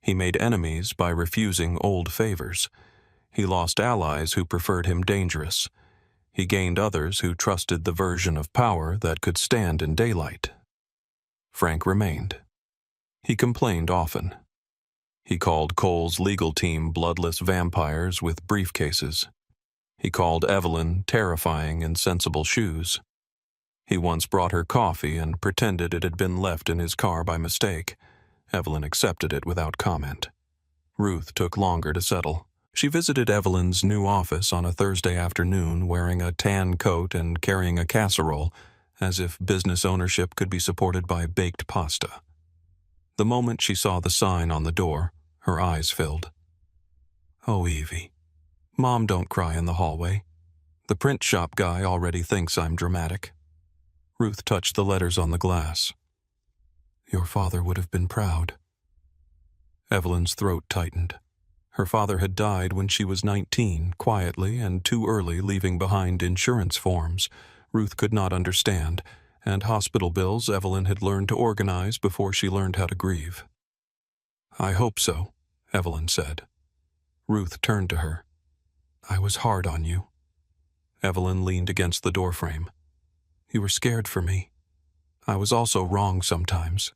He made enemies by refusing old favors. He lost allies who preferred him dangerous. He gained others who trusted the version of power that could stand in daylight. Frank remained. He complained often. He called Cole's legal team bloodless vampires with briefcases. He called Evelyn terrifying in sensible shoes. He once brought her coffee and pretended it had been left in his car by mistake. Evelyn accepted it without comment. Ruth took longer to settle. She visited Evelyn's new office on a Thursday afternoon wearing a tan coat and carrying a casserole, as if business ownership could be supported by baked pasta. The moment she saw the sign on the door, her eyes filled. "Oh, Evie. Mom don't cry in the hallway. The print shop guy already thinks I'm dramatic." Ruth touched the letters on the glass. "Your father would have been proud." Evelyn's throat tightened. Her father had died when she was 19, quietly and too early, leaving behind insurance forms Ruth could not understand, and hospital bills Evelyn had learned to organize before she learned how to grieve. "I hope so," Evelyn said. Ruth turned to her. "I was hard on you." Evelyn leaned against the doorframe. "You were scared for me. I was also wrong sometimes."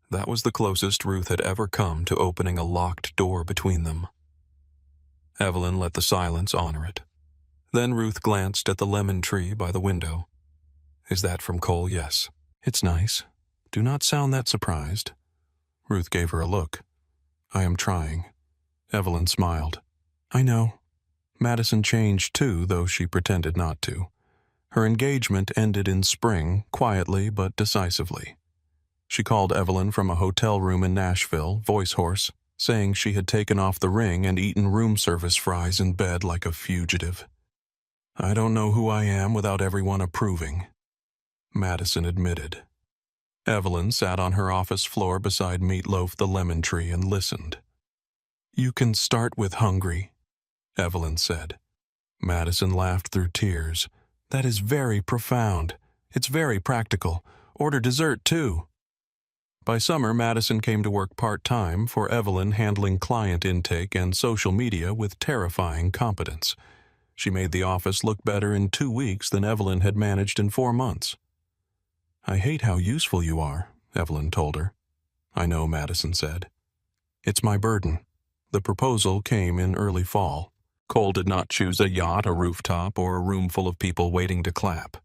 That was the closest Ruth had ever come to opening a locked door between them. Evelyn let the silence honor it. Then Ruth glanced at the lemon tree by the window. "Is that from Cole?" "Yes." "It's nice. Do not sound that surprised." Ruth gave her a look. "I am trying." Evelyn smiled. "I know. Madison changed too, though she pretended not to. Her engagement ended in spring, quietly but decisively. She called Evelyn from a hotel room in Nashville, voice hoarse, saying she had taken off the ring and eaten room service fries in bed like a fugitive. "I don't know who I am without everyone approving," Madison admitted. Evelyn sat on her office floor beside Meatloaf the lemon tree and listened. "You can start with hungry," Evelyn said. Madison laughed through tears. "That is very profound. It's very practical. Order dessert, too." By summer, Madison came to work part-time for Evelyn, handling client intake and social media with terrifying competence. She made the office look better in 2 weeks than Evelyn had managed in 4 months. "I hate how useful you are," Evelyn told her. "I know," Madison said. "It's my burden." The proposal came in early fall. Cole did not choose a yacht, a rooftop, or a room full of people waiting to clap.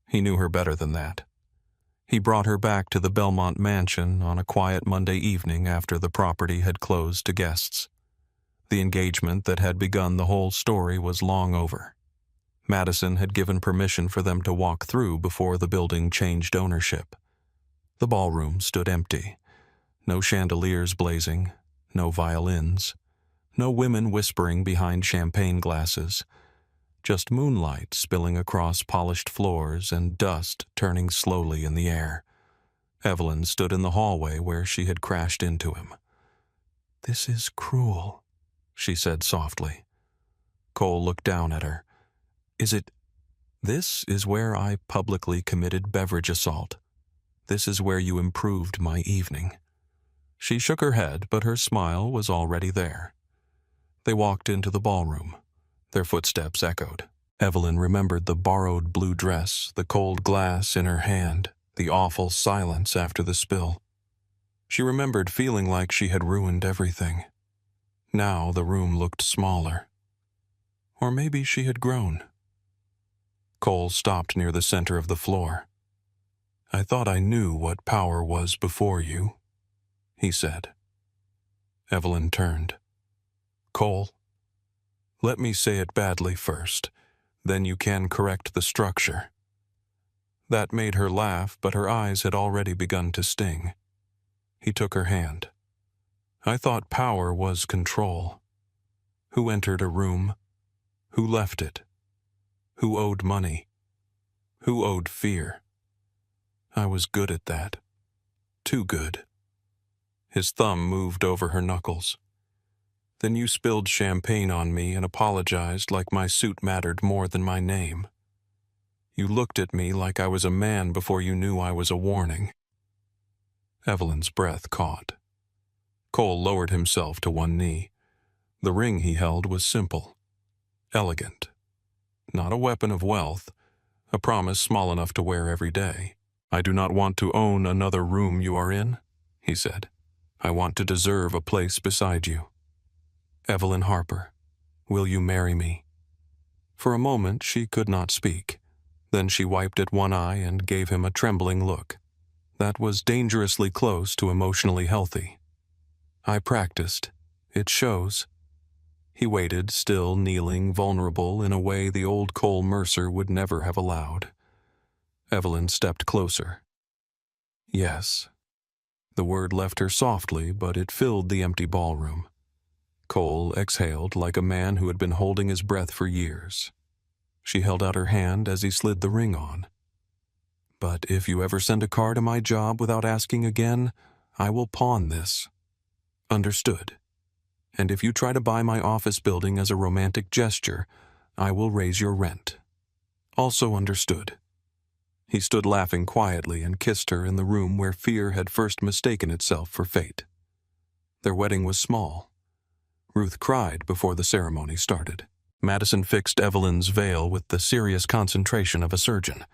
He knew her better than that. He brought her back to the Belmont mansion on a quiet Monday evening after the property had closed to guests. The engagement that had begun the whole story was long over. Madison had given permission for them to walk through before the building changed ownership. The ballroom stood empty. No chandeliers blazing, no violins, no women whispering behind champagne glasses. Just moonlight spilling across polished floors and dust turning slowly in the air. Evelyn stood in the hallway where she had crashed into him. "This is cruel," she said softly. Cole looked down at her. This is where I publicly committed beverage assault. This is where you improved my evening." She shook her head, but her smile was already there. They walked into the ballroom. Their footsteps echoed. Evelyn remembered the borrowed blue dress, the cold glass in her hand, the awful silence after the spill. She remembered feeling like she had ruined everything. Now the room looked smaller. Or maybe she had grown. Cole stopped near the center of the floor. "I thought I knew what power was before you," he said. Evelyn turned. "Cole, let me say it badly first, then you can correct the structure." That made her laugh, but her eyes had already begun to sting. He took her hand. "I thought power was control. Who entered a room? Who left it? Who owed money? Who owed fear? I was good at that. Too good." His thumb moved over her knuckles. "Then you spilled champagne on me and apologized like my suit mattered more than my name. You looked at me like I was a man before you knew I was a warning." Evelyn's breath caught. Cole lowered himself to one knee. The ring he held was simple, elegant. Not a weapon of wealth, a promise small enough to wear every day. "I do not want to own another room you are in," he said. "I want to deserve a place beside you. Evelyn Harper, will you marry me?" For a moment she could not speak. Then she wiped at one eye and gave him a trembling look. That was dangerously close to emotionally healthy. "I practiced. It shows." He waited, still kneeling, vulnerable in a way the old Cole Mercer would never have allowed. Evelyn stepped closer. "Yes." The word left her softly, but it filled the empty ballroom. Cole exhaled like a man who had been holding his breath for years. She held out her hand as he slid the ring on. "But if you ever send a car to my job without asking again, I will pawn this. Understood? And if you try to buy my office building as a romantic gesture, I will raise your rent. Also understood." He stood laughing quietly and kissed her in the room where fear had first mistaken itself for fate. Their wedding was small. Ruth cried before the ceremony started. Madison fixed Evelyn's veil with the serious concentration of a surgeon.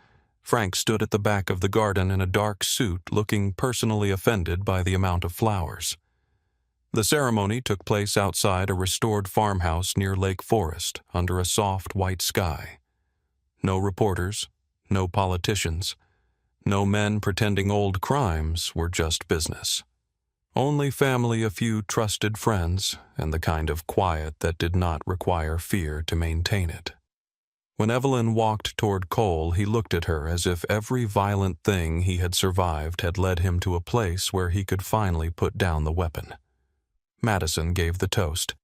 Frank stood at the back of the garden in a dark suit, looking personally offended by the amount of flowers. The ceremony took place outside a restored farmhouse near Lake Forest, under a soft white sky. No reporters, no politicians, no men pretending old crimes were just business. Only family, a few trusted friends, and the kind of quiet that did not require fear to maintain it. When Evelyn walked toward Cole, he looked at her as if every violent thing he had survived had led him to a place where he could finally put down the weapon. Madison gave the toast.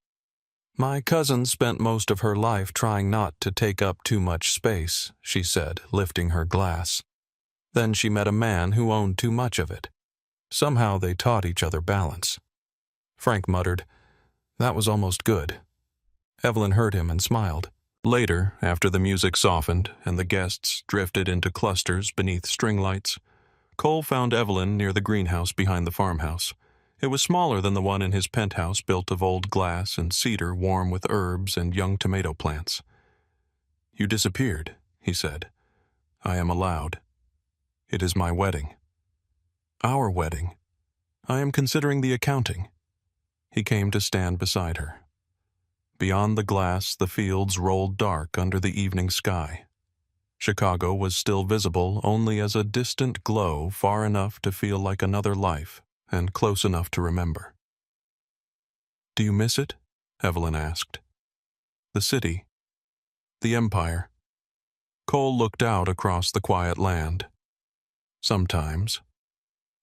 "My cousin spent most of her life trying not to take up too much space," she said, lifting her glass. "Then she met a man who owned too much of it. Somehow they taught each other balance." Frank muttered, "That was almost good." Evelyn heard him and smiled. Later, after the music softened and the guests drifted into clusters beneath string lights, Cole found Evelyn near the greenhouse behind the farmhouse. It was smaller than the one in his penthouse, built of old glass and cedar warm with herbs and young tomato plants. "You disappeared," he said. "I am allowed. It is my wedding." "Our wedding. I am considering the accounting." He came to stand beside her. Beyond the glass, the fields rolled dark under the evening sky. Chicago was still visible only as a distant glow far enough to feel like another life and close enough to remember. "Do you miss it?" Evelyn asked. "The city. The empire." Cole looked out across the quiet land. "Sometimes."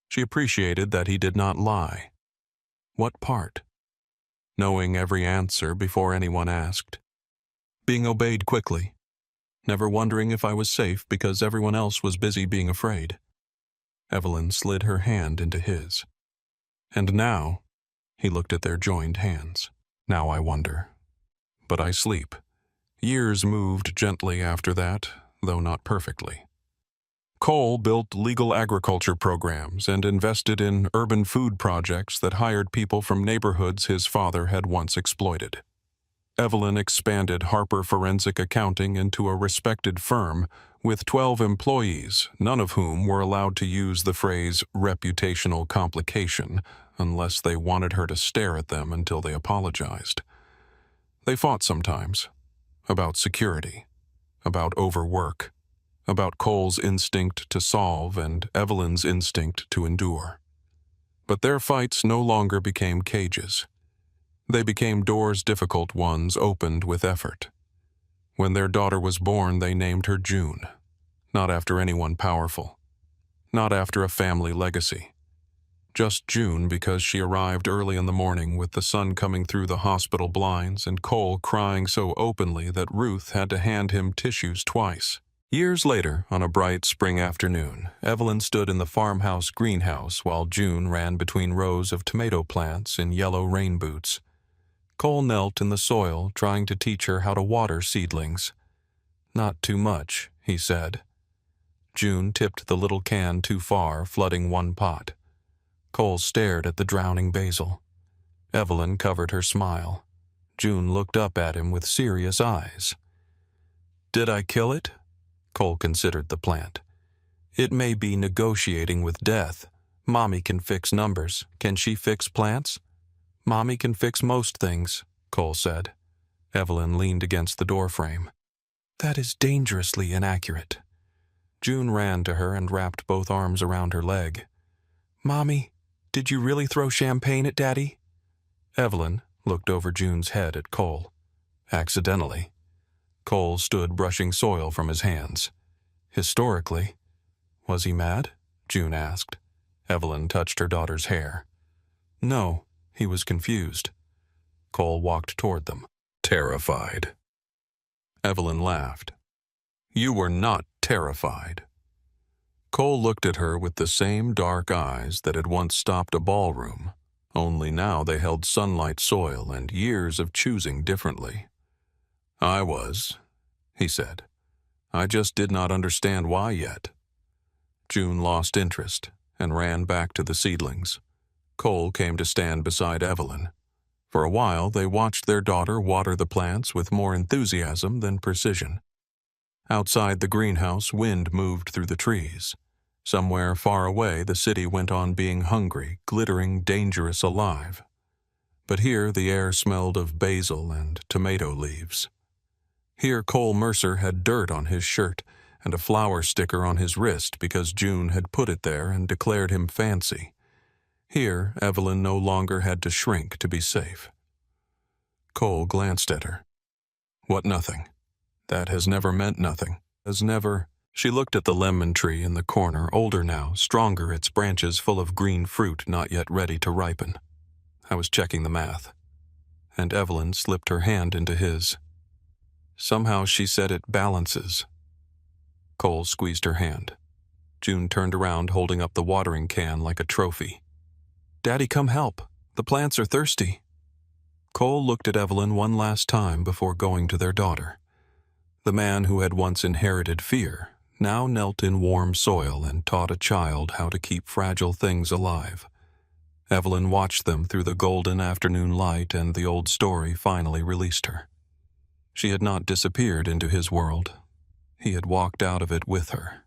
She appreciated that he did not lie. What part? Knowing every answer before anyone asked. Being obeyed quickly. Never wondering if I was safe because everyone else was busy being afraid. Evelyn slid her hand into his. "And now," he looked at their joined hands, "now I wonder. But I sleep." Years moved gently after that, though not perfectly. Cole built legal agriculture programs and invested in urban food projects that hired people from neighborhoods his father had once exploited. Evelyn expanded Harper Forensic Accounting into a respected firm with 12 employees, none of whom were allowed to use the phrase reputational complication unless they wanted her to stare at them until they apologized. They fought sometimes, about security, about overwork, about Cole's instinct to solve and Evelyn's instinct to endure. But their fights no longer became cages. They became doors difficult ones opened with effort. When their daughter was born, they named her June, not after anyone powerful, not after a family legacy. Just June because she arrived early in the morning with the sun coming through the hospital blinds and Cole crying so openly that Ruth had to hand him tissues twice. Years later, on a bright spring afternoon, Evelyn stood in the farmhouse greenhouse while June ran between rows of tomato plants in yellow rain boots. Cole knelt in the soil, trying to teach her how to water seedlings. "Not too much," he said. June tipped the little can too far, flooding one pot. Cole stared at the drowning basil. Evelyn covered her smile. June looked up at him with serious eyes. "Did I kill it?" Cole considered the plant. "It may be negotiating with death. Mommy can fix numbers. Can she fix plants?" "Mommy can fix most things," Cole said. Evelyn leaned against the doorframe. "That is dangerously inaccurate." June ran to her and wrapped both arms around her leg. "Mommy, did you really throw champagne at Daddy?" Evelyn looked over June's head at Cole. "Accidentally." Cole stood brushing soil from his hands. "Historically." "Was he mad?" June asked. Evelyn touched her daughter's hair. "No. He was confused." Cole walked toward them, terrified. Evelyn laughed. "You were not terrified." Cole looked at her with the same dark eyes that had once stopped a ballroom, only now they held sunlight soil and years of choosing differently. "I was," he said. "I just did not understand why yet." June lost interest and ran back to the seedlings. Cole came to stand beside Evelyn. For a while, they watched their daughter water the plants with more enthusiasm than precision. Outside the greenhouse, wind moved through the trees. Somewhere far away, the city went on being hungry, glittering, dangerous, alive. But here, the air smelled of basil and tomato leaves. Here, Cole Mercer had dirt on his shirt and a flower sticker on his wrist because June had put it there and declared him fancy. Here, Evelyn no longer had to shrink to be safe. Cole glanced at her. "What nothing? That has never meant nothing. Has never—" She looked at the lemon tree in the corner, older now, stronger, its branches full of green fruit not yet ready to ripen. "I was checking the math." And Evelyn slipped her hand into his. "Somehow she said it balances." Cole squeezed her hand. June turned around, holding up the watering can like a trophy. "Daddy, come help. The plants are thirsty." Cole looked at Evelyn one last time before going to their daughter. The man who had once inherited fear now knelt in warm soil and taught a child how to keep fragile things alive. Evelyn watched them through the golden afternoon light, and the old story finally released her. She had not disappeared into his world. He had walked out of it with her.